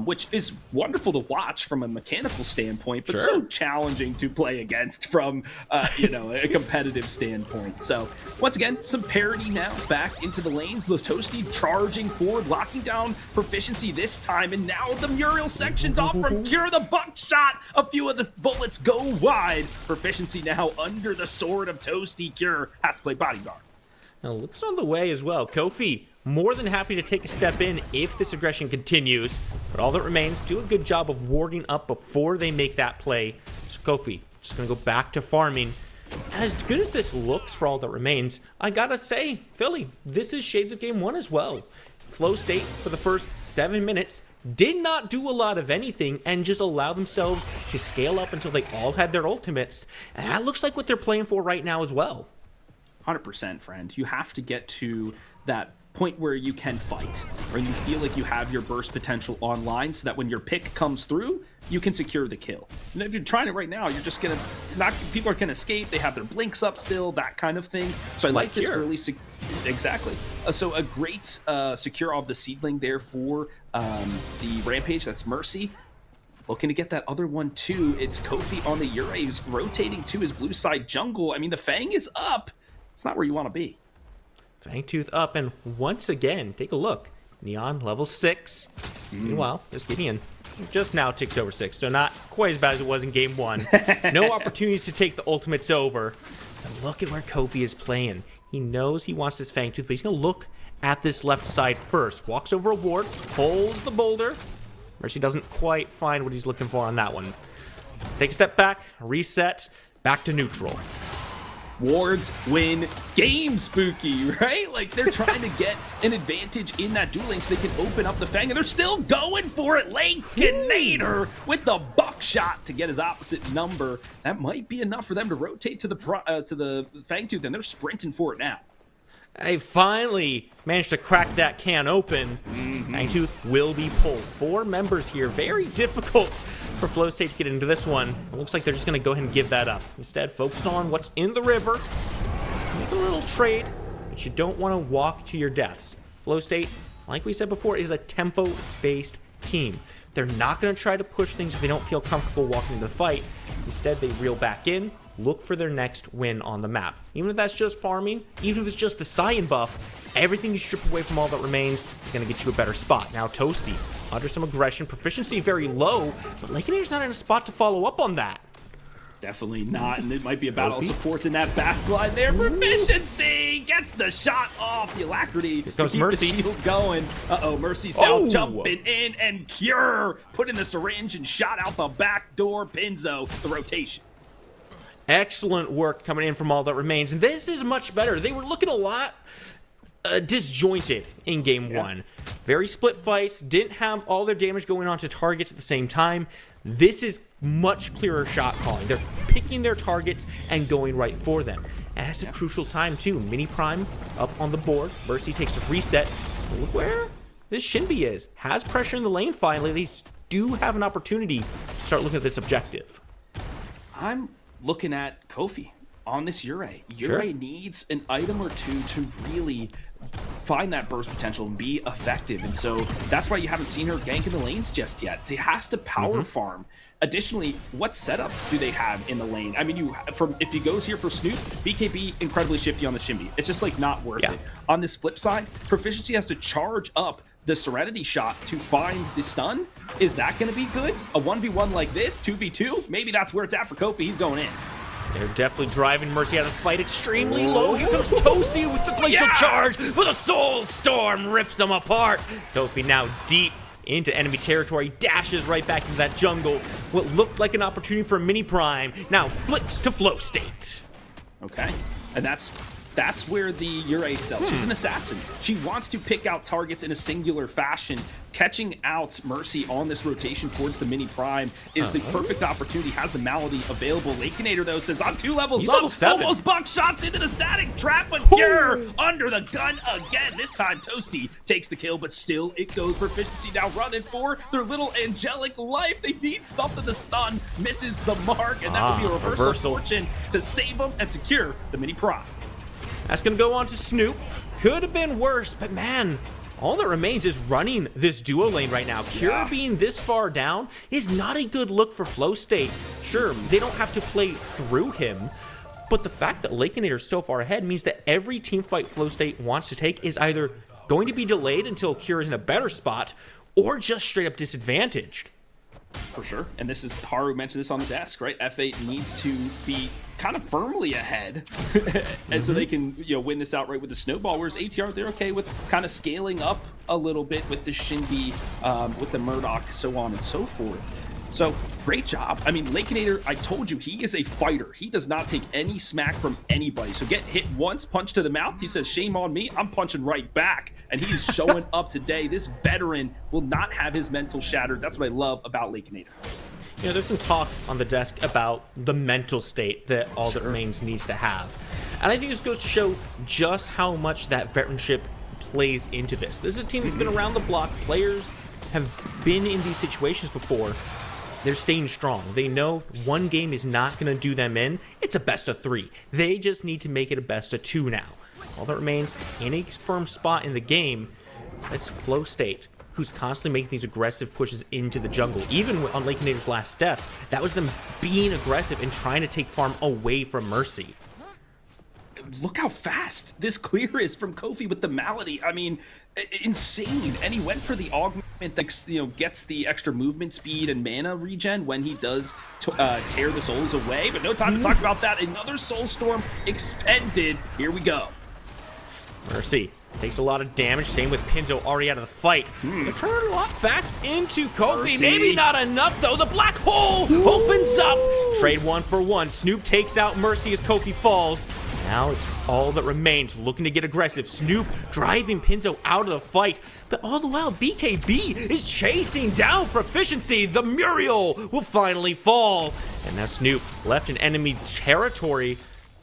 which is wonderful to watch from a mechanical standpoint, but so challenging to play against from a competitive standpoint. So once again, some parity now back into the lanes. Toasty charging forward, locking down proficiency this time, and now the Muriel sectioned off from Cure. The buckshot. A few of the bullets go wide. Proficiency now under the sword of Toasty. Cure has to play bodyguard. Now looks on the way as well. Kofi more than happy to take a step in if this aggression continues, but all that remains, do a good job of warding up before they make that play. So Kofi just gonna go back to farming. As good as this looks for all that remains, I gotta say, Philly, this is shades of game 1 as well. Flowstate for the first 7 minutes did not do a lot of anything and just allow themselves to scale up until they all had their ultimates. And that looks like what they're playing for right now as well. 100%, friend. You have to get to that point where you can fight, or you feel like you have your burst potential online, so that when your pick comes through, you can secure the kill. And if you're trying it right now, you're just gonna people are gonna escape. They have their blinks up still, that kind of thing. So I like this early exactly. So a great secure of the seedling there for the Rampage. That's Mercy. Looking to get that other one too. It's Kofi on the Ure, who's rotating to his blue side jungle. I mean, the Fang is up. It's not where you want to be. Fangtooth up, and once again, take a look. Neon level 6. Meanwhile, this Gideon just now ticks over 6, so not quite as bad as it was in game 1. No opportunities to take the ultimates over. And look at where Kofi is playing. He knows he wants this Fangtooth, but he's going to look at this left side first. Walks over a ward, pulls the boulder. Mercy doesn't quite find what he's looking for on that one. Take a step back, reset, back to neutral. Wards win game, Spooky, right? Like, they're trying to get an advantage in that duel lane so they can open up the Fang, and they're still going for it. Lankinator with the buckshot to get his opposite number. That might be enough for them to rotate to the Fangtooth, and they're sprinting for it now. I finally managed to crack that can open. Fangtooth will be pulled. 4 members here. Very difficult for Flowstate to get into this one. It looks like they're just going to go ahead and give that up. Instead, focus on what's in the river. Make a little trade, but you don't want to walk to your deaths. Flowstate, like we said before, is a tempo-based team. They're not going to try to push things if they don't feel comfortable walking into the fight. Instead, they reel back in, look for their next win on the map. Even if that's just farming, even if it's just the Cyan buff, everything you strip away from all that remains is going to get you a better spot. Now Toasty, under some aggression, proficiency very low, but Lankinator's not in a spot to follow up on that. Definitely not, and it might be a battle of supports in that backline there. Proficiency gets the shot off. The alacrity to keep Mercy. the shield going. Uh-oh, Mercy's now jumping in, and Cure put in the syringe and shot out the back door. Pinzo, the rotation. Excellent work coming in from all that remains, and this is much better. They were looking a lot disjointed in game 1. Very split fights, didn't have all their damage going on to targets at the same time. This is much clearer shot calling. They're picking their targets and going right for them. And that's a crucial time too. Mini Prime up on the board. Mercy takes a reset. Look where this Shinbi is. Has pressure in the lane finally. They do have an opportunity to start looking at this objective. I'm looking at Kofi on this Ure. Ure needs an item or two to really find that burst potential and be effective, and so that's why you haven't seen her gank in the lanes just yet. She has to power farm. Additionally, what setup do they have in the lane? I mean, if he goes here for Snoop, BKB incredibly shifty on the Shimby. It's just like not worth it. On this flip side, Proficiency has to charge up the Serenity shot to find the stun. Is that going to be good? A 1v1 like this, 2v2? Maybe that's where it's at for Kofi. He's going in. They're definitely driving Mercy out of the fight extremely low. Here goes Toasty with the glacial charge, with a soul storm rips them apart. Kofi now deep into enemy territory, dashes right back into that jungle. What looked like an opportunity for a mini prime now flips to Flowstate. Okay, and that's That's where the Yurei excels. She's an assassin. She wants to pick out targets in a singular fashion. Catching out Mercy on this rotation towards the mini prime is the perfect opportunity. Has the malady available. Lakeinator, though, says I'm 2 levels He's up. level 7. Almost buck shots into the static trap, but Cure under the gun again. This time Toasty takes the kill, but still it goes proficiency now running for their little angelic life. They need something to stun. Misses the mark, and that would be a reversal fortune to save them and secure the mini prime. That's going to go on to Snoop. Could have been worse, but man, all that remains is running this duo lane right now. Cure being this far down is not a good look for Flowstate. Sure, they don't have to play through him, but the fact that Lakeinator is so far ahead means that every team fight Flowstate wants to take is either going to be delayed until Cure is in a better spot, or just straight up disadvantaged. For sure. And this is, Haru mentioned this on the desk, right? F8 needs to be kind of firmly ahead and so they can, win this outright with the snowball, whereas ATR, they're okay with kind of scaling up a little bit with the Shinbi, with the Murdoch, so on and so forth. So great job. I mean, Lakeinator, I told you, he is a fighter. He does not take any smack from anybody. So get hit once, punch to the mouth. He says, shame on me. I'm punching right back. And he is showing up today. This veteran will not have his mental shattered. That's what I love about Lakeinator. There's some talk on the desk about the mental state that All That Remains needs to have. And I think this goes to show just how much that veteranship plays into this. This is a team that's been around the block. Players have been in these situations before. They're staying strong. They know one game is not going to do them in. It's a best of 3. They just need to make it a best of 2 now. All that remains in a firm spot in the game, that's Flowstate, who's constantly making these aggressive pushes into the jungle. Even on Lakeinator's last death, that was them being aggressive and trying to take farm away from Mercy. Look how fast this clear is from Kofi with the malady. I mean, insane. And he went for the augment that gets the extra movement speed and mana regen when he does tear the souls away. But no time to talk about that. Another soul storm expended. Here we go. Mercy takes a lot of damage. Same with Pinzo already out of the fight. The turn lock back into Kofi. Mercy. Maybe not enough though. The black hole opens up. Trade 1 for 1. Snoop takes out Mercy as Kofi falls. Now it's All That Remains looking to get aggressive. Snoop driving Pinzo out of the fight. But all the while, BKB is chasing down Proficiency. The Muriel will finally fall. And now Snoop left in enemy territory.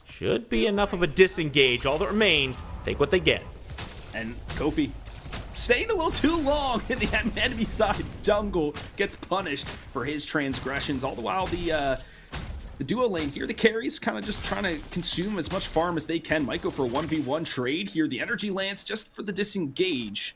Should be enough of a disengage. All That Remains take what they get. And Kofi, staying a little too long in the enemy side jungle, gets punished for his transgressions. All the while, the duo lane here, the carries kind of just trying to consume as much farm as they can. Might go for a 1v1 trade here. The energy lance just for the disengage.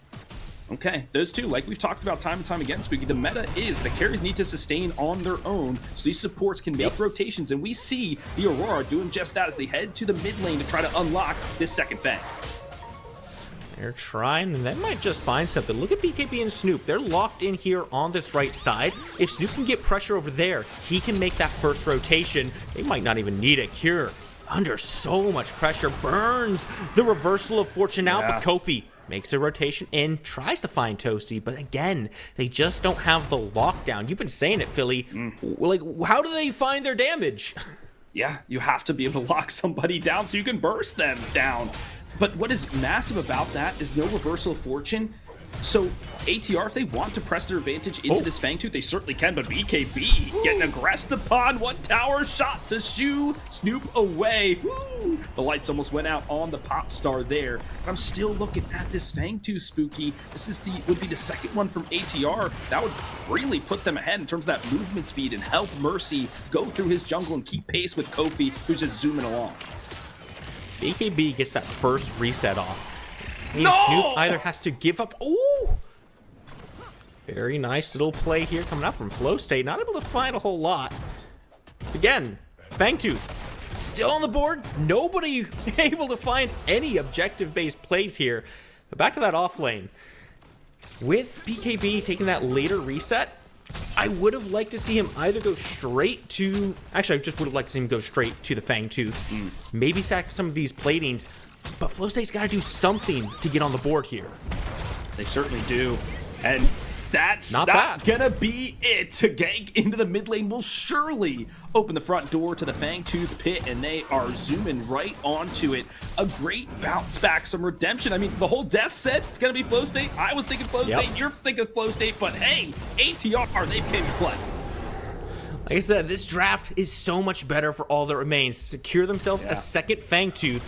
Okay, those two, like we've talked about time and time again, Spooky, the meta is the carries need to sustain on their own, so these supports can make rotations, and we see the Aurora doing just that as they head to the mid lane to try to unlock this second fang. They're trying, and they might just find something. Look at BKB and Snoop. They're locked in here on this right side. If Snoop can get pressure over there, he can make that first rotation. They might not even need a cure. Under so much pressure, burns the reversal of fortune out, but Kofi makes a rotation in, tries to find Toasty, but again, they just don't have the lockdown. You've been saying it, Philly. Like, how do they find their damage? Yeah, you have to be able to lock somebody down so you can burst them down. But what is massive about that is no reversal of fortune. So ATR, if they want to press their advantage into this Fangtooth, they certainly can, but BKB getting aggressed upon. One tower shot to shoo Snoop away. Woo! The lights almost went out on the pop star there. But I'm still looking at this Fangtooth, Spooky. This is would be the second one from ATR. That would really put them ahead in terms of that movement speed and help Mercy go through his jungle and keep pace with Kofi, who's just zooming along. BKB gets that first reset off. No! Snoop either has to give up. Ooh! Very nice little play here coming up from Flowstate. Not able to find a whole lot. Again, Fangtooth still on the board. Nobody able to find any objective-based plays here. But back to that off lane. With BKB taking that later reset, I would have liked to see him either go straight to... Actually, I just would have liked to see him go straight to the Fangtooth. Maybe sack some of these platings. But Flowstate's got to do something to get on the board here. They certainly do. And That's Not not bad. gonna be it. Gank into the mid lane will surely open the front door to the Fangtooth pit, and they are zooming right onto it. A great bounce back, some redemption. I mean, the whole death said it's gonna be Flowstate. I was thinking Flowstate, Yep. you're thinking Flowstate, but hey, ATR, they came to play. Like I said, this draft is so much better for all that remains. Secure themselves a second Fangtooth.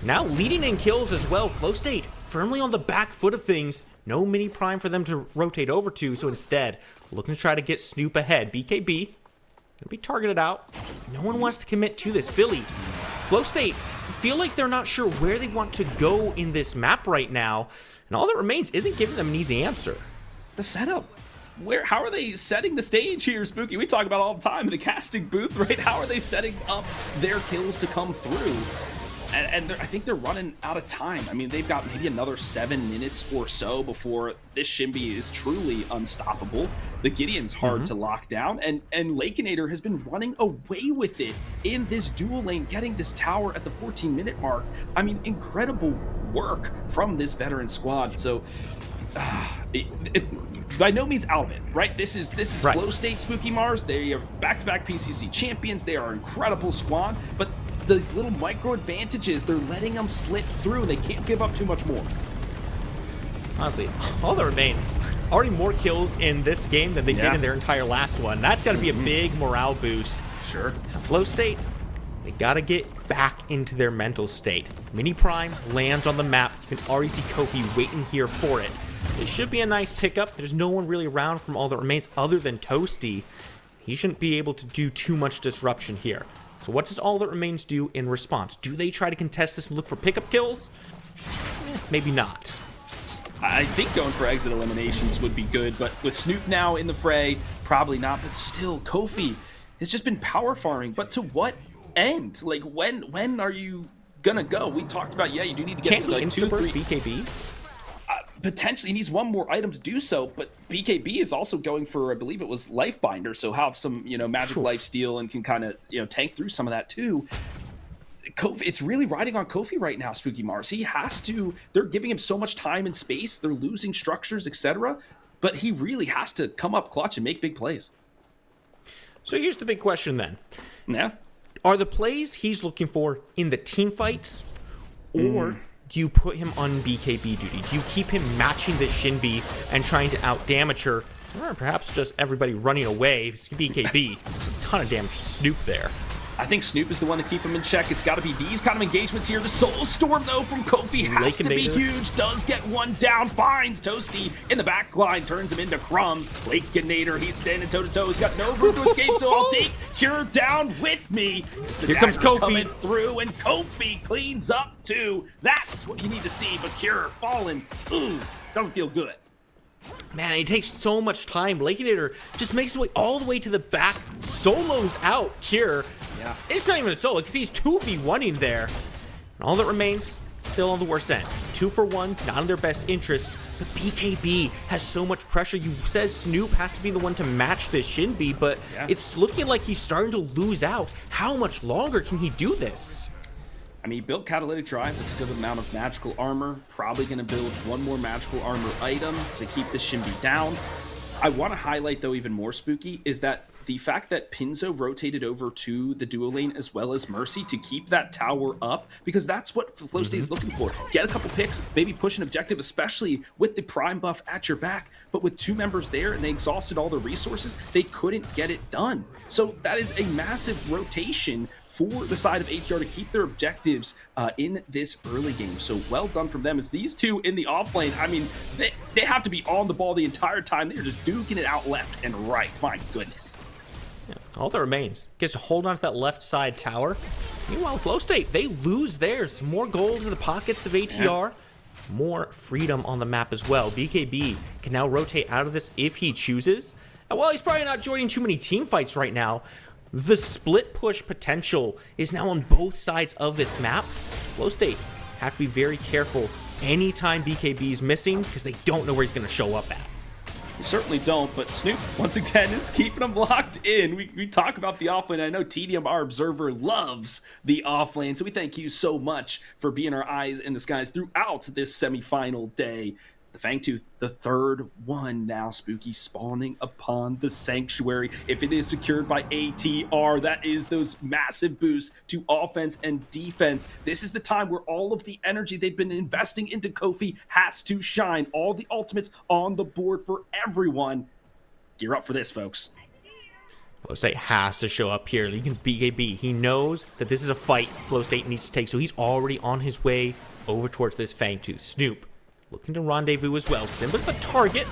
Now leading in kills as well. Flowstate firmly on the back foot of things. No mini prime for them to rotate over to, so instead, looking to try to get Snoop ahead. BKB gonna be targeted out. No one wants to commit to this. Philly, Flowstate feel like they're not sure where they want to go in this map right now, and all that remains isn't giving them an easy answer. The setup. How are they setting the stage here, Spooky? We talk about it all the time in the casting booth, right? How are they setting up their kills to come through? And I think they're running out of time. I mean, they've got maybe another 7 minutes or so before this Shinbi is truly unstoppable. The Gideon's hard to lock down, and Lakeinator has been running away with it in this dual lane, getting this tower at the 14-minute mark. I mean, incredible work from this veteran squad. So it's by no means out of it, right? This is Right. Flowstate, Spooky Mars. They are back-to-back PCC champions. They are an incredible squad, but those little micro advantages, they're letting them slip through. They can't give up too much more. Honestly, all that remains, already more kills in this game than they did in their entire last one. That's got to be a big morale boost. Sure. Flowstate, they got to get back into their mental state. Mini Prime lands on the map. You can already see Kofi waiting here for it. It should be a nice pickup. There's no one really around from all that remains other than Toasty. He shouldn't be able to do too much disruption here. So what does all that remains do in response? Do they try to contest this and look for pickup kills? Maybe not. I think going for exit eliminations would be good, but with Snoop now in the fray, probably not. But still, Kofi has just been power farming. But to what end? Like, when are you gonna go? We talked about, you do need to get Can't to he like 2, 3. insta-burst BKB? Potentially, he needs one more item to do so, but BKB is also going for, I believe it was Life Binder, so have some, magic life steal and can kind of, tank through some of that too. Kofi, it's really riding on Kofi right now, Spooky Mars. He has to, they're giving him so much time and space, they're losing structures, etc., but he really has to come up clutch and make big plays. So here's the big question then. Yeah. Are the plays he's looking for in the team fights, or do you put him on BKB duty? Do you keep him matching this Shinbi and trying to out-damage her, or perhaps just everybody running away? It's BKB. A ton of damage to Snoop there. I think Snoop is the one to keep him in check. It's got to be these kind of engagements here. The Soul Storm, though, from Kofi has to be huge. Does get one down. Finds Toasty in the back line. Turns him into crumbs. Lakeinator, he's standing toe-to-toe. He's got no room to escape, so I'll take Cure down with me. The Here comes dagger's Kofi. coming through, and Kofi cleans up, too. That's what you need to see, but Cure falling. Ooh, doesn't feel good. Man, it takes so much time. Lakeinator just makes his way all the way to the back, solos out Cure. Yeah. It's not even a solo, because he's 2v1ing there. And all that remains, still on the worst end. 2 for 1, not in their best interests. But BKB has so much pressure. You said Snoop has to be the one to match this Shinbi, but it's looking like he's starting to lose out. How much longer can he do this? I mean, he built Catalytic Drive. That's a good amount of magical armor. Probably going to build one more magical armor item to keep the Shinbi down. I want to highlight, though, even more spooky, is that the fact that Pinzo rotated over to the duo lane as well as Mercy to keep that tower up, because that's what Flowstate is looking for. Get a couple picks, maybe push an objective, especially with the Prime buff at your back. But with 2 members there and they exhausted all their resources, they couldn't get it done. So that is a massive rotation for the side of ATR to keep their objectives in this early game. So well done from them, as these two in the off lane, I mean, they have to be on the ball the entire time. They're just duking it out left and right. My goodness. Yeah, all that remains gets to hold on to that left side tower. Meanwhile, Flowstate, they lose theirs. More gold in the pockets of ATR. More freedom on the map as well. BKB can now rotate out of this if he chooses. And while he's probably not joining too many team fights right now, the split push potential is now on both sides of this map. Flowstate have to be very careful anytime BKB is missing, because they don't know where he's going to show up at. You certainly don't, but Snoop, once again, is keeping them locked in. We talk about the offlane. I know TDM, our observer, loves the offlane, so we thank you so much for being our eyes in the skies throughout this semifinal day. The Fangtooth, the third one now, Spooky, spawning upon the Sanctuary. If it is secured by ATR, that is those massive boosts to offense and defense. This is the time where all of the energy they've been investing into Kofi has to shine. All the ultimates on the board for everyone. Gear up for this, folks. Flowstate has to show up here. He can BKB. He knows that this is a fight Flowstate needs to take, so he's already on his way over towards this Fangtooth. Snoop looking to rendezvous as well. Simba's the target.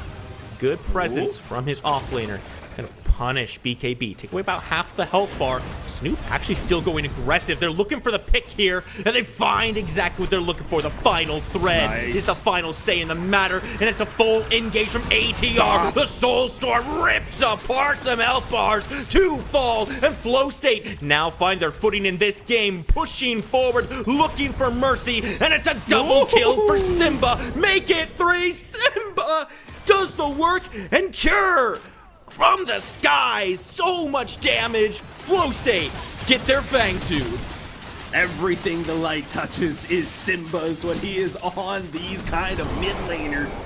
Good presence from his offlaner. Gonna punish BKB. Take away about half the health bar. Snoop actually still going aggressive. They're looking for the pick here, and they find exactly what they're looking for. The final thread is the final say in the matter, and it's a full engage from ATR. Stop. The Soul Storm rips apart some health bars. 2 fall, and Flowstate now find their footing in this game, pushing forward, looking for mercy, and it's a double kill for Simba. Make it 3. Simba does the work, and Cure from the skies. So much damage. Flowstate get their Fangtooth. Everything the light touches is Simba's when he is on these kind of mid laners.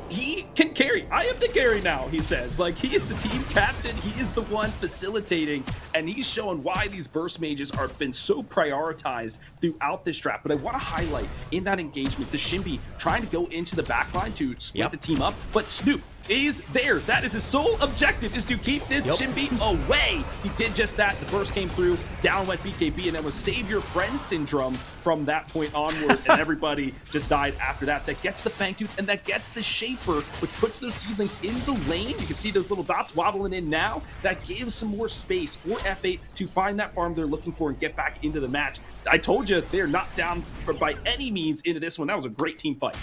He can carry. I am the carry now, he says. Like, he is the team captain. He is the one facilitating, and he's showing why these burst mages are been so prioritized throughout this draft. But I want to highlight in that engagement, the Shinbi trying to go into the backline to split the team up, but Snoop is there. That is his sole objective, is to keep this Shinbi away. He did just that. The burst came through, down went BKB, and then was save your friend syndrome from that point onward, and everybody just died after that. That gets the Fangtooth, and that gets the Shaper, which puts those seedlings in the lane. You can see those little dots wobbling in now. That gives some more space for F8 to find that farm they're looking for and get back into the match. I told you, they're not down by any means into this one. That was a great team fight.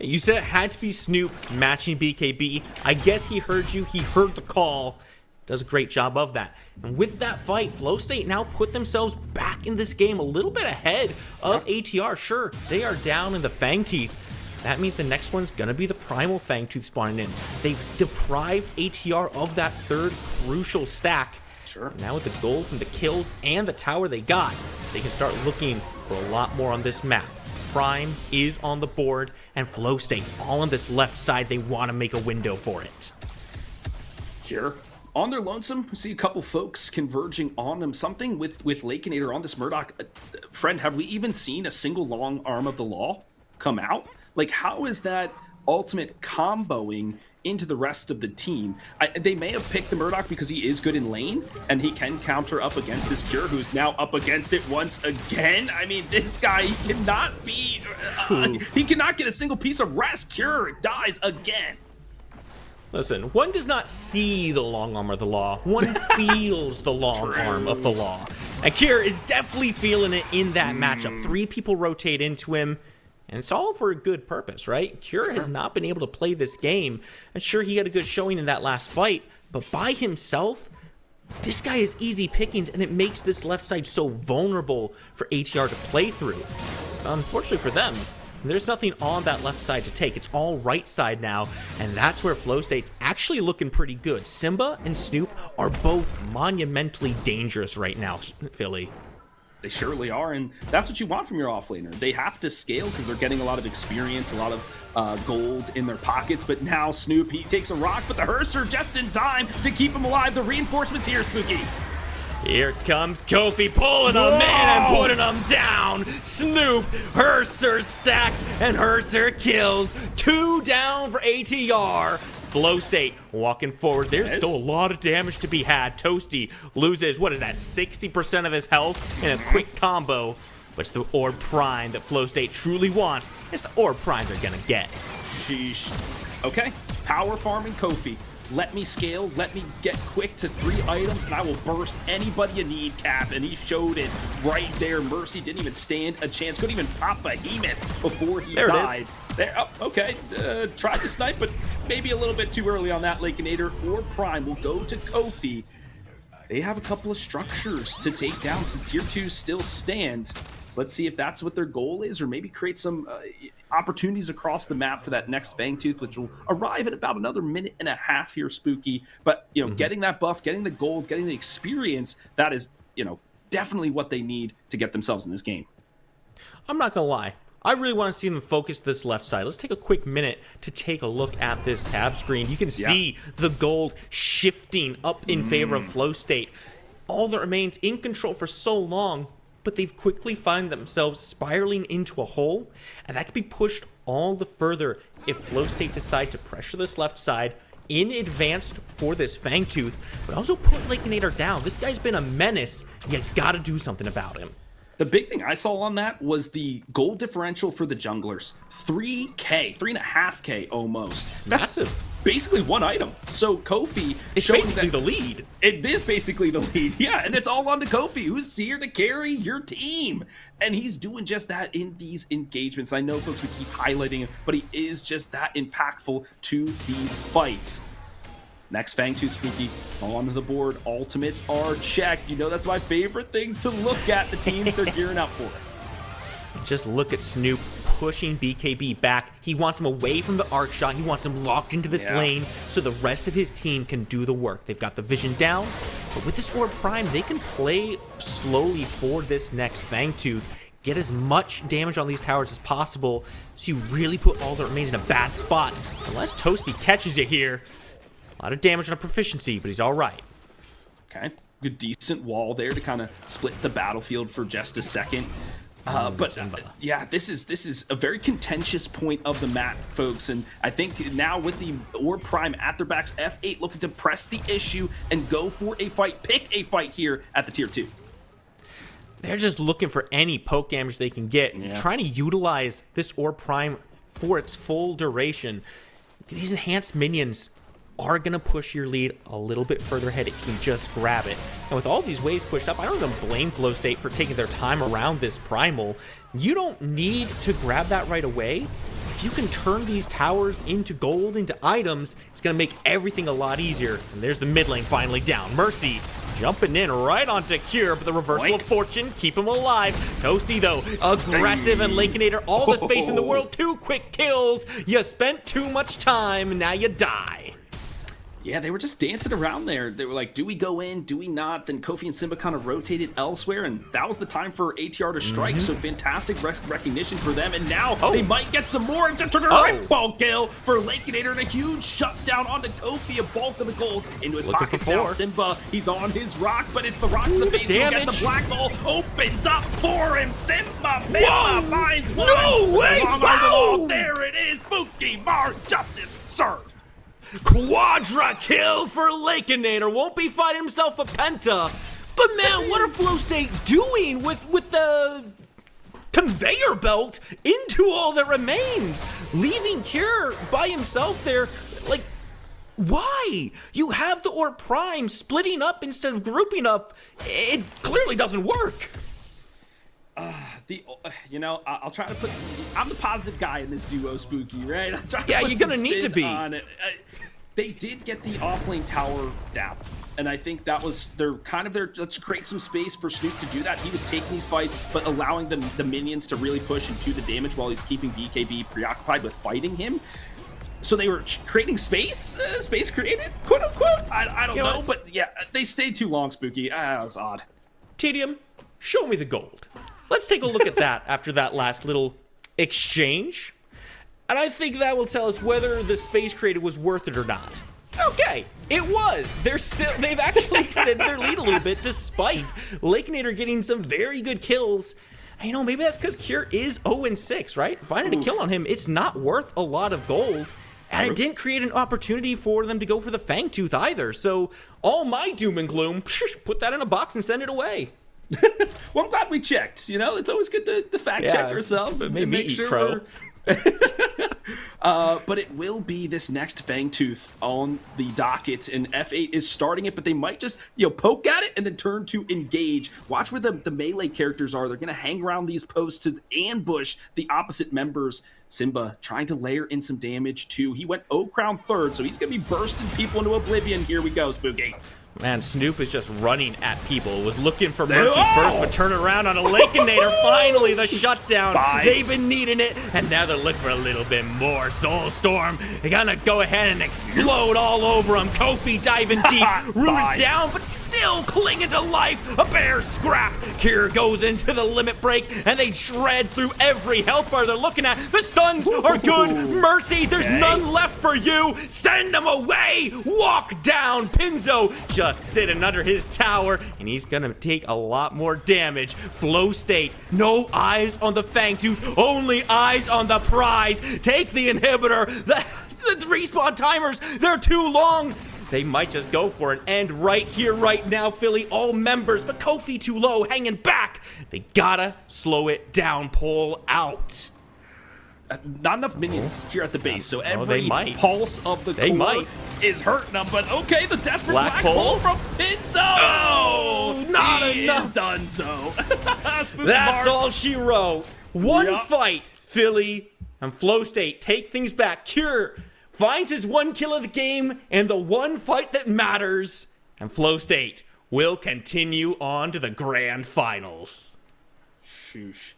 You said it had to be Snoop matching BKB. I guess he heard you. He heard the call. Does a great job of that. And with that fight, Flowstate now put themselves back in this game a little bit ahead of ATR. Sure, they are down in the Fangteeth. That means the next one's going to be the Primal Fangtooth spawning in. They've deprived ATR of that third crucial stack. Sure. Now with the gold from the kills and the tower they got, they can start looking for a lot more on this map. Prime is on the board, and Flowstate all on this left side. They want to make a window for it. Here, on their lonesome, we see a couple folks converging on them. Something with Lakeinator on this Murdoch. Friend, have we even seen a single long arm of the law come out? Like, how is that ultimate comboing into the rest of the team? They may have picked the Murdoch because he is good in lane, and he can counter up against this Cure, who's now up against it once again. I mean, this guy, he cannot be... he cannot get a single piece of rest. Cure dies again. Listen, one does not see the long arm of the law. One feels the long arm of the law. And Cure is definitely feeling it in that matchup. 3 people rotate into him. And it's all for a good purpose, right? Cure has not been able to play this game. And sure, he had a good showing in that last fight, but by himself, this guy is easy pickings, and it makes this left side so vulnerable for ATR to play through. Unfortunately for them, there's nothing on that left side to take. It's all right side now, and that's where Flowstate's actually looking pretty good. Simba and Snoop are both monumentally dangerous right now, Philly. They surely are, and that's what you want from your offlaner. They have to scale because they're getting a lot of experience, a lot of gold in their pockets, but now Snoop, he takes a rock, but the Hearser just in time to keep him alive. The reinforcements here, Spooky. Here comes Kofi pulling him in and putting him down. Snoop, Hearser stacks, and Hearser kills. 2 down for ATR. Flowstate walking forward. There's still a lot of damage to be had. Toasty loses, what is that, 60% of his health in a quick combo. But it's the Orb Prime that Flowstate truly want. It's the Orb Prime they're gonna get. Sheesh. Okay, power farming Kofi. Let me scale, let me get quick to 3 items, and I will burst anybody in need, Cap. And he showed it right there. Mercy didn't even stand a chance. Couldn't even pop Behemoth before he died. There, oh, okay, tried to snipe, but maybe a little bit too early on that. Lakeinator or Prime will go to Kofi. They have a couple of structures to take down, so tier 2 still stand. So let's see if that's what their goal is, or maybe create some opportunities across the map for that next Fangtooth, which will arrive in about another minute and a half here, Spooky. But, you know, getting that buff, getting the gold, getting the experience, that is, you know, definitely what they need to get themselves in this game. I'm not gonna lie. I really want to see them focus this left side. Let's take a quick minute to take a look at this tab screen. You can see the gold shifting up in favor of Flowstate. All that remains in control for so long, but they've quickly find themselves spiraling into a hole, and that could be pushed all the further if Flowstate decide to pressure this left side in advance for this Fangtooth, but also put Lakeinator down. This guy's been a menace. You gotta do something about him. The big thing I saw on that was the goal differential for the junglers. 3K, 3.5K almost. That's massive. Basically one item. So Kofi is basically the lead. It is basically the lead, yeah, and it's all on to Kofi, who's here to carry your team. And he's doing just that in these engagements. I know folks would keep highlighting him, but he is just that impactful to these fights. Next Fangtooth Spooky on the board. Ultimates are checked. You know that's my favorite thing to look at, the teams they're gearing up for. Just look at Snoop pushing BKB back. He wants him away from the arc shot. He wants him locked into this lane so the rest of his team can do the work. They've got the vision down, but with this Orb Prime, they can play slowly for this next Fangtooth. Get as much damage on these towers as possible so you really put all that remains in a bad spot. Unless Toasty catches you here. A lot of damage on a proficiency, but he's all right. Okay, good decent wall there to kind of split the battlefield for just a second. Yeah, this is a very contentious point of the map, folks, and I think now with the Orb Prime at their backs, F8 looking to press the issue and go for a fight, pick a fight here at the tier 2. They're just looking for any poke damage they can get, trying to utilize this Orb Prime for its full duration. These enhanced minions are going to push your lead a little bit further ahead if you can just grab it. And with all these waves pushed up, I don't even blame Flowstate for taking their time around this Primal. You don't need to grab that right away. If you can turn these towers into gold, into items, it's going to make everything a lot easier. And there's the mid lane finally down. Mercy jumping in right onto Cure, but the reversal of fortune, keep him alive. Toasty, though, aggressive, and Lakeinator, all the space in the world. 2 quick kills. You spent too much time, now you die. Yeah, they were just dancing around there. They were like, do we go in? Do we not? Then Kofi and Simba kind of rotated elsewhere, and that was the time for ATR to strike. So fantastic recognition for them. And now they might get some more. And just took a right ball kill for Lakeinator, and a huge shutdown onto Kofi. A bulk of the gold into his pockets now. Simba, he's on his rock, but it's the rock to the face. He'll get the black hole. Opens up for him. Simba finds one. No way! Wow! There it is. Spooky Mars Justice served. Quadra kill for Lakeinator. Won't be fighting himself a penta. But man, what are Flowstate doing with the conveyor belt into all that remains? Leaving Cure by himself there. Like, why? You have the Orb Prime splitting up instead of grouping up. It clearly doesn't work. I'll try to put I'm the positive guy in this duo, Spooky, right? I'll try to yeah, put you're some gonna need to be. On it. They did get the offlane tower down, and I think that was let's create some space for Snoop to do that. He was taking these fights, but allowing the minions to really push and do the damage while he's keeping BKB preoccupied with fighting him. So they were creating space created, quote unquote. I don't know, but yeah, they stayed too long, Spooky. That was odd. Tedium, show me the gold. Let's take a look at that after that last little exchange. And I think that will tell us whether the space created was worth it or not. Okay, it was. They've actually extended their lead a little bit despite Lakeinator getting some very good kills. And maybe that's because Cure is 0-6, right? Finding a kill on him, it's not worth a lot of gold. And it didn't create an opportunity for them to go for the Fangtooth either. So all my doom and gloom, put that in a box and send it away. Well, I'm glad we checked. It's always good to fact check ourselves and make sure. But it will be this next Fangtooth on the docket, and F8 is starting it, but they might just poke at it and then turn to engage. Watch where the melee characters are. They're going to hang around these posts to ambush the opposite members. Simba trying to layer in some damage too. He went O Crown third, so he's going to be bursting people into oblivion. Here we go, Spooky. Man, Snoop is just running at people. Was looking for Murphy first, but turn around on a Lakeinator. Finally, the shutdown. They've been needing it, and now they're looking for a little bit more. Soulstorm, they're gonna go ahead and explode all over him. Kofi diving deep, rooted down, but still clinging to life. A bear scrap. Kier goes into the limit break, and they shred through every health bar they're looking at. The stuns are good. Mercy, there's none left for you. Send them away. Walk down. Pinzo just sitting under his tower, and he's gonna take a lot more damage. Flowstate, no eyes on the Fangtooth, only eyes on the prize. Take the inhibitor. The respawn timers, they're too long. They might just go for an end right here, right now, Philly. All members, but Kofi too low, hanging back. They gotta slow it down, pull out. Not enough minions here at the base, so every they might. pulse of the core is hurting them. But okay, the desperate black hole from Pinzo. Oh, not enough. Is done so. That's all she wrote. One fight, Philly and Flowstate take things back. Cure finds his 1 kill of the game and the one fight that matters, and Flowstate will continue on to the grand finals. Shoosh.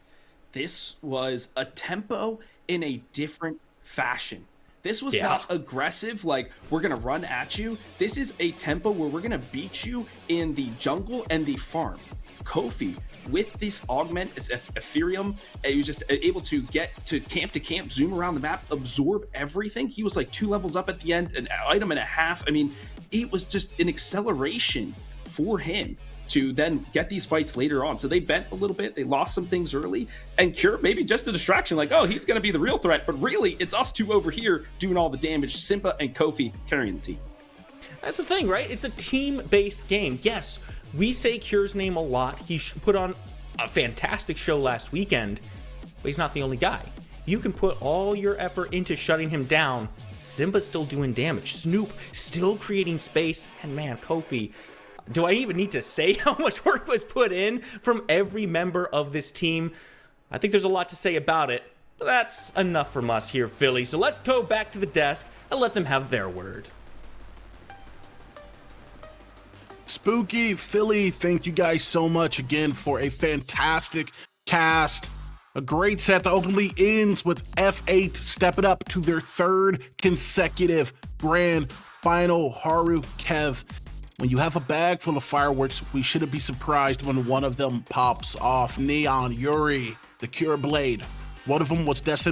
This was a tempo in a different fashion. This was not aggressive, like, we're going to run at you. This is a tempo where we're going to beat you in the jungle and the farm. Kofi, with this augment, this Ethereum, he was just able to get to camp, zoom around the map, absorb everything. He was like 2 levels up at the end, an item and a half. I mean, it was just an acceleration for him to then get these fights later on. So they bent a little bit, they lost some things early, and Cure maybe just a distraction, like, oh, he's going to be the real threat, but really, it's us two over here doing all the damage. Simba and Kofi carrying the team. That's the thing, right? It's a team-based game. Yes, we say Cure's name a lot. He put on a fantastic show last weekend, but he's not the only guy. You can put all your effort into shutting him down. Simba's still doing damage. Snoop still creating space, and man, Kofi, do I even need to say how much work was put in from every member of this team? I think there's a lot to say about it, but that's enough from us here, Philly. So let's go back to the desk and let them have their word. Spooky, Philly, thank you guys so much again for a fantastic cast. A great set that ultimately ends with F8 stepping up to their 3rd consecutive grand final. Haru, Kev, when you have a bag full of fireworks, we shouldn't be surprised when one of them pops off. Neon, Yuri, the Cure Blade. One of them was destined